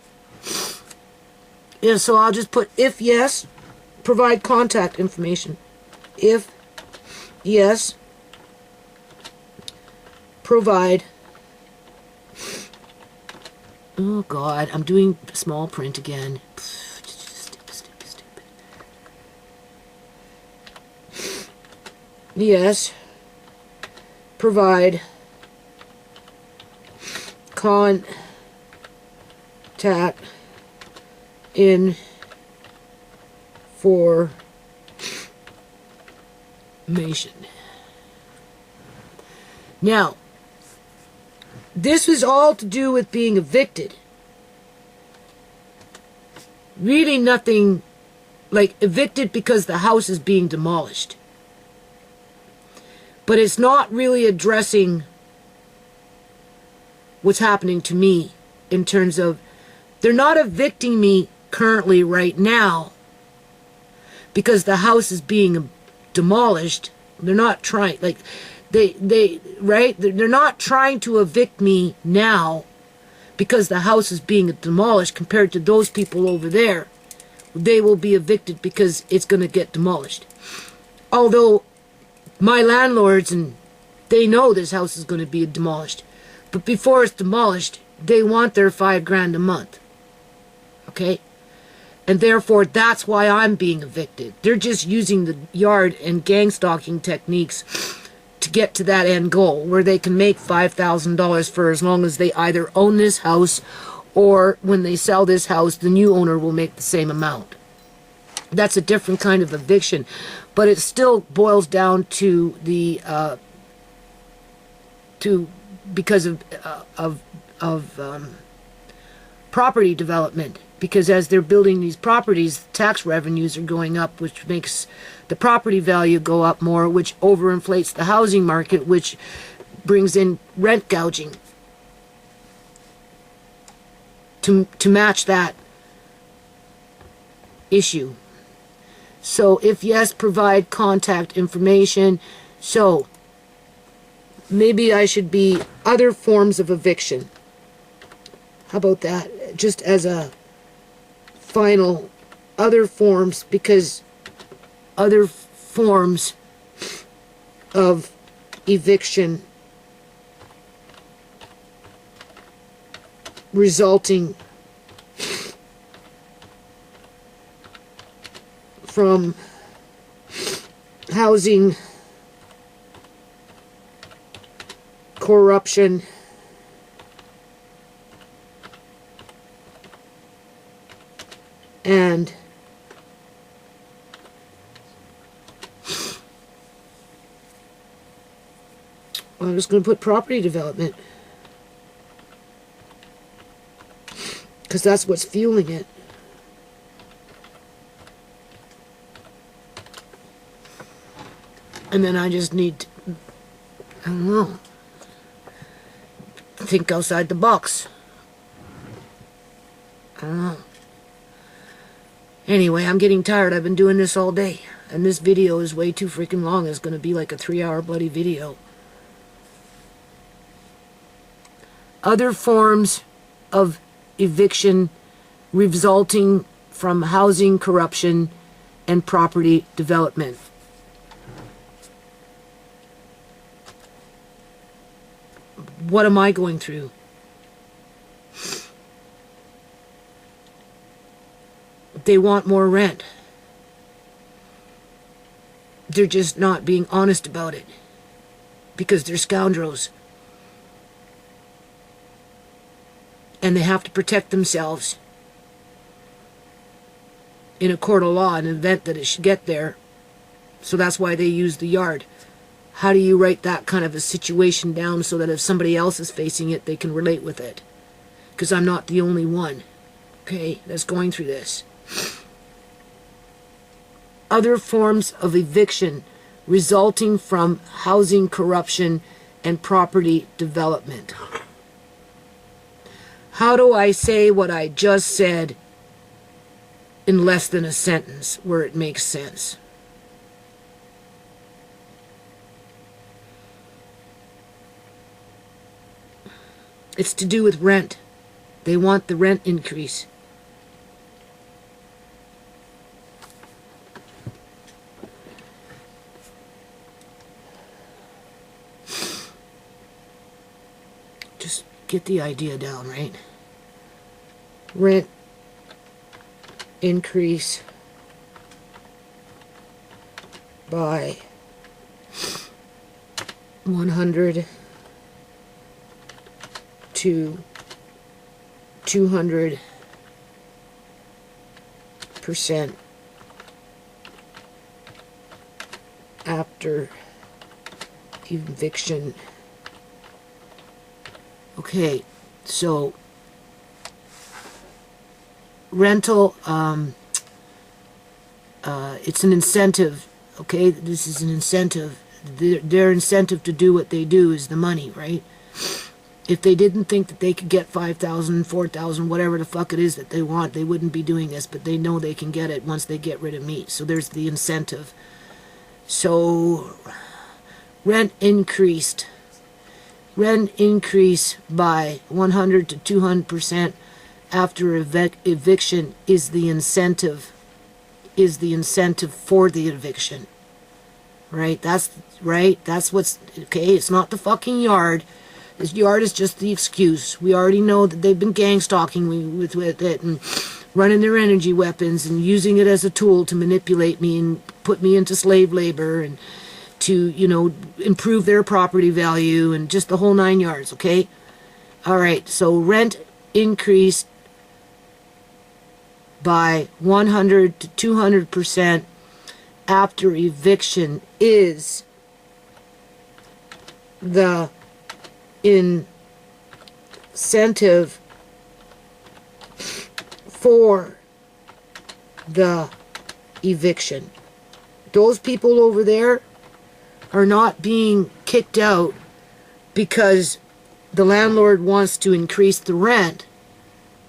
Yeah, so I'll just put, if yes, provide contact information. If yes, provide. Oh God, I'm doing small print again. Stupid. Yes, provide contact information. Now, this was all to do with being evicted. Really nothing like evicted because the house is being demolished. But it's not really addressing what's happening to me in terms of, they're not evicting me currently right now because the house is being demolished. They're not trying, like, right? They're not trying to evict me now because the house is being demolished compared to those people over there. They will be evicted because it's going to get demolished. Although my landlords, and they know this house is going to be demolished. But before it's demolished, they want their $5,000 a month. Okay? And therefore, that's why I'm being evicted. They're just using the yard and gang stalking techniques to get to that end goal, where they can make $5,000 for as long as they either own this house, or when they sell this house, the new owner will make the same amount. That's a different kind of eviction, but it still boils down to the because of property development. Because as they're building these properties, tax revenues are going up, which makes the property value go up more, which overinflates the housing market, which brings in rent gouging to match that issue. So if yes, provide contact information. So maybe I should be other forms of eviction. How about that? Just as a final, other forms, because other forms of eviction resulting from housing corruption and I'm just going to put property development, because that's what's fueling it. And then I just need to, I don't know, think outside the box. I don't know. Anyway, I'm getting tired. I've been doing this all day. And this video is way too freaking long. It's going to be like a 3-hour bloody video. Other forms of eviction resulting from housing corruption and property development. What am I going through? They want more rent. They're just not being honest about it because they're scoundrels. And they have to protect themselves in a court of law in an event that it should get there. So that's why they use the yard. How do you write that kind of a situation down so that if somebody else is facing it, they can relate with it? Because I'm not the only one, okay, that's going through this. Other forms of eviction resulting from housing corruption and property development. How do I say what I just said in less than a sentence where it makes sense? It's to do with rent. They want the rent increase. Just get the idea down, right? Rent increase by 100 to 200% after eviction. Okay, so rental, it's an incentive, okay? This is an incentive. Their incentive to do what they do is the money, right? If they didn't think that they could get 5,000, 4,000, whatever the fuck it is that they want, they wouldn't be doing this, but they know they can get it once they get rid of me. So there's the incentive. So Rent increased. Rent increase by 100 to 200% after eviction is the incentive. Is the incentive for the eviction. Right? That's right. That's what's okay. It's not the fucking yard. This yard is just the excuse. We already know that they've been gang stalking me with it and running their energy weapons and using it as a tool to manipulate me and put me into slave labor and to, you know, improve their property value and just the whole 9 yards, okay? All right, so rent increased by 100 to 200% after eviction is the incentive for the eviction. Those people over there are not being kicked out because the landlord wants to increase the rent.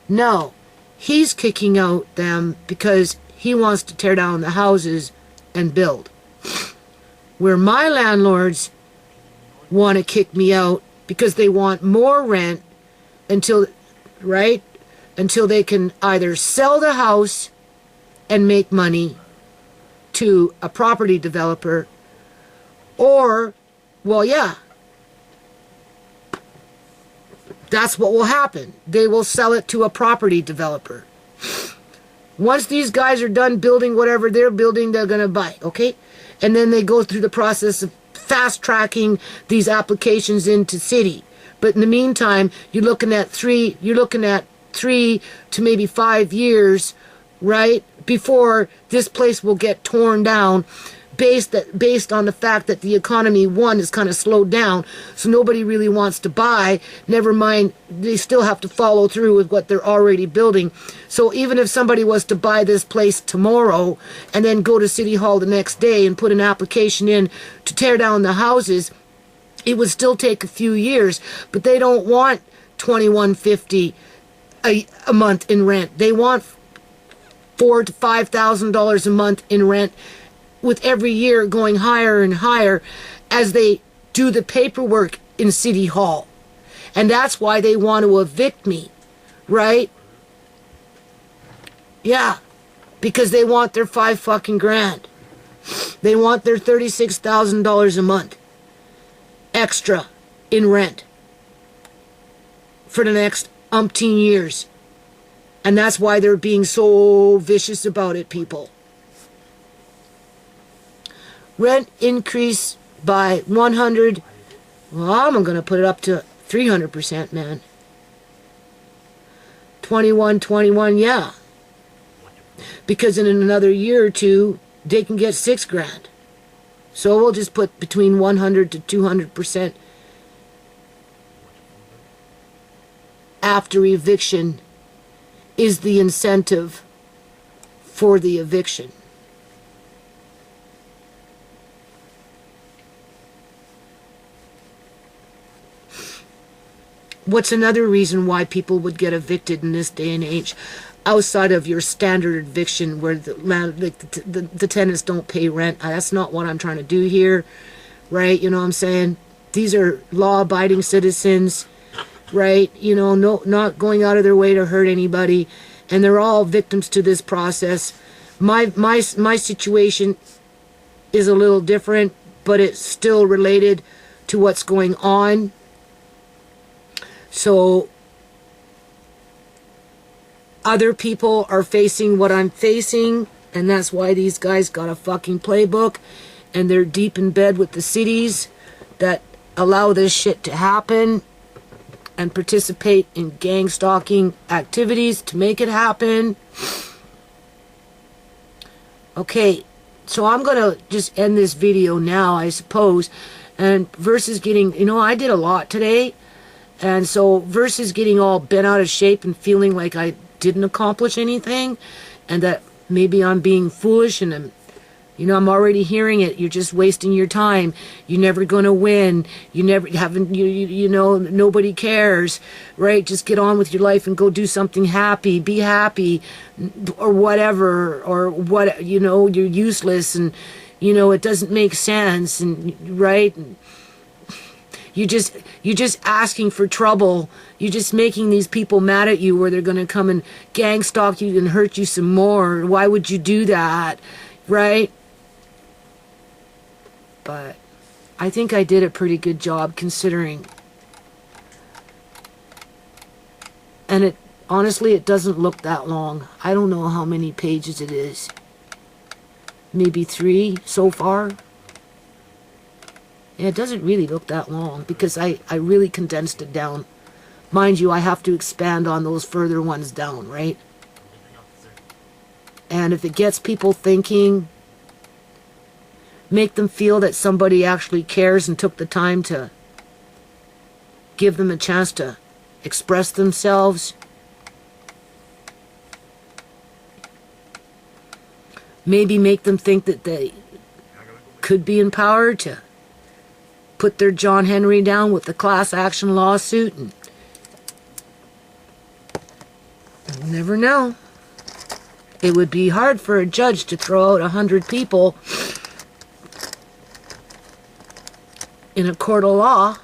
No, he's kicking out them because he wants to tear down the houses and build. Where my landlords want to kick me out because they want more rent until they can either sell the house and make money to a property developer, or, well, yeah, that's what will happen. They will sell it to a property developer. Once these guys are done building whatever they're building, they're going to buy, okay? And then they go through the process of fast-tracking these applications into city. But in the meantime, you're looking at 3 to maybe 5 years, right, before this place will get torn down, based on the fact that the economy, one, is kind of slowed down, so nobody really wants to buy. Never mind, they still have to follow through with what they're already building. So even if somebody was to buy this place tomorrow and then go to City Hall the next day and put an application in to tear down the houses, it would still take a few years. But they don't want $2,150 a month in rent. They want $4,000 to $5,000 a month in rent, with every year going higher and higher as they do the paperwork in City Hall. And that's why they want to evict me, right? Yeah, because they want their $5,000. They want their $36,000 a month extra in rent for the next umpteen years. And that's why they're being so vicious about it, people. Rent increase by 100, well, I'm going to put it up to 300%, man. 21, yeah. Because in another year or two, they can get $6,000. So we'll just put between 100 to 200% after eviction is the incentive for the eviction. What's another reason why people would get evicted in this day and age, outside of your standard eviction where the tenants don't pay rent? That's not what I'm trying to do here, right? You know what I'm saying? These are law-abiding citizens, right? You know, not going out of their way to hurt anybody, and they're all victims to this process. My situation is a little different, but it's still related to what's going on. So other people are facing what I'm facing, and that's why these guys got a fucking playbook, and they're deep in bed with the cities that allow this shit to happen and participate in gang stalking activities to make it happen. Okay, so I'm gonna just end this video now, I suppose, and versus getting, you know, I did a lot today. And so versus getting all bent out of shape and feeling like I didn't accomplish anything and that maybe I'm being foolish and I'm already hearing it. You're just wasting your time. You're never going to win. Nobody cares, right? Just get on with your life and go do something happy. Be happy or whatever, or what, you're useless and You know, it doesn't make sense, and right? And you're just asking for trouble. You're just making these people mad at you, where they're going to come and gang stalk you and hurt you some more. Why would you do that, right? But I think I did a pretty good job considering. And it honestly, it doesn't look that long. I don't know how many pages it is. Maybe 3 so far. Yeah, it doesn't really look that long because I really condensed it down. Mind you, I have to expand on those further ones down, right? And if it gets people thinking, make them feel that somebody actually cares and took the time to give them a chance to express themselves. Maybe make them think that they could be empowered to put their John Henry down with the class action lawsuit. And you never know. It would be hard for a judge to throw out 100 people in a court of law,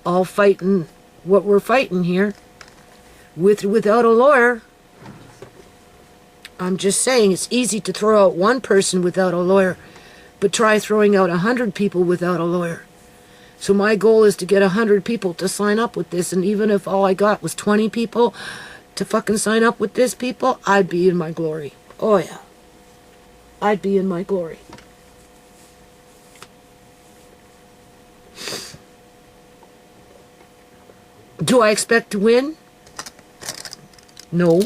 all fighting what we're fighting here, with or without a lawyer. I'm just saying, it's easy to throw out one person without a lawyer, but try throwing out 100 people without a lawyer. So my goal is to get 100 people to sign up with this, and even if all I got was 20 people to fucking sign up with this, people, I'd be in my glory. Oh yeah. I'd be in my glory. Do I expect to win? No.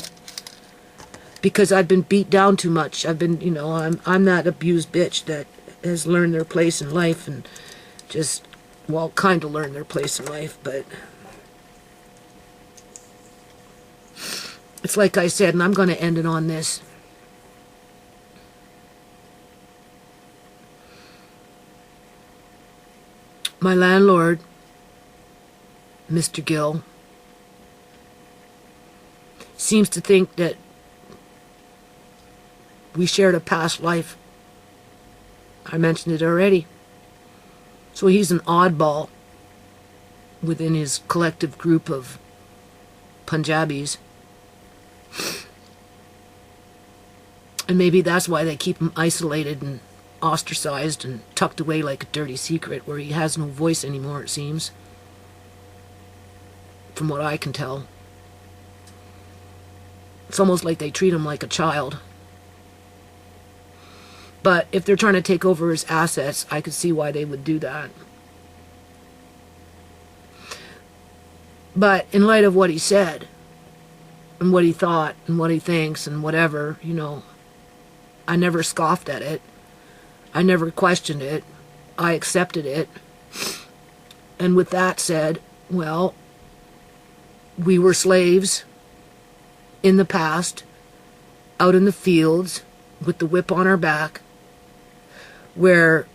Because I've been beat down too much. I've been, you know, I'm that abused bitch that has learned their place in life and just, well, kind of learned their place in life, but it's like I said, and I'm going to end it on this. My landlord, Mr. Gill, seems to think that we shared a past life. I mentioned it already. So he's an oddball within his collective group of Punjabis. And maybe that's why they keep him isolated and ostracized and tucked away like a dirty secret, where he has no voice anymore, it seems. From what I can tell. It's almost like they treat him like a child. But if they're trying to take over his assets, I could see why they would do that. But in light of what he said, and what he thought, and what he thinks, and whatever, you know, I never scoffed at it. I never questioned it. I accepted it. And with that said, well, we were slaves in the past, out in the fields, with the whip on our back, where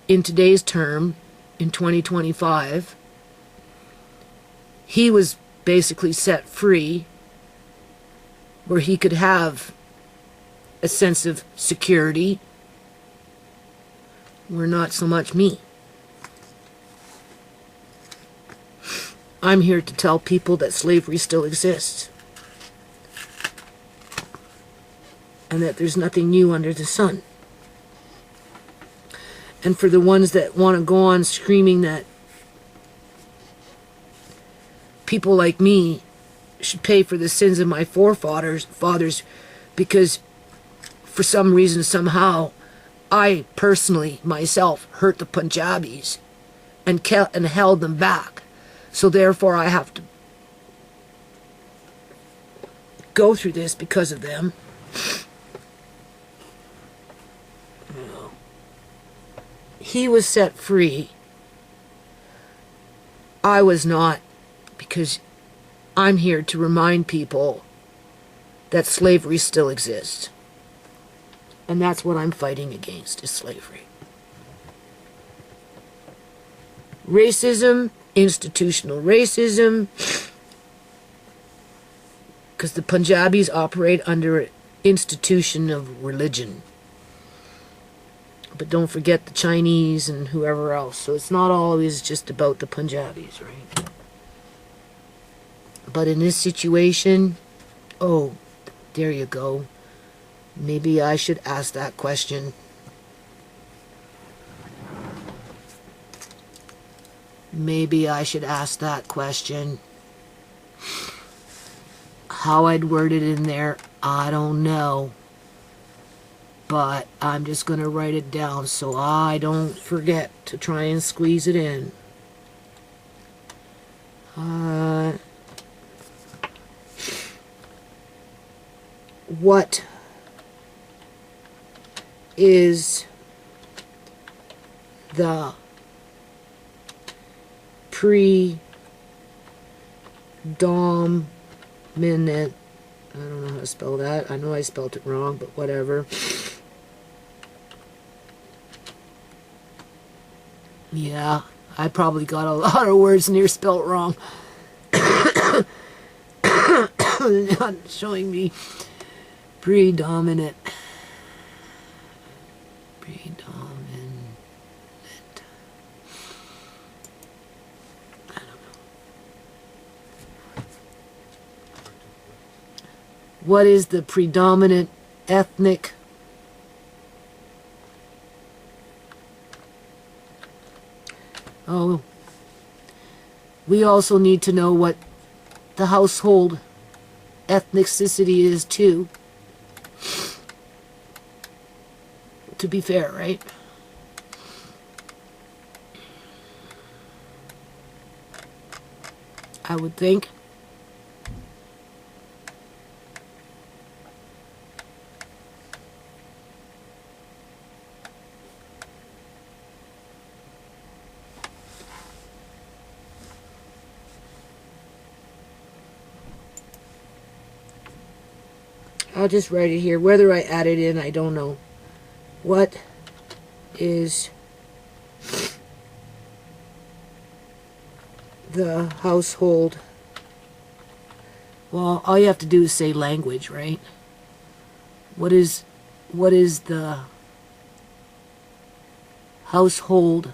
in today's term, in 2025, he was basically set free, where he could have a sense of security, where not so much me. I'm here to tell people that slavery still exists, and that there's nothing new under the sun. And for the ones that want to go on screaming that people like me should pay for the sins of my forefathers, because for some reason, somehow, I personally, myself, hurt the Punjabis and held them back. So therefore, I have to go through this because of them. He was set free. I was not, because I'm here to remind people that slavery still exists. And that's what I'm fighting against, is slavery. Racism, institutional racism, because the Punjabis operate under an institution of religion. But don't forget the Chinese and whoever else. So it's not always just about the Punjabis, right? But in this situation, oh, there you go. Maybe I should ask that question. Maybe I should ask that question. How I'd word it in there, I don't know. But I'm just going to write it down so I don't forget to try and squeeze it in. What is the predominant, I don't know how to spell that. I know I spelled it wrong, but whatever. Yeah, I probably got a lot of words in here spelled wrong. Not showing me predominant. Predominant. I don't know. What is the predominant ethnic Oh, we also need to know what the household ethnicity is too. To be fair, right? I would think. I'll just write it here. Whether I add it in, I don't know. What is the household? Well, all you have to do is say language, right? What is the household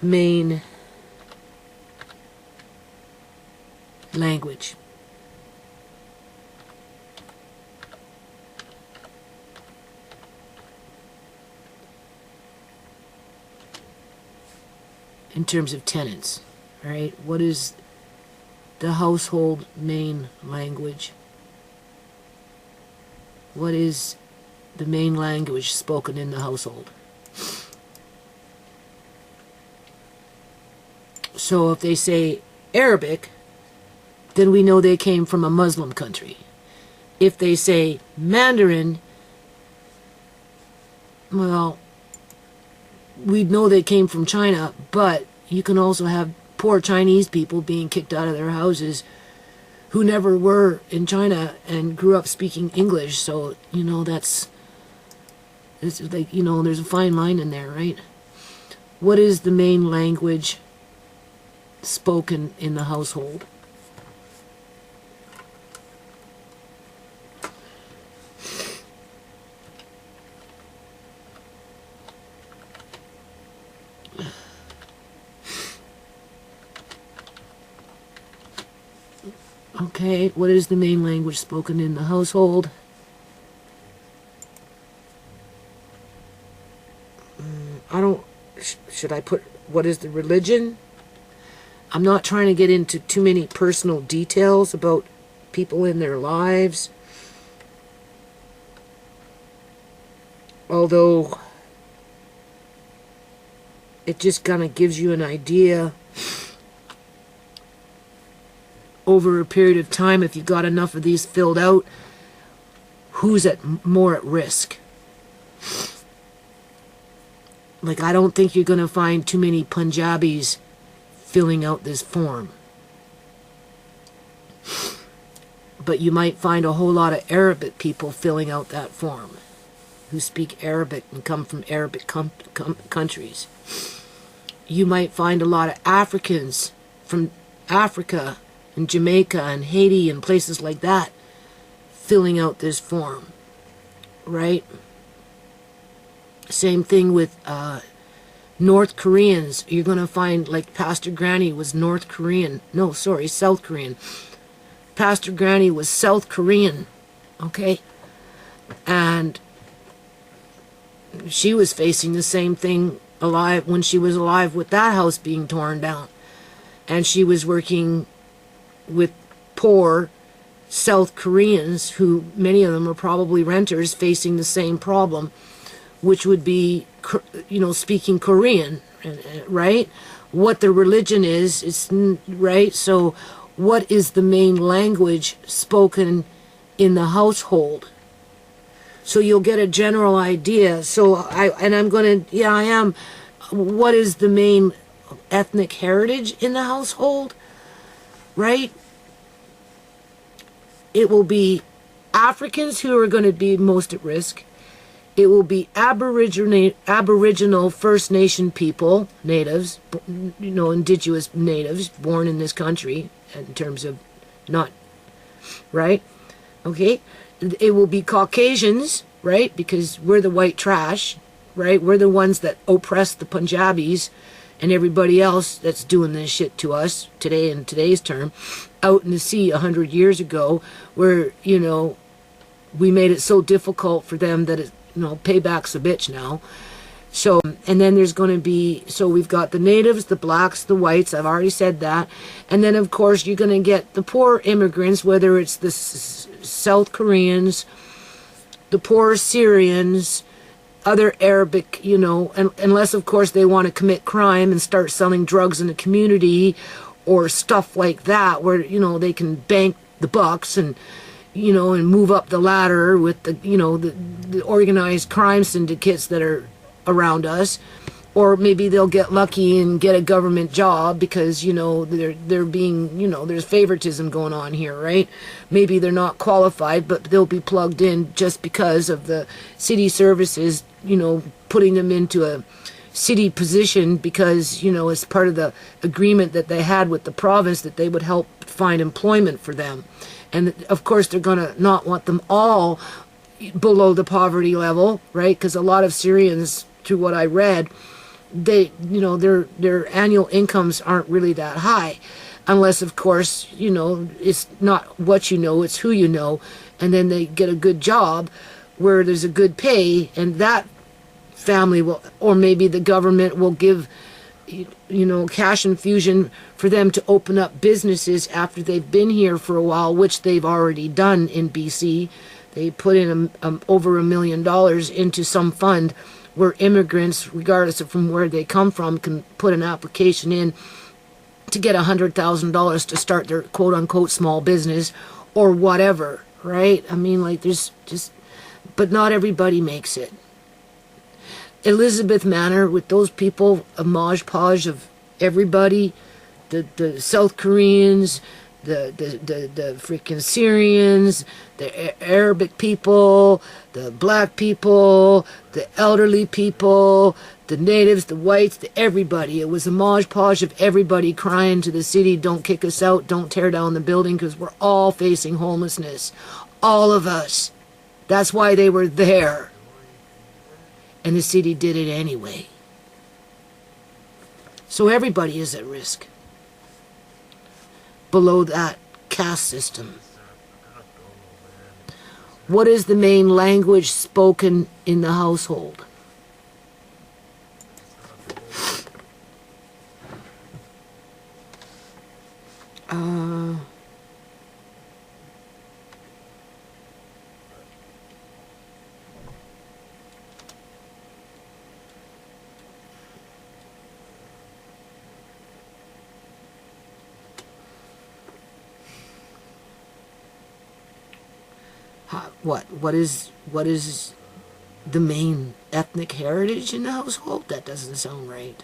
main language? In terms of tenants, right? What is the household main language? What is the main language spoken in the household? So if they say Arabic, then we know they came from a Muslim country. If they say Mandarin, well, we know they came from China, but you can also have poor Chinese people being kicked out of their houses who never were in China and grew up speaking English. So, you know, it's like, you know, there's a fine line in there, right? What is the main language spoken in the household? Okay, what is the main language spoken in the household? Should I put, what is the religion? I'm not trying to get into too many personal details about people in their lives. Although, it just kind of gives you an idea over a period of time, if you got enough of these filled out, who's more at risk. Like, I don't think you're going to find too many Punjabis filling out this form. But you might find a whole lot of Arabic people filling out that form, who speak Arabic and come from Arabic countries. You might find a lot of Africans from Africa in Jamaica and Haiti and places like that filling out this form, right? Same thing with North Koreans. You're going to find, like, Pastor Granny was North Korean. No, sorry, South Korean. Pastor Granny was South Korean, okay? And she was facing the same thing alive when she was alive with that house being torn down. And she was working with poor South Koreans who, many of them are probably renters, facing the same problem, which would be, you know, speaking Korean, right? What the religion is, right? So what is the main language spoken in the household? So you'll get a general idea. So I'm going to, yeah, I am. What is the main ethnic heritage in the household, right? It will be Africans who are going to be most at risk. It will be Aboriginal First Nation people, natives, you know, indigenous natives born in this country in terms of not, right? Okay? It will be Caucasians, right? Because we're the white trash, right? We're the ones that oppress the Punjabis and everybody else that's doing this shit to us today, in today's term, out in the sea 100 years ago, where, you know, we made it so difficult for them that it, you know, payback's a bitch now. So, and then there's going to be, so we've got the natives, the blacks, the whites, I've already said that. And then, of course, you're going to get the poor immigrants, whether it's the South Koreans, the poor Syrians, other Arabic, you know, unless, of course, they want to commit crime and start selling drugs in the community or stuff like that, where, you know, they can bank the bucks and, you know, and move up the ladder with the, you know, the organized crime syndicates that are around us. Or maybe they'll get lucky and get a government job because, you know, they're being, you know, there's favoritism going on here, right? Maybe they're not qualified, but they'll be plugged in just because of the city services, you know, putting them into a city position because, you know, it's part of the agreement that they had with the province that they would help find employment for them. And of course, they're going to not want them all below the poverty level, right? Because a lot of Syrians, through what I read, they, you know, their annual incomes aren't really that high, unless, of course, you know, it's not what you know, it's who you know, and then they get a good job where there's a good pay, and that family will, or maybe the government will give, you know, cash infusion for them to open up businesses after they've been here for a while, which they've already done in BC. They put in over $1 million into some fund where immigrants, regardless of from where they come from, can put an application in to get $100,000 to start their quote-unquote small business or whatever, right? I mean, like, there's just, but not everybody makes it. Elizabeth Manor, with those people, a modge podge of everybody, the South Koreans, the freaking Syrians, the Arabic people, the black people, the elderly people, the natives, the whites, the everybody. It was a modge podge of everybody crying to the city, don't kick us out, don't tear down the building, because we're all facing homelessness. All of us. That's why they were there. And the city did it anyway. So everybody is at risk below that caste system. What is the main language spoken in the household? What is the main ethnic heritage in the household? That doesn't sound right.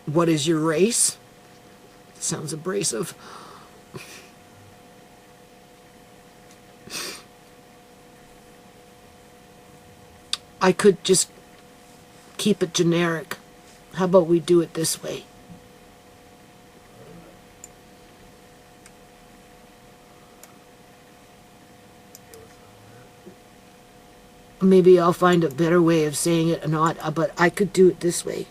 What is your race? Sounds abrasive. I could just keep it generic. How about we do it this way? maybe I'll find a better way of saying it or not, but I could do it this way.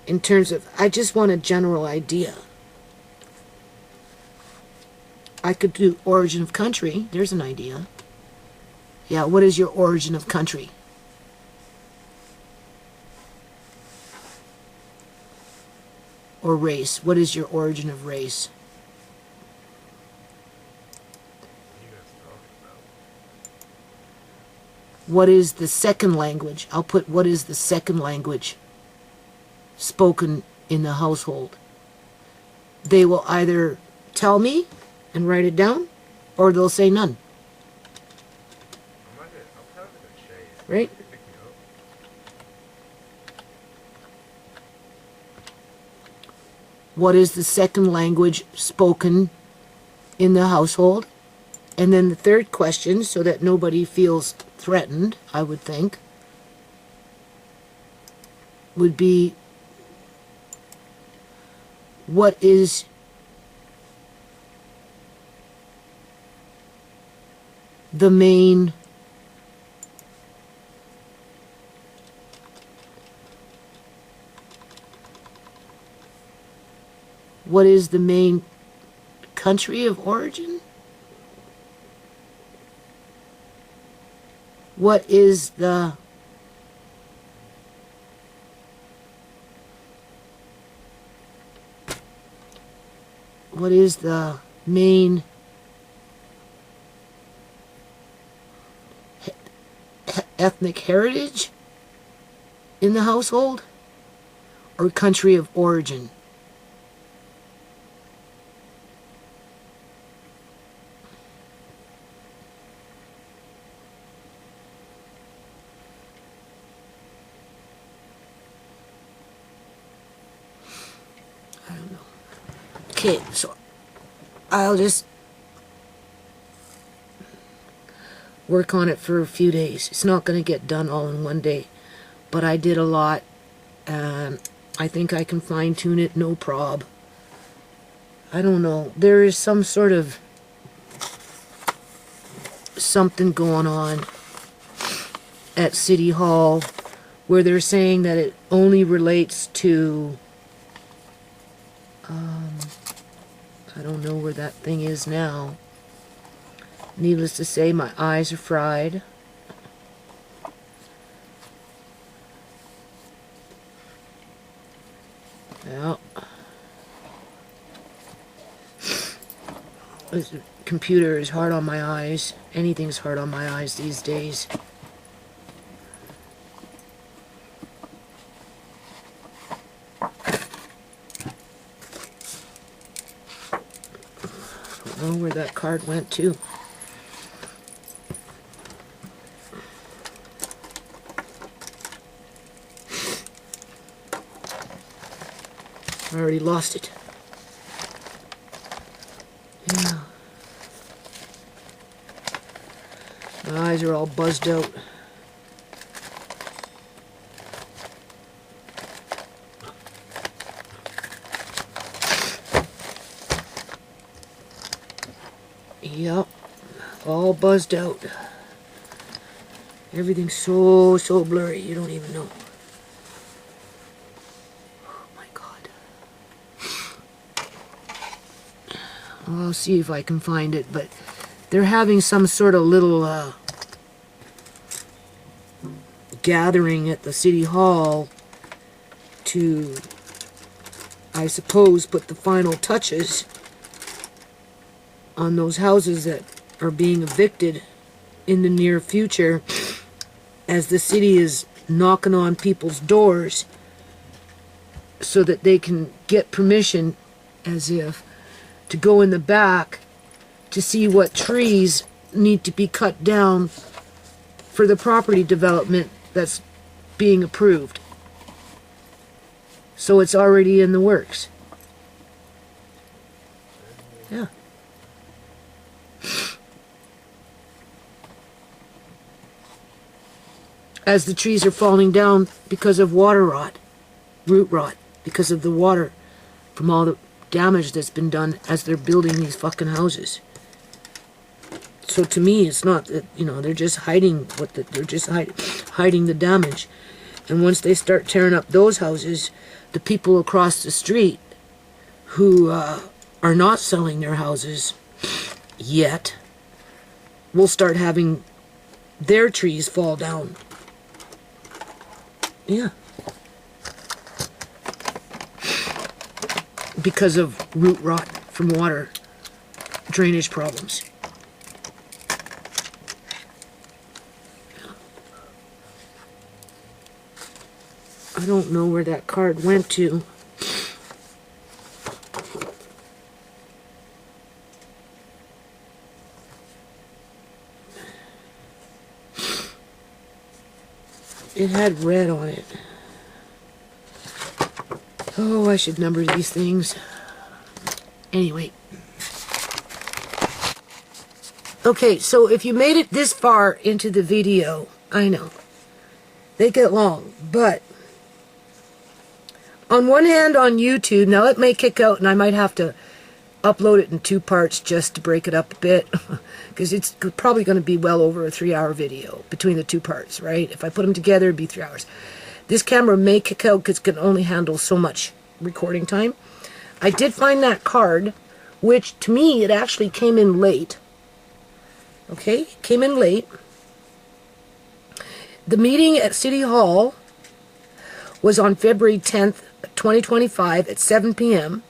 In terms of, I just want a general idea. I could do origin of country. There's an idea. Yeah, what is your origin of country? Or race. What is your origin of race? What is the second language? I'll put what is the second language spoken in the household. They will either tell me and write it down, or they'll say none. Right? What is the second language spoken in the household? And then the third question, so that nobody feels threatened, I would think, would be, what is the main country of origin? What is the main ethnic heritage in the household, or country of origin? I don't know. Okay, so I'll just work on it for a few days. It's not going to get done all in one day, but I did a lot, and I think I can fine-tune it, no prob. I don't know. There is some sort of something going on at City Hall where they're saying that it only relates to I don't know where that thing is now. Needless to say, my eyes are fried. Yeah. This computer is hard on my eyes. Anything's hard on my eyes these days. I don't know where that card went to. I already lost it. Yeah. My eyes are all buzzed out. Yep. All buzzed out. Everything's so blurry, you don't even know. I'll see if I can find it, but they're having some sort of little gathering at the City Hall to, I suppose, put the final touches on those houses that are being evicted in the near future, as the city is knocking on people's doors so that they can get permission, as if, to go in the back to see what trees need to be cut down for the property development that's being approved. So it's already in the works. Yeah. As the trees are falling down because of water rot, root rot, because of the water from all the damage that's been done as they're building these fucking houses. So to me, it's not that, you know, they're just hiding they're just hiding the damage. And once they start tearing up those houses, the people across the street who are not selling their houses yet will start having their trees fall down. Yeah. Because of root rot from water drainage problems. I don't know where that card went to. It had red on it. Oh, I should number these things. Anyway. Okay, so if you made it this far into the video, I know, they get long, but on one hand on YouTube, now it may kick out and I might have to upload it in 2 parts just to break it up a bit, because it's probably going to be well over a 3-hour video between the 2 parts, right? If I put them together, it'd be 3 hours. This camera may kick out because it can only handle so much recording time. I did find that card, which to me, it actually came in late. Okay, came in late. The meeting at City Hall was on February 10th, 2025 at 7 p.m.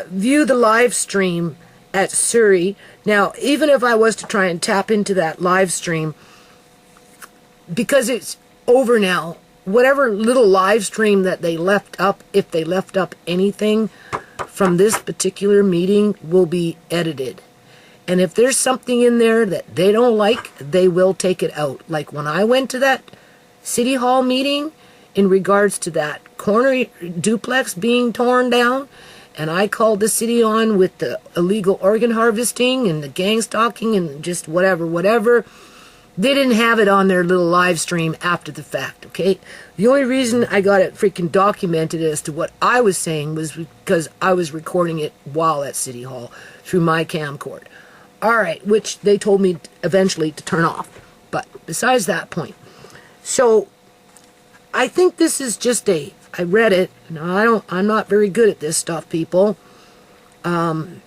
View the live stream at Surrey. Now, even if I was to try and tap into that live stream, because it's over now, whatever little live stream that they left up, if they left up anything from this particular meeting, will be edited. And if there's something in there that they don't like, they will take it out. Like when I went to that City Hall meeting in regards to that corner duplex being torn down, and I called the city on with the illegal organ harvesting and the gang stalking and just whatever, they didn't have it on their little live stream after the fact, okay? The only reason I got it freaking documented as to what I was saying was because I was recording it while at City Hall through my camcorder. Alright, which they told me eventually to turn off. But besides that point. So, I think this is just I read it. Now, I'm not very good at this stuff, people. They're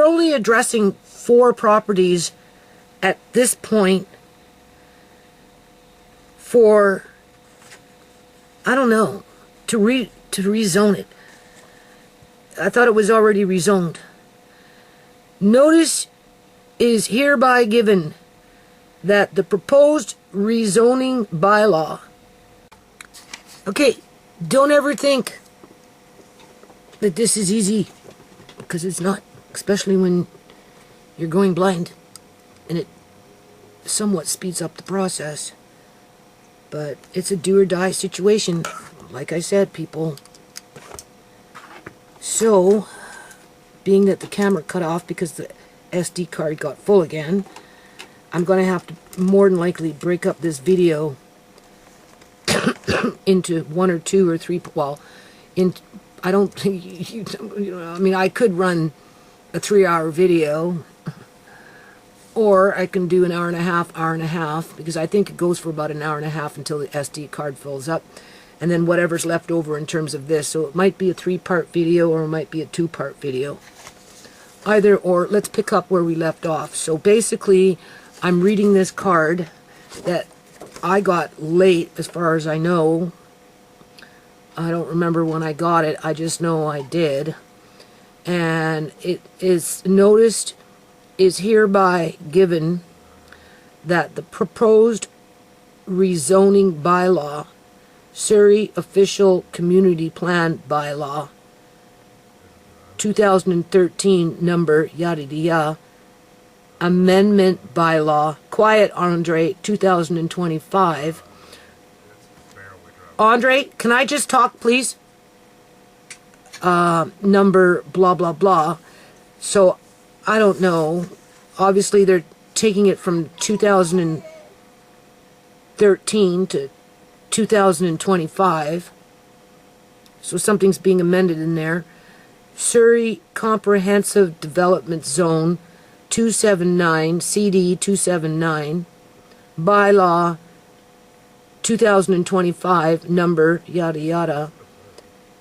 only addressing 4 properties at this point for, I don't know, to rezone it. I thought it was already rezoned. Notice is hereby given that the proposed rezoning bylaw. Okay, don't ever think that this is easy, because it's not, especially when you're going blind, and it somewhat speeds up the process. But it's a do or die situation, like I said, people. So, being that the camera cut off because the SD card got full again, I'm going to have to more than likely break up this video into 1 or 2 or 3, well, I don't think, you know, I mean, I could run a 3-hour video, or I can do an hour and a half, because I think it goes for about an hour and a half until the SD card fills up, and then whatever's left over in terms of this. So it might be a 3-part video, or it might be a 2-part video. Either or, let's pick up where we left off. So basically, I'm reading this card that I got late, as far as I know. I don't remember when I got it, I just know I did. And it is noticed, is hereby given that the proposed rezoning bylaw, Surrey Official Community Plan Bylaw, 2013 number, yada yada, amendment bylaw, quiet Andre, 2025. Andre, can I just talk, please? Number blah blah blah. So I don't know. Obviously they're taking it from 2013 to 2025. So something's being amended in there. Surrey Comprehensive Development Zone 279, CD 279, bylaw 2025, number yada yada,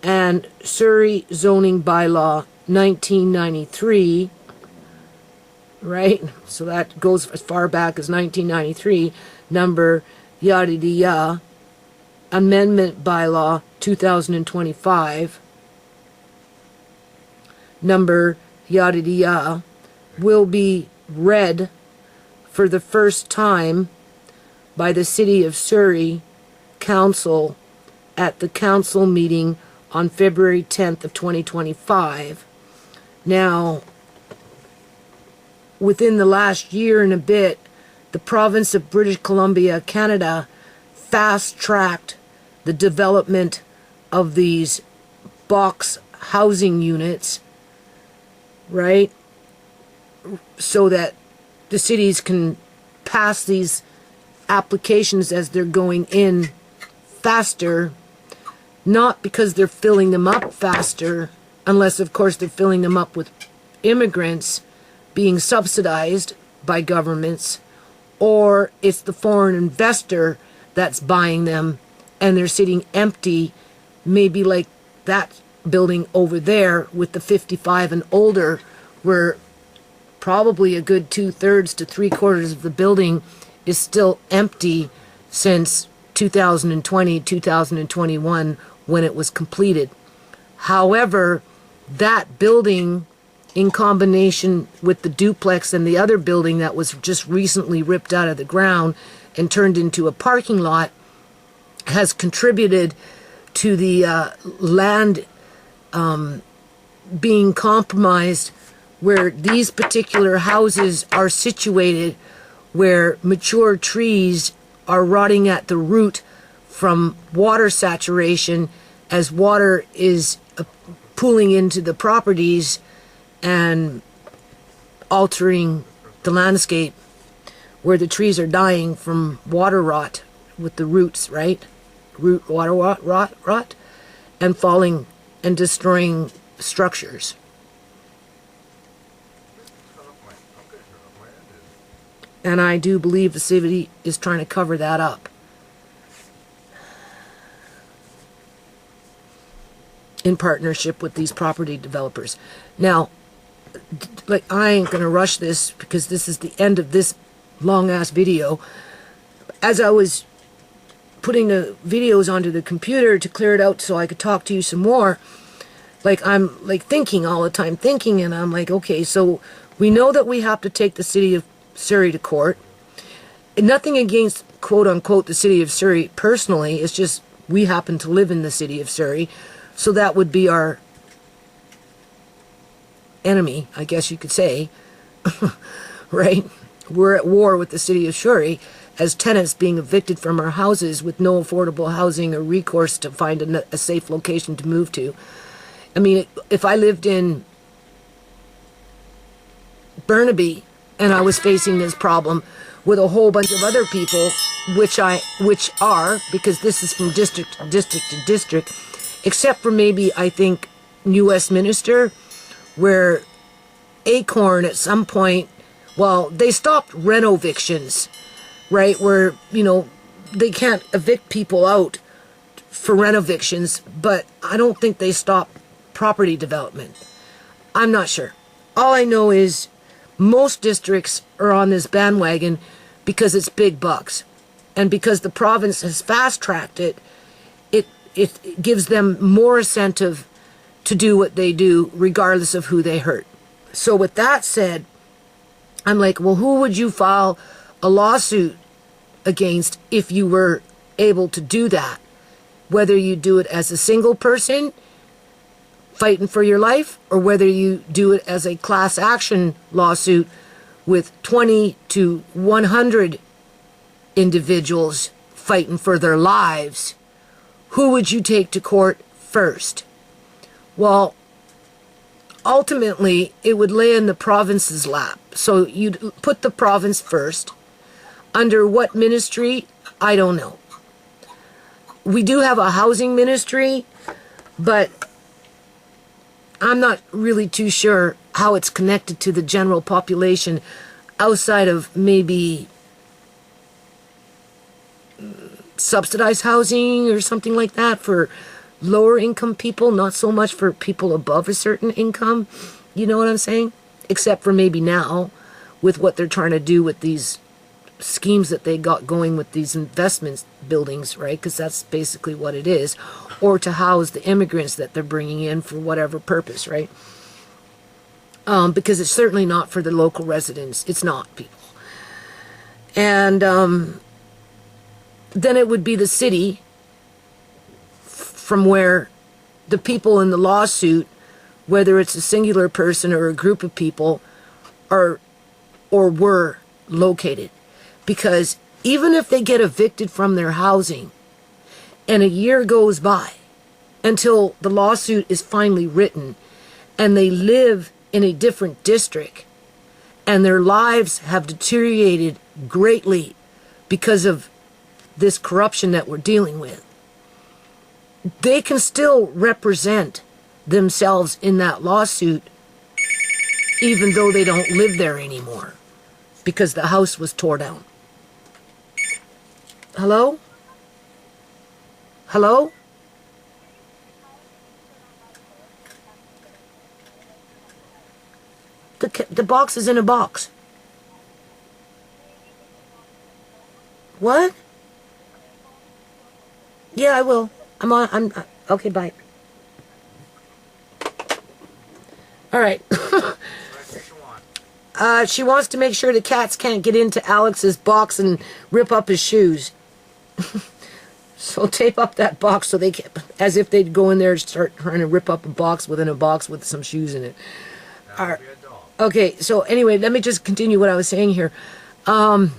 and Surrey Zoning Bylaw 1993, right? So that goes as far back as 1993, number yada yada, Amendment Bylaw 2025, number yada yada, will be read for the first time by the City of Surrey Council at the council meeting on February 10th of 2025. Now, within the last year and a bit, the province of British Columbia, Canada, fast-tracked the development of these box housing units, right? So that the cities can pass these applications as they're going in faster, not because they're filling them up faster, unless of course they're filling them up with immigrants being subsidized by governments, or it's the foreign investor that's buying them and they're sitting empty, maybe like that building over there with the 55 and older, where probably a good 2/3 to 3/4 of the building is still empty since 2020, 2021, when it was completed. However, that building, in combination with the duplex and the other building that was just recently ripped out of the ground and turned into a parking lot, has contributed to the land being compromised, where these particular houses are situated, where mature trees are rotting at the root from water saturation, as water is pooling into the properties and altering the landscape, where the trees are dying from water rot with the roots, right? Root water rot, and falling and destroying structures. And I do believe the city is trying to cover that up. In partnership with these property developers. Now, like, I ain't gonna rush this because this is the end of this long ass video. As I was putting the videos onto the computer to clear it out so I could talk to you some more, like, I'm like thinking all the time, and I'm like, okay, so we know that we have to take the City of Surrey to court. And nothing against, quote unquote, the City of Surrey personally. It's just we happen to live in the City of Surrey, so that would be our enemy, I guess you could say. Right? We're at war with the City of Surrey as tenants being evicted from our houses with no affordable housing or recourse to find a safe location to move to. I mean, if I lived in Burnaby and I was facing this problem with a whole bunch of other people, which are, because this is from district to district to district, except for maybe, I think, New Westminster, where Acorn at some point, well, they stopped renovictions, right, where, you know, they can't evict people out for renovictions, but I don't think they stopped property development. I'm not sure. All I know is most districts are on this bandwagon because it's big bucks, and because the province has fast-tracked it, it gives them more incentive to do what they do regardless of who they hurt. So with that said, I'm like, well, who would you file a lawsuit against if you were able to do that? Whether you do it as a single person fighting for your life, or whether you do it as a class action lawsuit with 20 to 100 individuals fighting for their lives, who would you take to court first? Well, ultimately, it would lay in the province's lap. So you'd put the province first. Under what ministry? I don't know. We do have a housing ministry, but I'm not really too sure how it's connected to the general population outside of maybe subsidized housing or something like that for lower income people, not so much for people above a certain income. You know what I'm saying? Except for maybe now with what they're trying to do with these schemes that they got going with these investment buildings, right? Because that's basically what it is. Or to house the immigrants that they're bringing in for whatever purpose, right? Because it's certainly not for the local residents. It's not, people. And then it would be the city from where the people in the lawsuit, whether it's a singular person or a group of people, are or were located. Because even if they get evicted from their housing and a year goes by until the lawsuit is finally written and they live in a different district and their lives have deteriorated greatly because of this corruption that we're dealing with, they can still represent themselves in that lawsuit even though they don't live there anymore because the house was tore down. Hello? Hello? The box is in a box. What? Yeah, I will. I'm okay, bye. All right. She wants to make sure the cats can't get into Alex's box and rip up his shoes. So tape up that box so they can, as if they'd go in there and start trying to rip up a box within a box with some shoes in it. All right. Okay, so anyway, let me just continue what I was saying here. So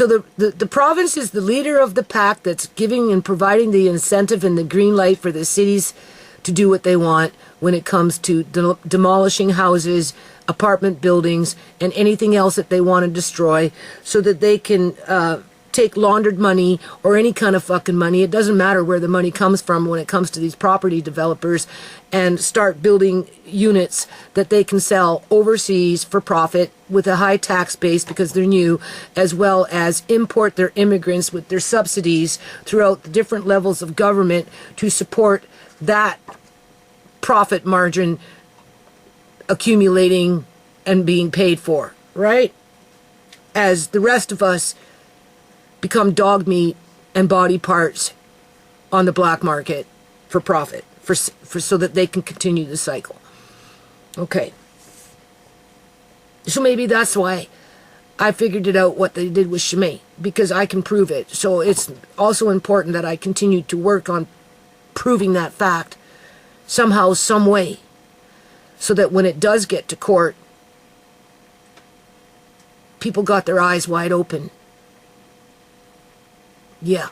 the province is the leader of the pack that's giving and providing the incentive and the green light for the cities to do what they want when it comes to demolishing houses, apartment buildings, and anything else that they want to destroy so that they can take laundered money or any kind of fucking money. It doesn't matter where the money comes from when it comes to these property developers, and start building units that they can sell overseas for profit with a high tax base because they're new, as well as import their immigrants with their subsidies throughout the different levels of government to support that profit margin accumulating and being paid for, right? As the rest of us become dog meat and body parts on the black market for profit, for so that they can continue the cycle. Okay. So maybe that's why I figured it out what they did with Chimay, because I can prove it. So it's also important that I continue to work on proving that fact somehow, some way, so that when it does get to court, people got their eyes wide open. Yeah.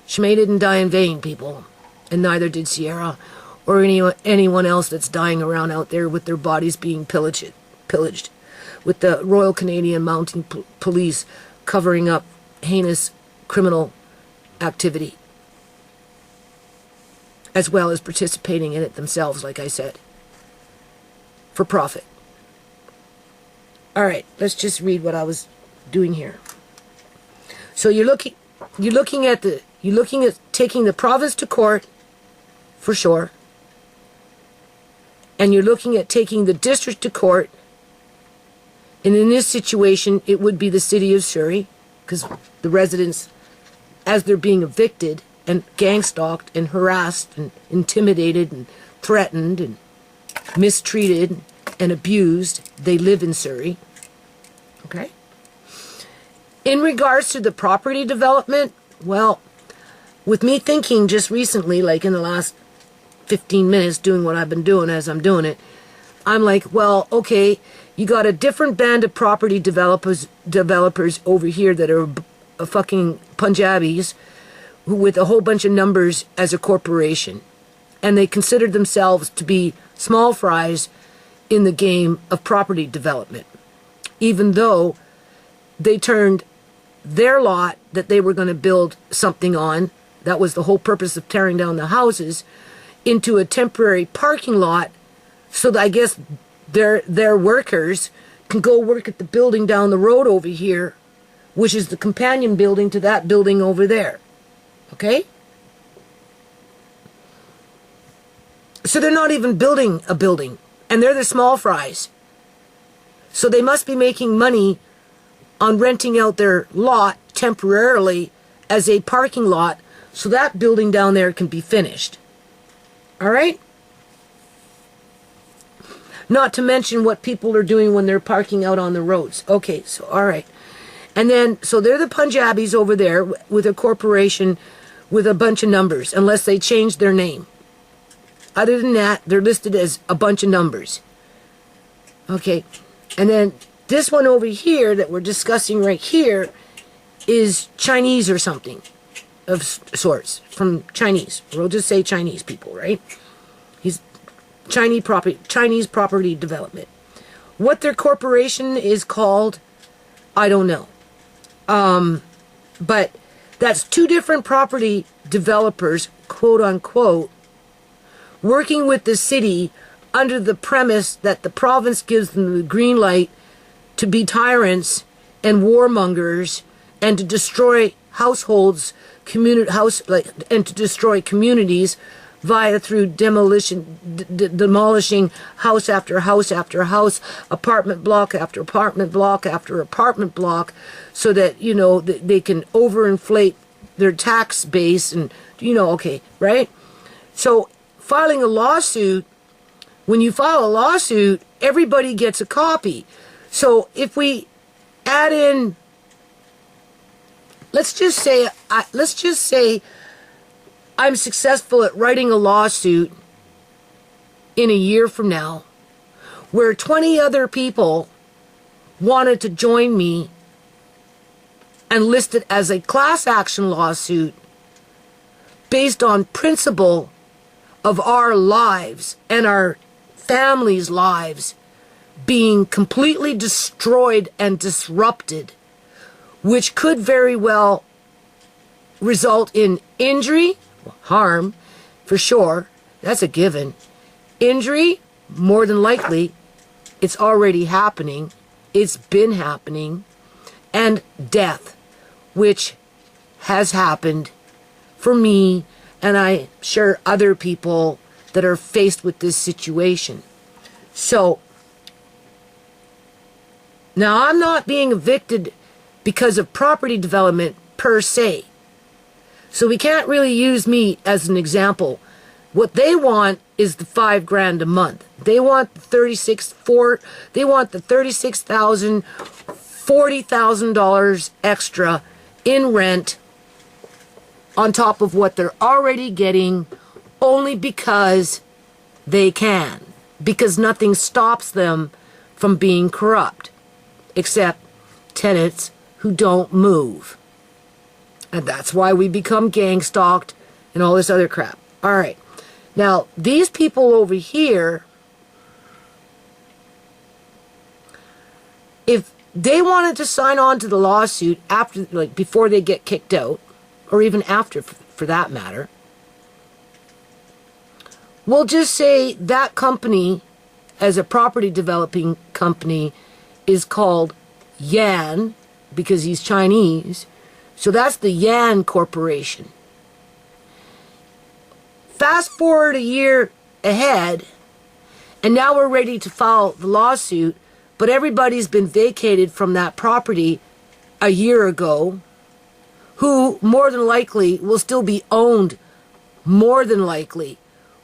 Chimay didn't die in vain, people. And neither did Sierra or anyone else that's dying around out there with their bodies being pillaged. With the Royal Canadian Mounted Police covering up heinous criminal activity, as well as participating in it themselves, like I said, for profit. All right, let's just read what I was doing here. So you're looking at taking the province to court, for sure, and you're looking at taking the district to court. And in this situation, it would be the City of Surrey, because the residents, as they're being evicted and gang-stalked and harassed and intimidated and threatened and mistreated and abused, they live in Surrey. Okay? In regards to the property development, well, with me thinking just recently, like in the last 15 minutes doing what I've been doing as I'm doing it, I'm like, well, okay, you got a different band of property developers over here that are fucking Punjabis with a whole bunch of numbers as a corporation. And they consider themselves to be small fries in the game of property development, even though they turned their lot that they were going to build something on, that was the whole purpose of tearing down the houses, into a temporary parking lot, so that I guess their workers can go work at the building down the road over here, which is the companion building to that building over there. Okay? So they're not even building a building, and they're the small fries. So they must be making money on renting out their lot temporarily as a parking lot, so that building down there can be finished. All right? Not to mention what people are doing when they're parking out on the roads. Okay, so all right. And then, so they're the Punjabis over there with a corporation with a bunch of numbers, unless they change their name. Other than that, they're listed as a bunch of numbers. Okay, and then this one over here that we're discussing right here is Chinese or something of sorts, from Chinese. We'll just say Chinese people, right? He's Chinese property development. What their corporation is called, I don't know. But that's two different property developers, quote unquote, working with the city under the premise that the province gives them the green light to be tyrants and warmongers and to destroy households, and to destroy communities through demolishing house after house after house, apartment block after apartment block after apartment block, so that, you know, they can overinflate their tax base and, you know, okay, right? So filing a lawsuit, when you file a lawsuit, everybody gets a copy. So if we add in, let's just say I'm successful at writing a lawsuit in a year from now, where 20 other people wanted to join me and list it as a class action lawsuit based on principle of our lives and our families' lives being completely destroyed and disrupted, which could very well result in injury, harm, for sure, that's a given. Injury, more than likely, it's already happening, it's been happening, and death, which has happened for me, and I'm sure other people that are faced with this situation. So, now I'm not being evicted because of property development per se. So we can't really use me as an example. What they want is the $5,000 a month. They want the $36,000, $40,000 extra in rent on top of what they're already getting, only because they can. Because nothing stops them from being corrupt, except tenants who don't move. And that's why we become gang stalked and all this other crap. All right. Now, these people over here, if they wanted to sign on to the lawsuit after, like, before they get kicked out, or even after, for that matter, we'll just say that company, as a property developing company, is called Yan, because he's Chinese. So that's the Yan Corporation. Fast forward a year ahead, and now we're ready to file the lawsuit, but everybody's been vacated from that property a year ago, who more than likely will still be owned, who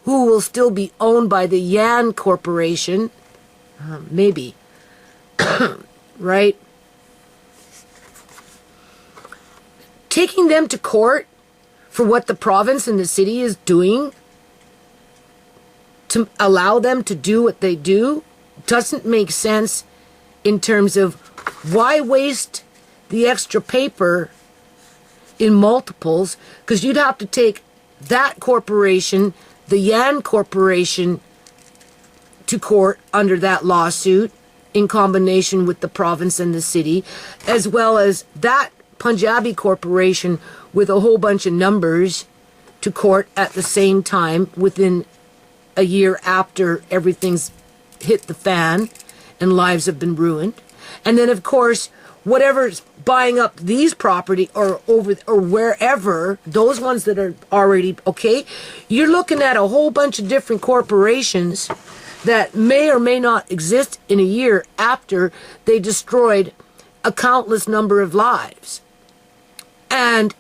will still be owned by the Yan Corporation, maybe, right? Taking them to court for what the province and the city is doing to allow them to do what they do doesn't make sense in terms of why waste the extra paper in multiples, because you'd have to take that corporation, the Yan Corporation, to court under that lawsuit in combination with the province and the city, as well as that Punjabi corporation with a whole bunch of numbers to court at the same time within a year after everything's hit the fan and lives have been ruined. And then, of course, whatever's buying up these property or over or wherever, those ones that are already okay, you're looking at a whole bunch of different corporations that may or may not exist in a year after they destroyed a countless number of lives. And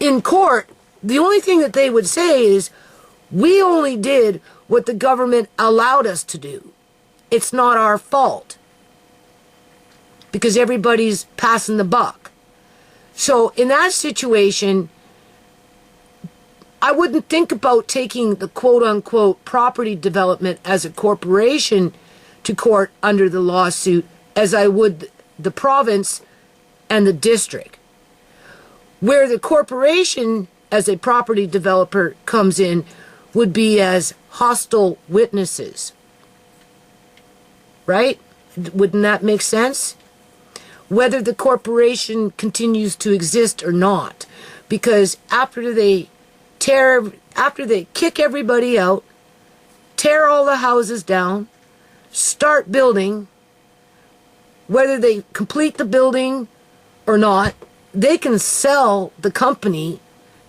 in court, the only thing that they would say is, we only did what the government allowed us to do. It's not our fault. Because everybody's passing the buck. So in that situation, I wouldn't think about taking the quote-unquote property development as a corporation to court under the lawsuit as I would the province and the district. Where the corporation as a property developer comes in would be as hostile witnesses. Right? Wouldn't that make sense? Whether the corporation continues to exist or not. Because after they kick everybody out, tear all the houses down, start building, whether they complete the building or not, they can sell the company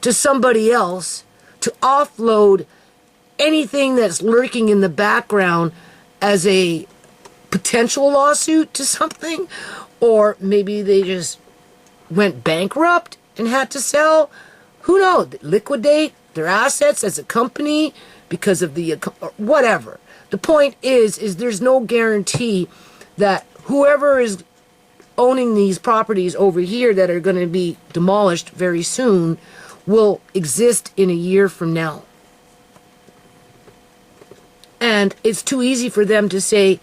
to somebody else to offload anything that's lurking in the background as a potential lawsuit to something. Or maybe they just went bankrupt and had to sell. Who knows? Liquidate their assets as a company because of the whatever. The point is there's no guarantee that whoever is owning these properties over here that are going to be demolished very soon will exist in a year from now. And it's too easy for them to say,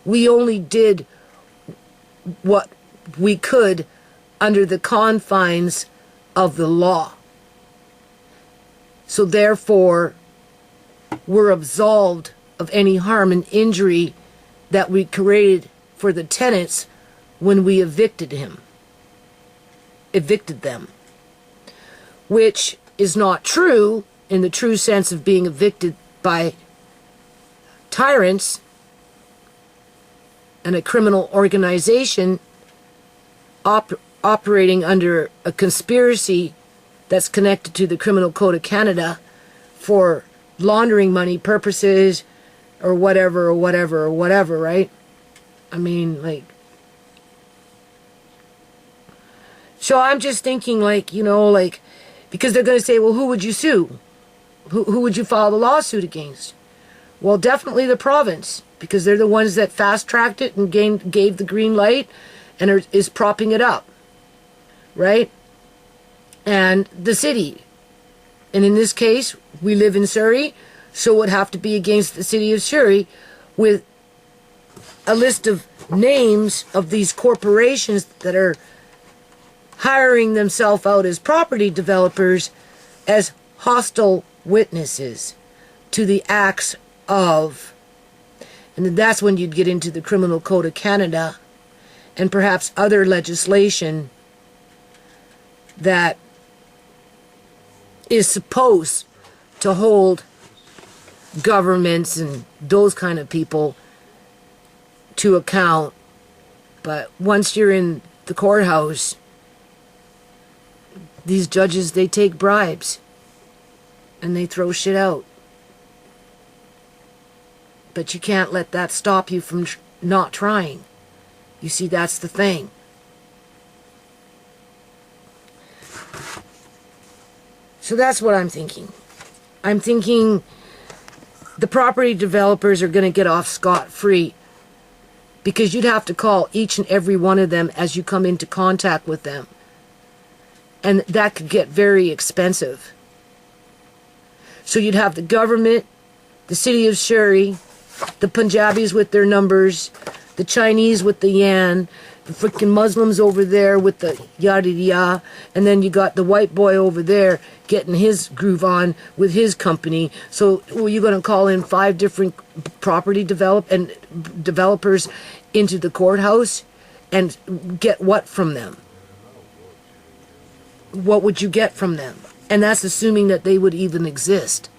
we only did what we could under the confines of the law. So therefore, we're absolved of any harm and injury that we created for the tenants when we evicted them. Which is not true in the true sense of being evicted by tyrants and a criminal organization operating under a conspiracy that's connected to the Criminal Code of Canada for laundering money purposes or whatever, right? I mean, like... So I'm just thinking, like, you know, like... Because they're going to say, well, who would you sue? Who would you file the lawsuit against? Well, definitely the province, because they're the ones that fast-tracked it and gave the green light and is propping it up, right? And the city. And in this case, we live in Surrey, so it would have to be against the City of Surrey with a list of names of these corporations that are hiring themselves out as property developers as hostile witnesses to the acts of, and that's when you'd get into the Criminal Code of Canada and perhaps other legislation that is supposed to hold governments and those kind of people to account. But once you're in the courthouse, these judges, they take bribes and they throw shit out. But you can't let that stop you from not trying. You see, that's the thing. So that's what I'm thinking. I'm thinking the property developers are going to get off scot-free because you'd have to call each and every one of them as you come into contact with them. And that could get very expensive. So you'd have the government, the City of Surrey, the Punjabis with their numbers, the Chinese with the yan, the freaking Muslims over there with the yada-yada, and then you got the white boy over there getting his groove on with his company. So you're going to call in 5 different property developers into the courthouse and get what from them? What would you get from them? And that's assuming that they would even exist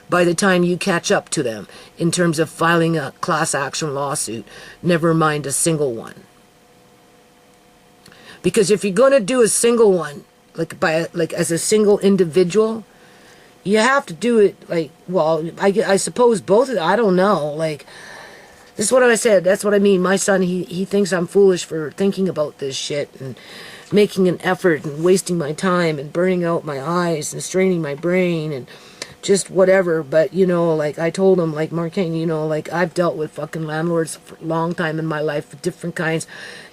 by the time you catch up to them in terms of filing a class action lawsuit, never mind a single one. Because if you're going to do a single one, like as a single individual, you have to do it like, well, I suppose both of them, I don't know, like, this is what I said, that's what I mean. My son, he thinks I'm foolish for thinking about this shit and making an effort and wasting my time and burning out my eyes and straining my brain and just whatever. But, you know, like I told him, like, Marquine, you know, like I've dealt with fucking landlords for a long time in my life, different kinds.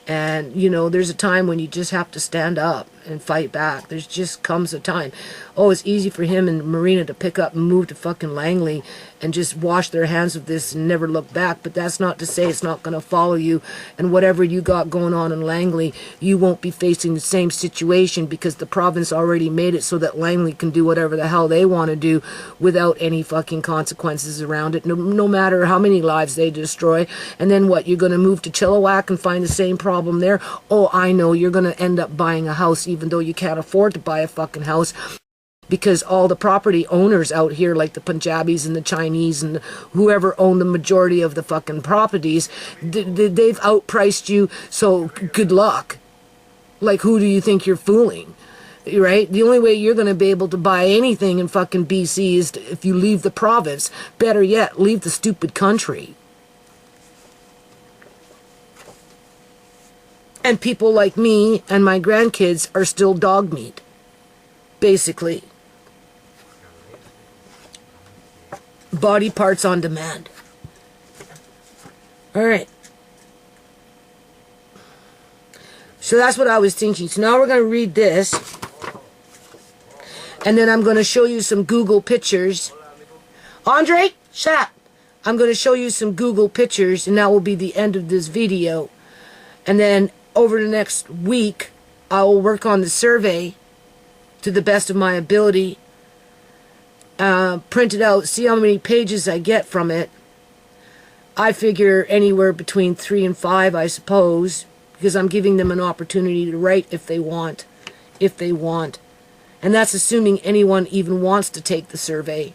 And, you know, there's a time when you just have to stand up and fight back. There's just comes a time. Oh, it's easy for him and Marina to pick up and move to fucking Langley and just wash their hands of this and never look back. But that's not to say it's not going to follow you. And whatever you got going on in Langley, you won't be facing the same situation because the province already made it so that Langley can do whatever the hell they want to do without any fucking consequences around it, no matter how many lives they destroy. And then what, you're going to move to Chilliwack and find the same problem there? Oh, I know, you're going to end up buying a house even though you can't afford to buy a fucking house, because all the property owners out here, like the Punjabis and the Chinese and whoever own the majority of the fucking properties, they've outpriced you, so good luck. Like, who do you think you're fooling? Right? The only way you're going to be able to buy anything in fucking BC is if you leave the province. Better yet, leave the stupid country. And people like me and my grandkids are still dog meat, basically. Body parts on demand. All right. So that's what I was thinking. So now we're going to read this. And then I'm going to show you some Google pictures. Andre, shut up. I'm going to show you some Google pictures, and that will be the end of this video. And then over the next week, I will work on the survey to the best of my ability. Print it out, see how many pages I get from it. I figure anywhere between 3 and 5, I suppose, because I'm giving them an opportunity to write if they want. And that's assuming anyone even wants to take the survey.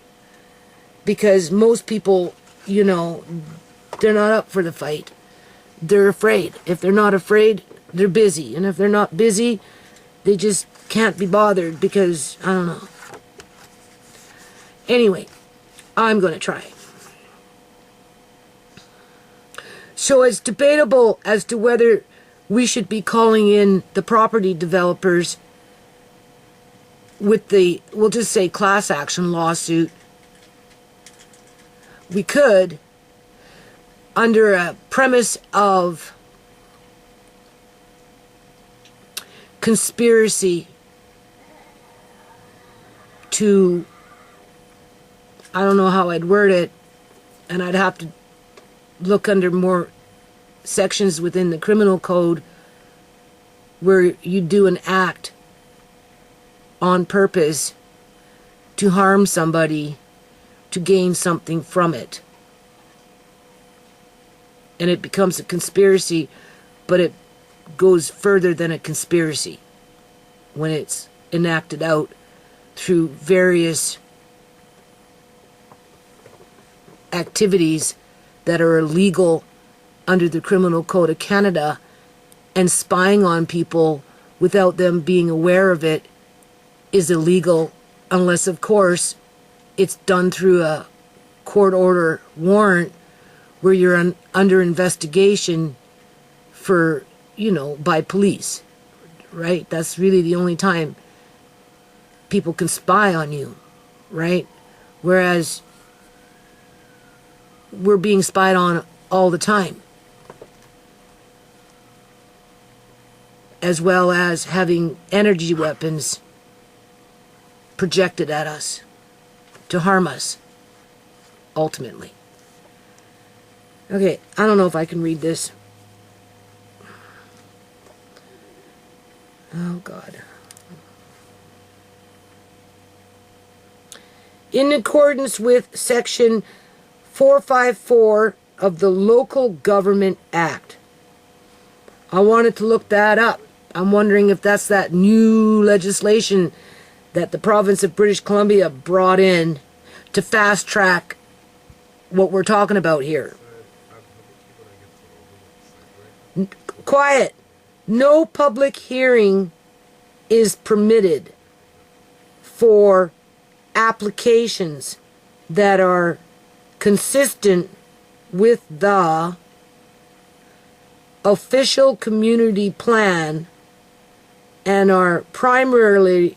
Because most people, you know, they're not up for the fight. They're afraid. If they're not afraid, they're busy. And if they're not busy, they just can't be bothered because, I don't know. Anyway, I'm going to try. So it's debatable as to whether we should be calling in the property developers with the, we'll just say, class action lawsuit. We could, under a premise of conspiracy to, I don't know how I'd word it, and I'd have to look under more sections within the criminal code where you do an act on purpose to harm somebody to gain something from it. And it becomes a conspiracy, but it goes further than a conspiracy when it's enacted out through various activities that are illegal under the Criminal Code of Canada, and spying on people without them being aware of it is illegal, unless, of course, it's done through a court order warrant where you're under investigation for, you know, by police, right? That's really the only time people can spy on you, right? Whereas we're being spied on all the time, as well as having energy weapons projected at us to harm us, ultimately. Okay, I don't know if I can read this. Oh, God. In accordance with Section 454 of the Local Government Act. I wanted to look that up. I'm wondering if that's that new legislation that the province of British Columbia brought in to fast track what we're talking about here. Quiet. No public hearing is permitted for applications that are consistent with the official community plan and are primarily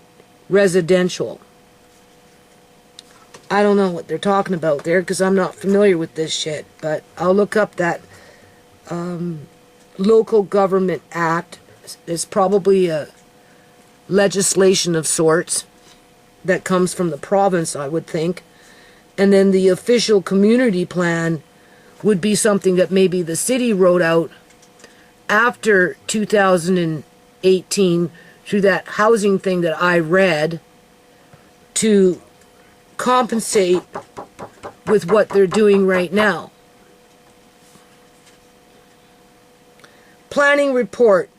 residential. I don't know what they're talking about there because I'm not familiar with this shit, but I'll look up that Local Government Act. It's probably a legislation of sorts that comes from the province, I would think. And then the official community plan would be something that maybe the city wrote out after 2018 through that housing thing that I read to compensate with what they're doing right now. Planning report,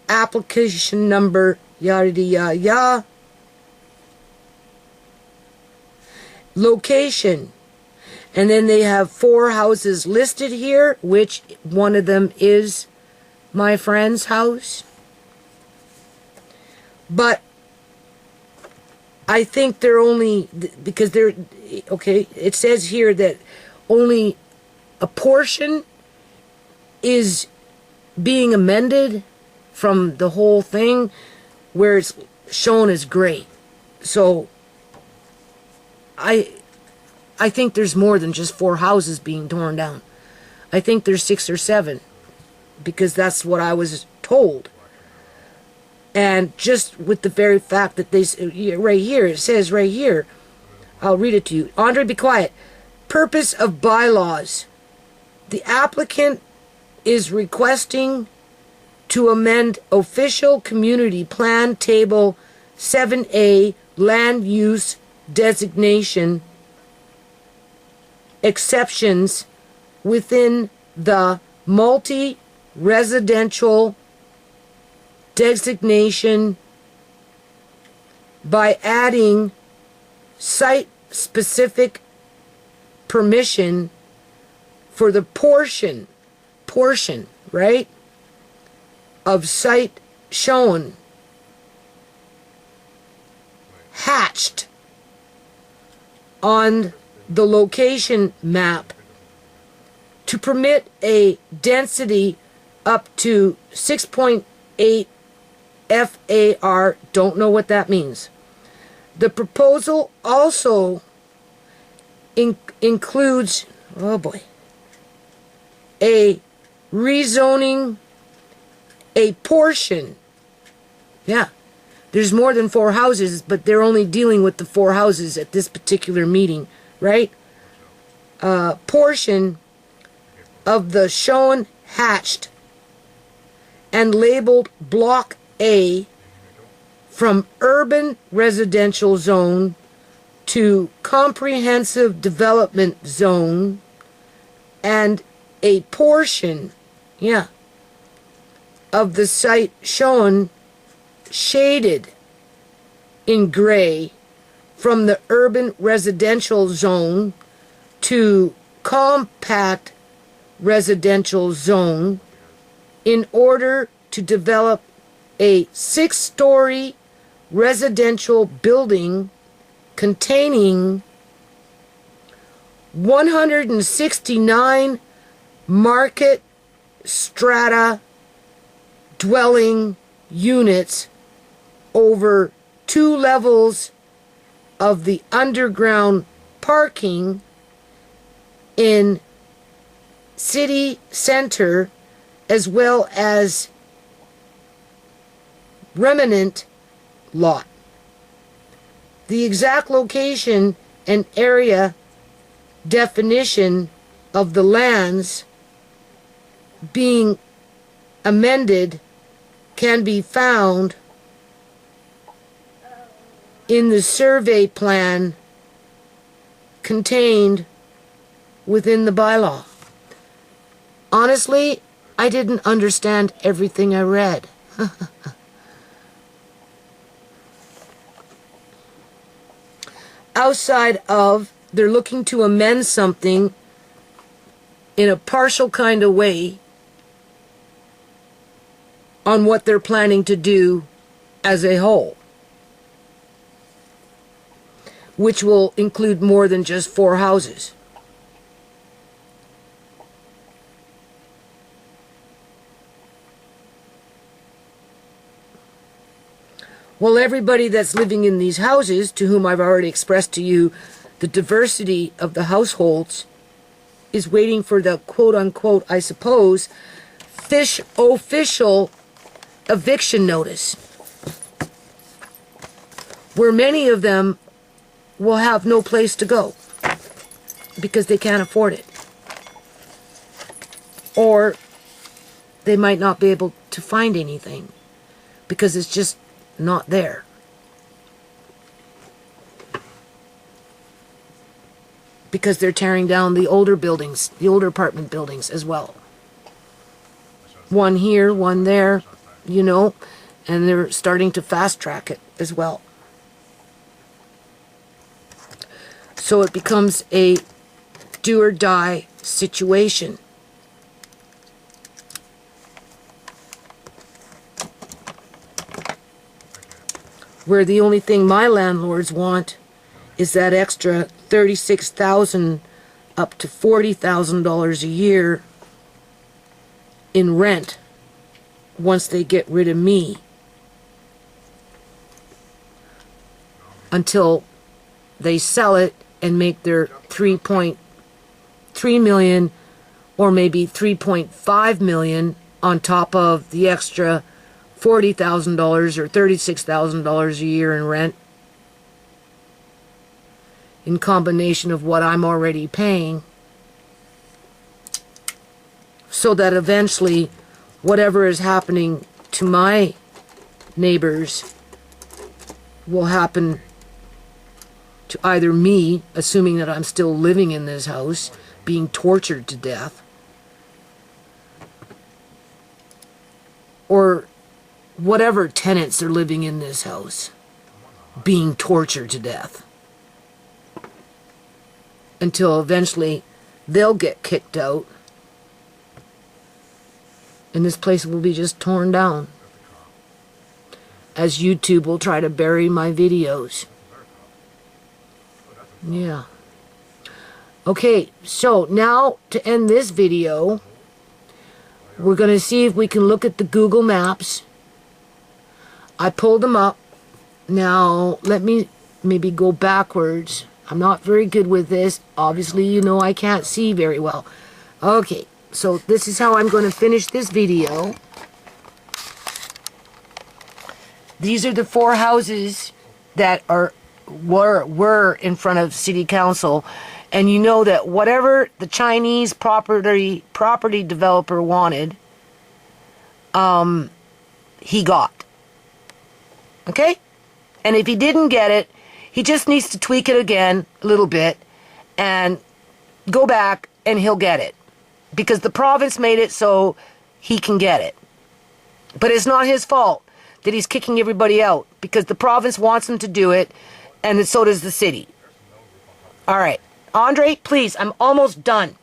application number, yada yada yada. Location. And then they have 4 houses listed here, which one of them is my friend's house. But I think they're only, because they're, okay, it says here that only a portion is being amended from the whole thing, where it's shown as gray. So I think there's more than just 4 houses being torn down. I think there's 6 or 7, because that's what I was told. And just with the very fact that they, right here, it says right here, I'll read it to you. Andre, be quiet. Purpose of bylaws. The applicant is requesting to amend official community plan table 7A land use designation exceptions within the multi-residential designation by adding site-specific permission for the portion, right, of site shown hatched on the location map to permit a density up to 6.8 FAR. Don't know what that means. The proposal also includes, oh boy, a rezoning a portion. Yeah, there's more than 4 houses, but they're only dealing with the 4 houses at this particular meeting, right? Portion of the shown hatched and labeled Block A from urban residential zone to comprehensive development zone, and a portion, yeah, of the site shown shaded in gray from the urban residential zone to compact residential zone in order to develop a 6-story residential building containing 169 market strata dwelling units over 2 levels of the underground parking in city center, as well as remnant lot. The exact location and area definition of the lands being amended can be found in the survey plan contained within the bylaw. Honestly, I didn't understand everything I read. outside of they're looking to amend something in a partial kind of way on what they're planning to do as a whole, which will include more than just 4 houses. Well, everybody that's living in these houses, to whom I've already expressed to you the diversity of the households, is waiting for the quote-unquote, I suppose, official eviction notice, where many of them will have no place to go because they can't afford it. Or they might not be able to find anything because it's just not there. Because they're tearing down the older buildings, the older apartment buildings as well. One here, one there, you know, and they're starting to fast track it as well. So it becomes a do or die situation. Where the only thing my landlords want is that extra $36,000 up to $40,000 a year in rent once they get rid of me, until they sell it and make their 3.3 million or maybe 3.5 million on top of the extra $40,000 or $36,000 a year in rent, in combination of what I'm already paying, so that eventually whatever is happening to my neighbors will happen to either me, assuming that I'm still living in this house, being tortured to death, or whatever tenants are living in this house being tortured to death, until eventually they'll get kicked out and this place will be just torn down, as YouTube will try to bury my videos. Yeah. Okay, so now to end this video, we're going to see if we can look at the Google Maps. I pulled them up. Now, let me maybe go backwards. I'm not very good with this. Obviously, you know I can't see very well. Okay, so this is how I'm going to finish this video. These are the 4 houses that were in front of City Council. And you know that whatever the Chinese property developer wanted, he got. Okay? And if he didn't get it, he just needs to tweak it again a little bit and go back and he'll get it. Because the province made it so he can get it. But it's not his fault that he's kicking everybody out, because the province wants him to do it, and so does the city. All right. Andre, please, I'm almost done.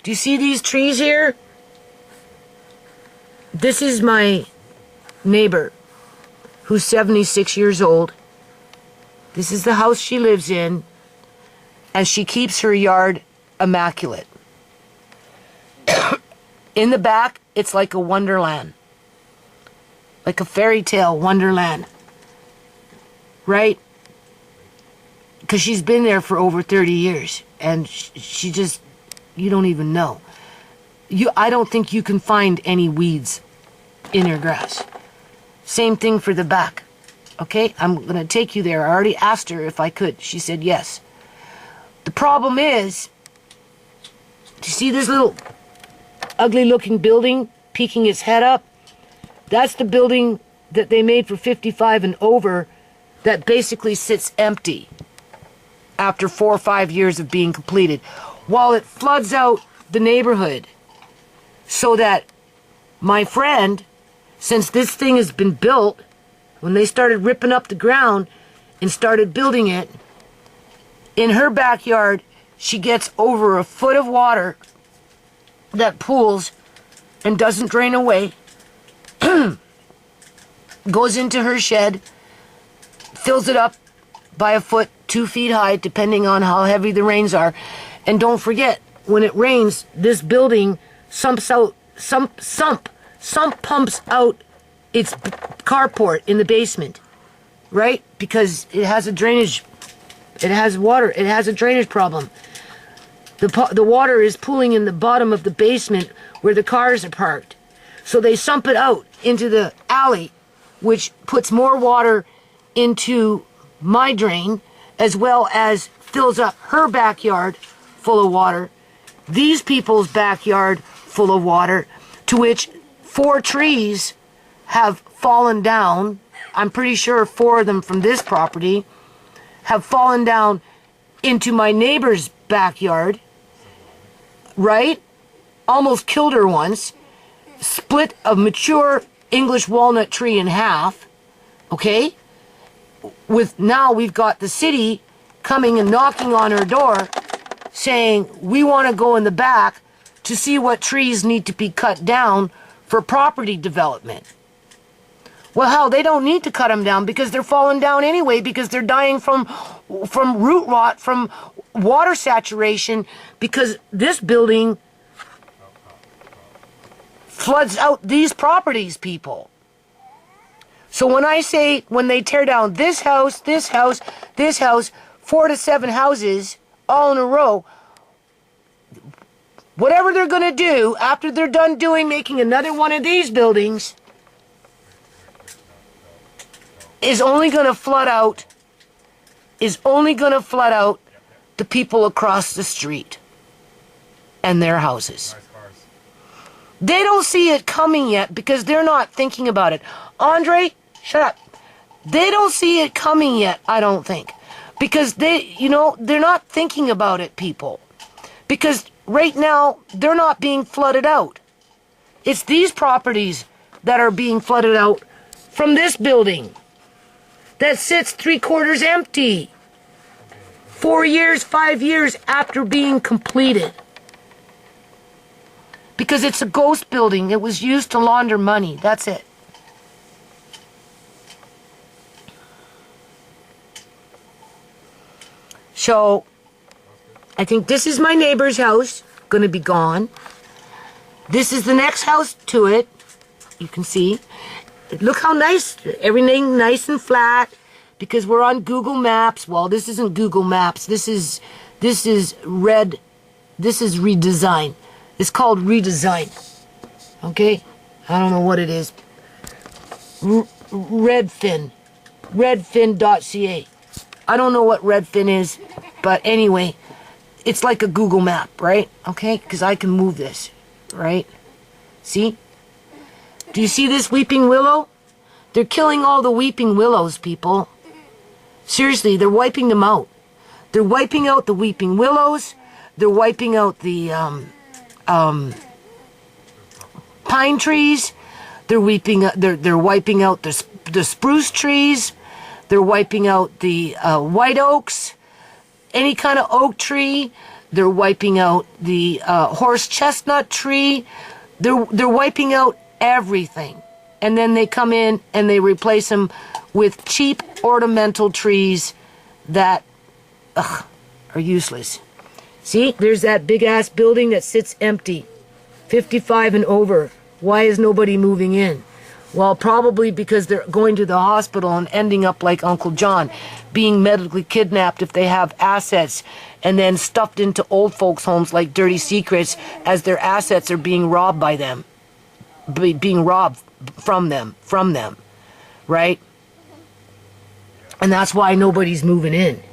Do you see these trees here? This is my neighbor, who's 76 years old. This is the house she lives in, and she keeps her yard immaculate. In the back, it's like a wonderland. Like a fairy tale wonderland. Right? Because she's been there for over 30 years. And she just, you don't even know. I don't think you can find any weeds in her grass. Same thing for the back. Okay? I'm going to take you there. I already asked her if I could. She said yes. The problem is, do you see this little ugly looking building peeking its head up? That's the building that they made for 55 and over, that basically sits empty after 4 or 5 years of being completed, while it floods out the neighborhood. So that my friend, since this thing has been built, when they started ripping up the ground and started building it, In her backyard, she gets over a foot of water that pools and doesn't drain away, goes into her shed, fills it up by a foot, 2 feet high, depending on how heavy the rains are. And don't forget, when it rains, this building pumps out its carport in the basement, right? Because it has a drainage, it has water, it has a drainage problem. The water is pooling in the bottom of the basement where the cars are parked. So they sump it out into the alley, which puts more water into my drain, as well as fills up her backyard full of water, these people's backyard full of water, to which 4 trees have fallen down. I'm pretty sure 4 of them from this property have fallen down into my neighbor's backyard, right? Almost killed her once. Split a mature English walnut tree in half, okay? Now we've got the city coming and knocking on her door saying, we want to go in the back to see what trees need to be cut down for property development. Well, hell, they don't need to cut them down because they're falling down anyway, because they're dying from root rot, from water saturation, because this building floods out these properties, people. So when I say, when they tear down this house, this house, this house, 4 to 7 houses all in a row, whatever they're going to do after they're done making another one of these buildings is only going to flood out the people across the street and their houses. They don't see it coming yet because they're not thinking about it. Andre, shut up. They don't see it coming yet, I don't think. Because they're not thinking about it, people. Because right now, they're not being flooded out. It's these properties that are being flooded out from this building that sits 3/4 empty. 4 years, 5 years after being completed. Because it's a ghost building. It was used to launder money. That's it. So, I think this is my neighbor's house. Gonna be gone. This is the next house to it. You can see. Look how nice. Everything nice and flat. Because we're on Google Maps. Well, this isn't Google Maps. This is redesign. It's called redesign. Okay? I don't know what it is. Redfin. Redfin.ca. I don't know what Redfin is, but anyway, it's like a Google map, right? Okay? Because I can move this, right? See? Do you see this weeping willow? They're killing all the weeping willows, people. Seriously, they're wiping them out. They're wiping out the weeping willows. They're wiping out the pine trees. They're wiping out the spruce trees. They're wiping out the white oaks, any kind of oak tree. They're wiping out the horse chestnut tree. They're wiping out everything. And then they come in and they replace them with cheap ornamental trees that are useless. See, there's that big-ass building that sits empty, 55 and over. Why is nobody moving in? Well, probably because they're going to the hospital and ending up like Uncle John, being medically kidnapped if they have assets, and then stuffed into old folks' homes like dirty secrets as their assets are being robbed by them, being robbed from them, right? And that's why nobody's moving in.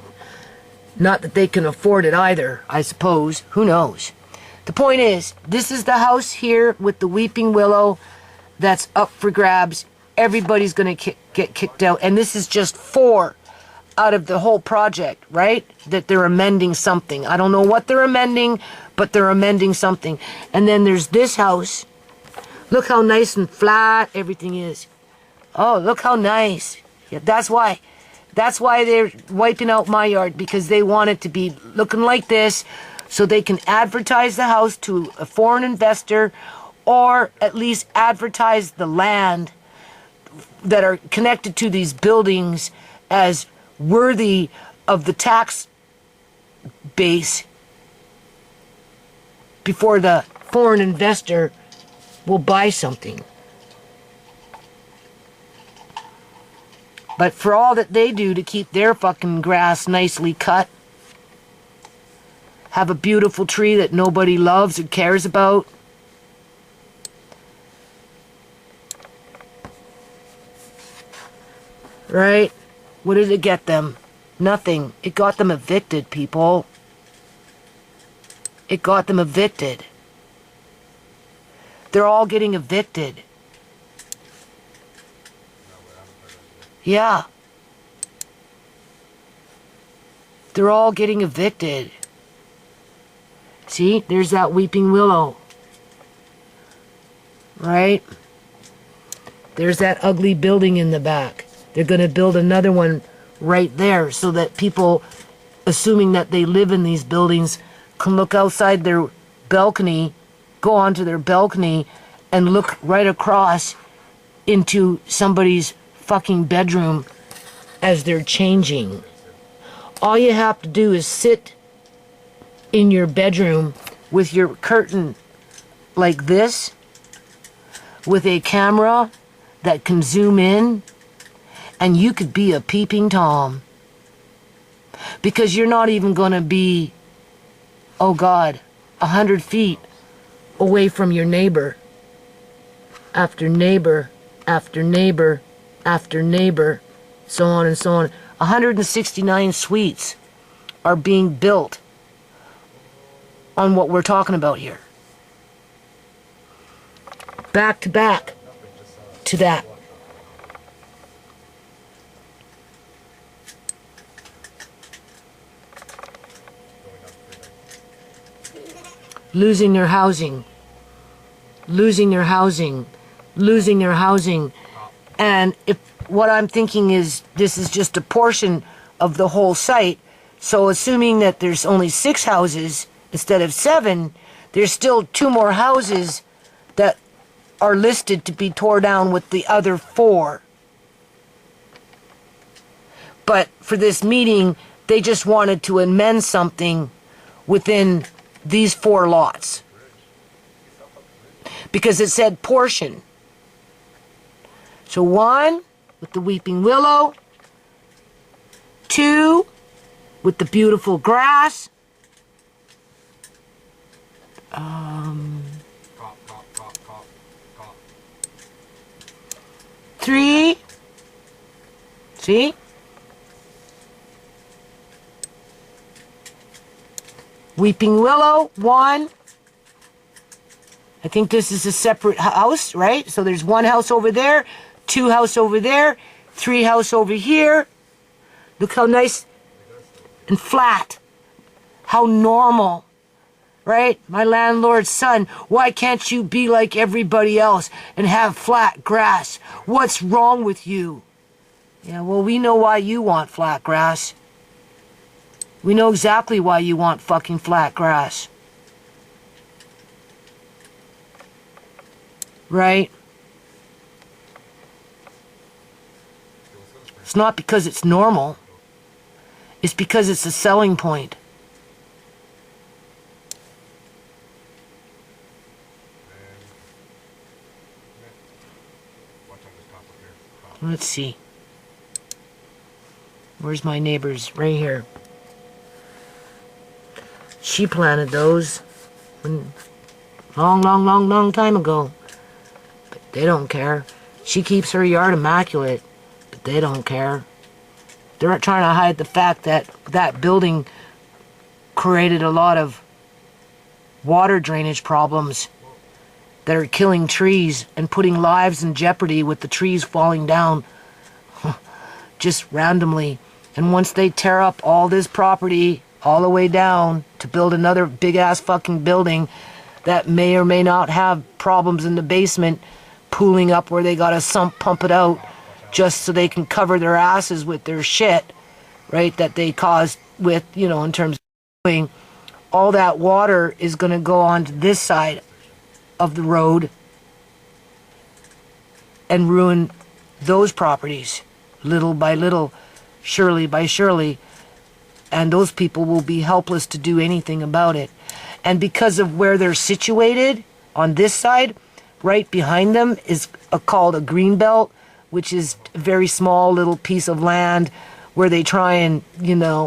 Not that they can afford it either, I suppose. Who knows? The point is, this is the house here with the weeping willow that's up for grabs. Everybody's going to get kicked out. And this is just 4 out of the whole project, right? That they're amending something. I don't know what they're amending, but they're amending something. And then there's this house. Look how nice and flat everything is. Oh, look how nice. Yeah, that's why. That's why they're wiping out my yard, because they want it to be looking like this so they can advertise the house to a foreign investor, or at least advertise the land that are connected to these buildings as worthy of the tax base before the foreign investor will buy something. But for all that they do to keep their fucking grass nicely cut, have a beautiful tree that nobody loves or cares about, right? What did it get them? Nothing. It got them evicted, people. It got them evicted. They're all getting evicted. Yeah. They're all getting evicted. See, there's that weeping willow. Right? There's that ugly building in the back. They're going to build another one right there so that people, assuming that they live in these buildings, can look outside their balcony, go onto their balcony, and look right across into somebody's fucking bedroom as they're changing. All you have to do is sit in your bedroom with your curtain like this, with a camera that can zoom in, and you could be a peeping Tom. Because you're not even going to be, oh God, 100 feet away from your neighbor. After neighbor, after neighbor, after neighbor, so on and so on. 169 suites are being built on what we're talking about here. Back to that. Losing their housing. Losing their housing. Losing their housing. And if what I'm thinking is this is just a portion of the whole site, so assuming that there's only 6 houses instead of 7, there's still 2 more houses that are listed to be tore down with the other 4. But for this meeting, they just wanted to amend something within these 4 lots. Because it said portion. So 1 with the weeping willow, 2 with the beautiful grass, 3, see? Weeping willow, 1. I think this is a separate house, right? So there's 1 house over there, 2 house over there, 3 house over here. Look how nice and flat. How normal, right? My landlord's son, why can't you be like everybody else and have flat grass? What's wrong with you? Yeah, well, we know why you want flat grass. We know exactly why you want fucking flat grass. Right? It's not because it's normal. It's because it's a selling point. Let's see. Where's my neighbors? Right here. She planted those when, long time ago. But they don't care. She keeps her yard immaculate, but they don't care. They're trying to hide the fact that that building created a lot of water drainage problems that are killing trees and putting lives in jeopardy with the trees falling down just randomly. And once they tear up all this property all the way down to build another big-ass fucking building that may or may not have problems in the basement pooling up where they gotta pump it out just so they can cover their asses with their shit, right, that they caused with, in terms of doing. All that water is going to go onto this side of the road and ruin those properties little by little, surely by surely, and those people will be helpless to do anything about it. And because of where they're situated on this side, right behind them is called a green belt, which is a very small little piece of land where they try and,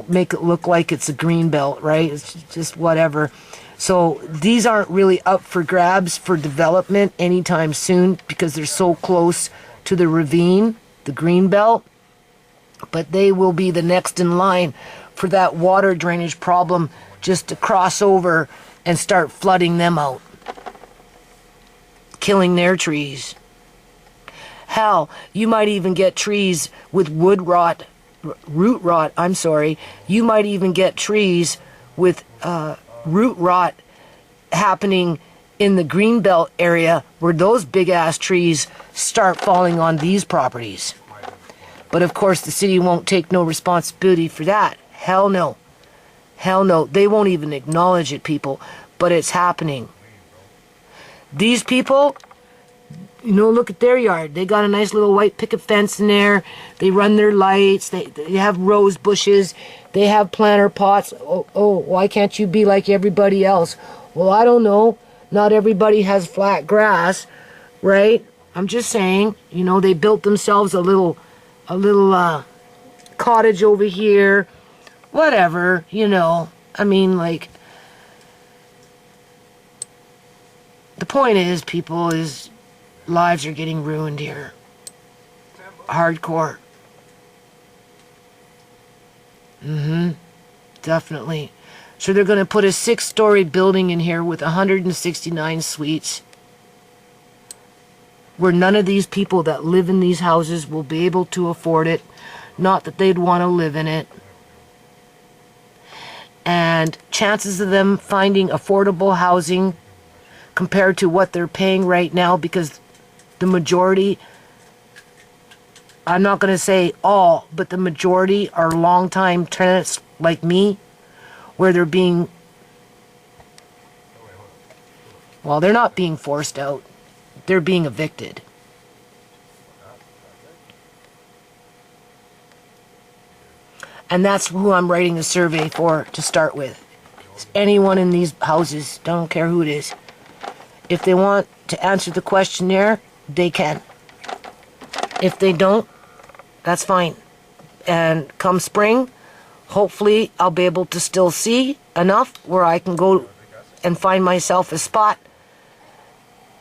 make it look like it's a green belt, right? It's just whatever. So these aren't really up for grabs for development anytime soon because they're so close to the ravine, the green belt. But they will be the next in line for that water drainage problem just to cross over and start flooding them out, killing their trees. Hell, you might even get trees with root rot. You might even get trees with root rot happening in the greenbelt area where those big ass trees start falling on these properties. But of course the city won't take no responsibility for that. Hell no. Hell no. They won't even acknowledge it, people. But it's happening. These people, look at their yard. They got a nice little white picket fence in there. They run their lights. They have rose bushes. They have planter pots. Oh, why can't you be like everybody else? Well, I don't know. Not everybody has flat grass, right? I'm just saying, they built themselves a little cottage over here. Whatever, I mean, like, the point is, people, is lives are getting ruined here. Hardcore. Definitely. So they're going to put a 6-story building in here with 169 suites, where none of these people that live in these houses will be able to afford it. Not that they'd want to live in it. And chances of them finding affordable housing compared to what they're paying right now, because the majority, I'm not going to say all, but the majority are long-time tenants like me, where they're being, well, they're not being forced out. They're being evicted. And that's who I'm writing a survey for to start with. It's anyone in these houses, don't care who it is. If they want to answer the questionnaire, they can. If they don't, that's fine. And come spring, hopefully I'll be able to still see enough where I can go and find myself a spot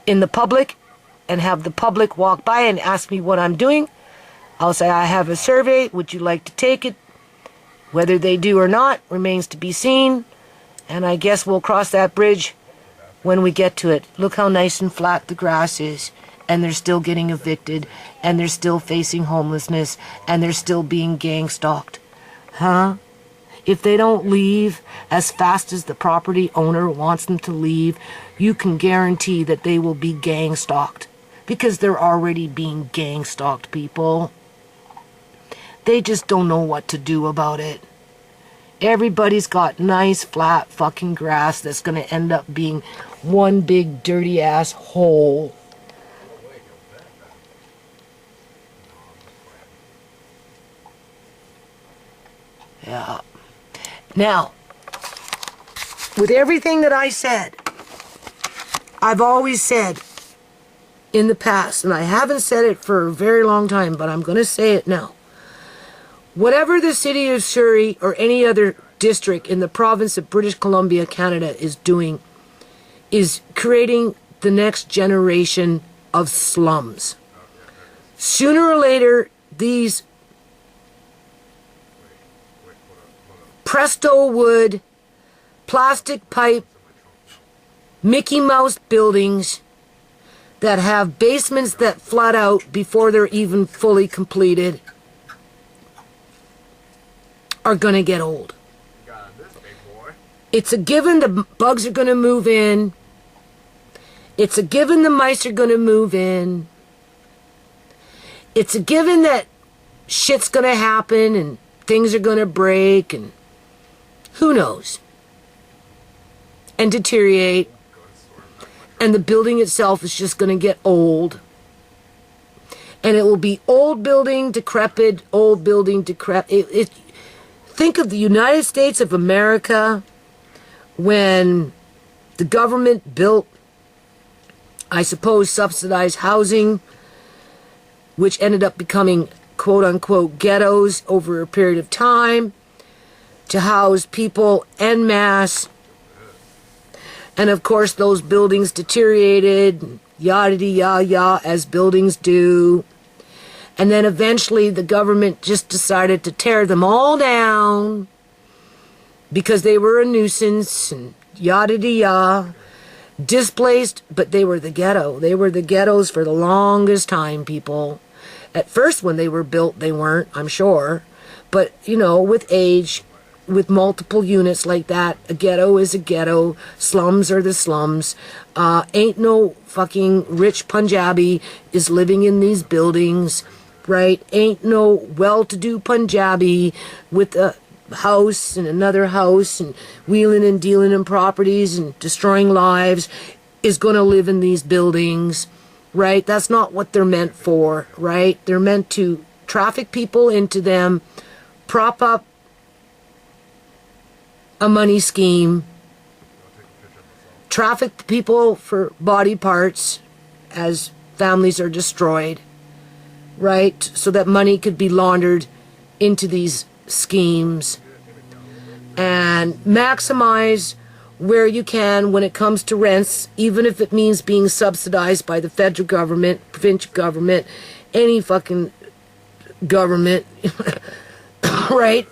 in the public and have the public walk by and ask me what I'm doing. I'll say, I have a survey, would you like to take it? Whether they do or not remains to be seen, and I guess we'll cross that bridge when we get to it. Look how nice and flat the grass is, and they're still getting evicted, and they're still facing homelessness, and they're still being gang stalked. Huh? If they don't leave as fast as the property owner wants them to leave, you can guarantee that they will be gang stalked, because they're already being gang stalked, people. They just don't know what to do about it. Everybody's got nice, flat fucking grass that's going to end up being one big dirty ass hole. Yeah. Now, with everything that I said, I've always said in the past, and I haven't said it for a very long time, but I'm going to say it now. Whatever the City of Surrey or any other district in the province of British Columbia, Canada is doing is creating the next generation of slums. Sooner or later, these Presto wood, plastic pipe, Mickey Mouse buildings that have basements that flood out before they're even fully completed are going to get old. It's a given the bugs are going to move in. It's a given the mice are going to move in. it's a given that shit's gonna happen and things are gonna break and who knows, and deteriorate, and the building itself is just gonna get old, and it will be old building decrepit. Think of the United States of America when the government built, I suppose, subsidized housing, which ended up becoming quote-unquote ghettos over a period of time to house people en masse. And of course those buildings deteriorated, yada-yada, as buildings do. And then eventually the government just decided to tear them all down because they were a nuisance and yada-yada. Displaced, but they were the ghetto. They were the ghettos for the longest time, people. At first when they were built, they weren't, I'm sure. But, you know, with age, with multiple units like that, a ghetto is a ghetto. Slums are the slums. Ain't no fucking rich Punjabi is living in these buildings, right? Ain't no well-to-do Punjabi with a house and another house and wheeling and dealing in properties and destroying lives is going to live in these buildings, right? That's not what they're meant for, right? They're meant to traffic people into them, prop up a money scheme, traffic people for body parts as families are destroyed, right? So that money could be laundered into these schemes, and maximize where you can when it comes to rents, even if it means being subsidized by the federal government, provincial government, any fucking government, right?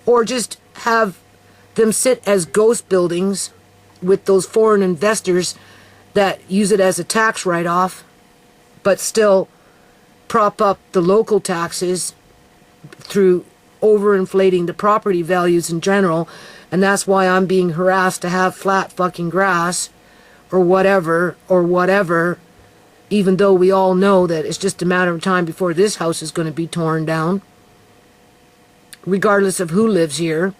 Or just have them sit as ghost buildings with those foreign investors that use it as a tax write-off, but still prop up the local taxes through overinflating the property values in general. And that's why I'm being harassed to have flat fucking grass or whatever, even though we all know that it's just a matter of time before this house is going to be torn down, regardless of who lives here.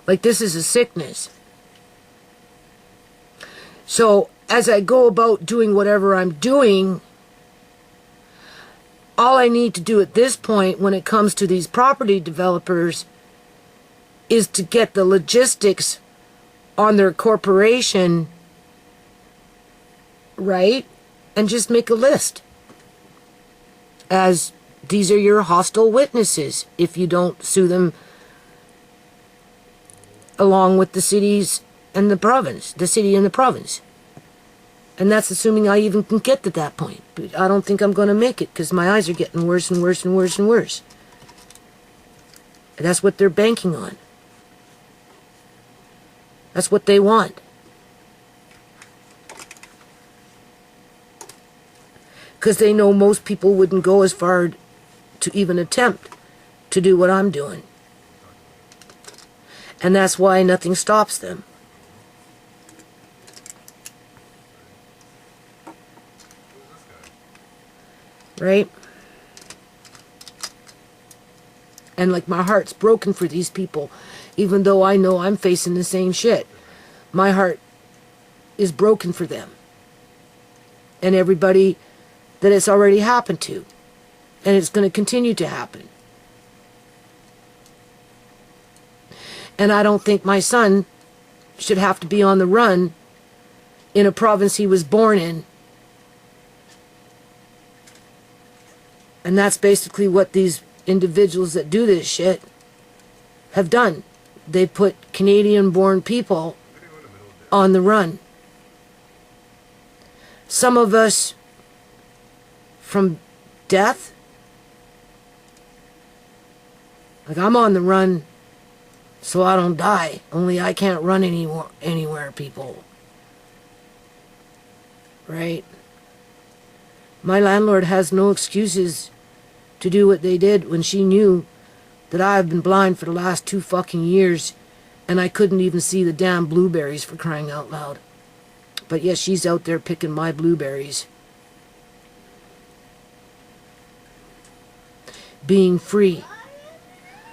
Like, this is a sickness. So as I go about doing whatever I'm doing, all I need to do at this point when it comes to these property developers is to get the logistics on their corporation right, and just make a list as these are your hostile witnesses if you don't sue them along with the cities and the province, the city and the province. And that's assuming I even can get to that point. But I don't think I'm going to make it because my eyes are getting worse and worse and worse and worse. And that's what they're banking on. That's what they want. Because they know most people wouldn't go as far to even attempt to do what I'm doing. And that's why nothing stops them. Right? And like, my heart's broken for these people, even though I know I'm facing the same shit. My heart is broken for them and everybody that it's already happened to, and it's going to continue to happen. And I don't think my son should have to be on the run in a province he was born in. And that's basically what these individuals that do this shit have done. They put Canadian-born people on the run. Some of us from death. Like, I'm on the run so I don't die. Only I can't run anywhere, people. Right? My landlord has no excuses to do what they did when she knew that I've been blind for the last 2 fucking years and I couldn't even see the damn blueberries, for crying out loud. But yes, she's out there picking my blueberries. Being free.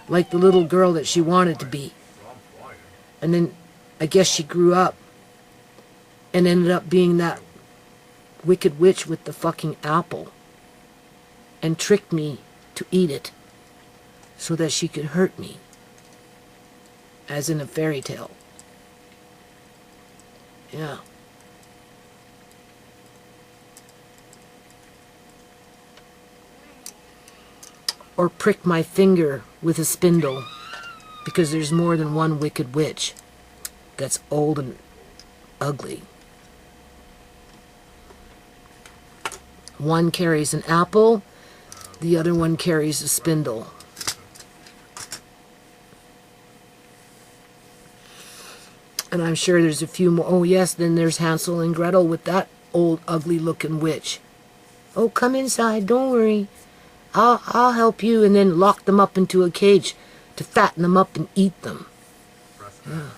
Like the little girl that she wanted to be. And then I guess she grew up and ended up being that wicked witch with the fucking apple. And tricked me to eat it so that she could hurt me. As in a fairy tale. Yeah. Or prick my finger with a spindle, because there's more than one wicked witch that's old and ugly. One carries an apple, the other one carries a spindle. And I'm sure there's a few more. Oh yes, then there's Hansel and Gretel with that old ugly looking witch. Oh, come inside, don't worry. I'll help you, and then lock them up into a cage to fatten them up and eat them. Yeah.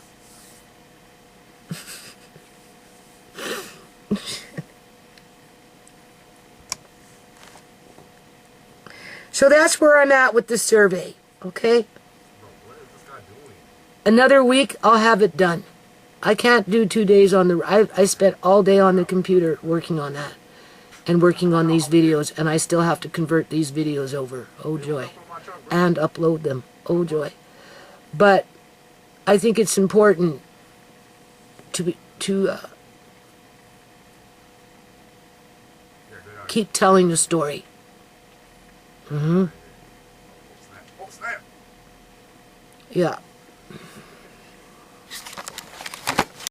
So that's where I'm at with the survey, okay? Another week, I'll have it done. I can't do 2 days on the... I spent all day on the computer working on that. And working on these videos, and I still have to convert these videos over. Oh joy. And upload them. Oh joy. But I think it's important to keep telling the story. Yeah.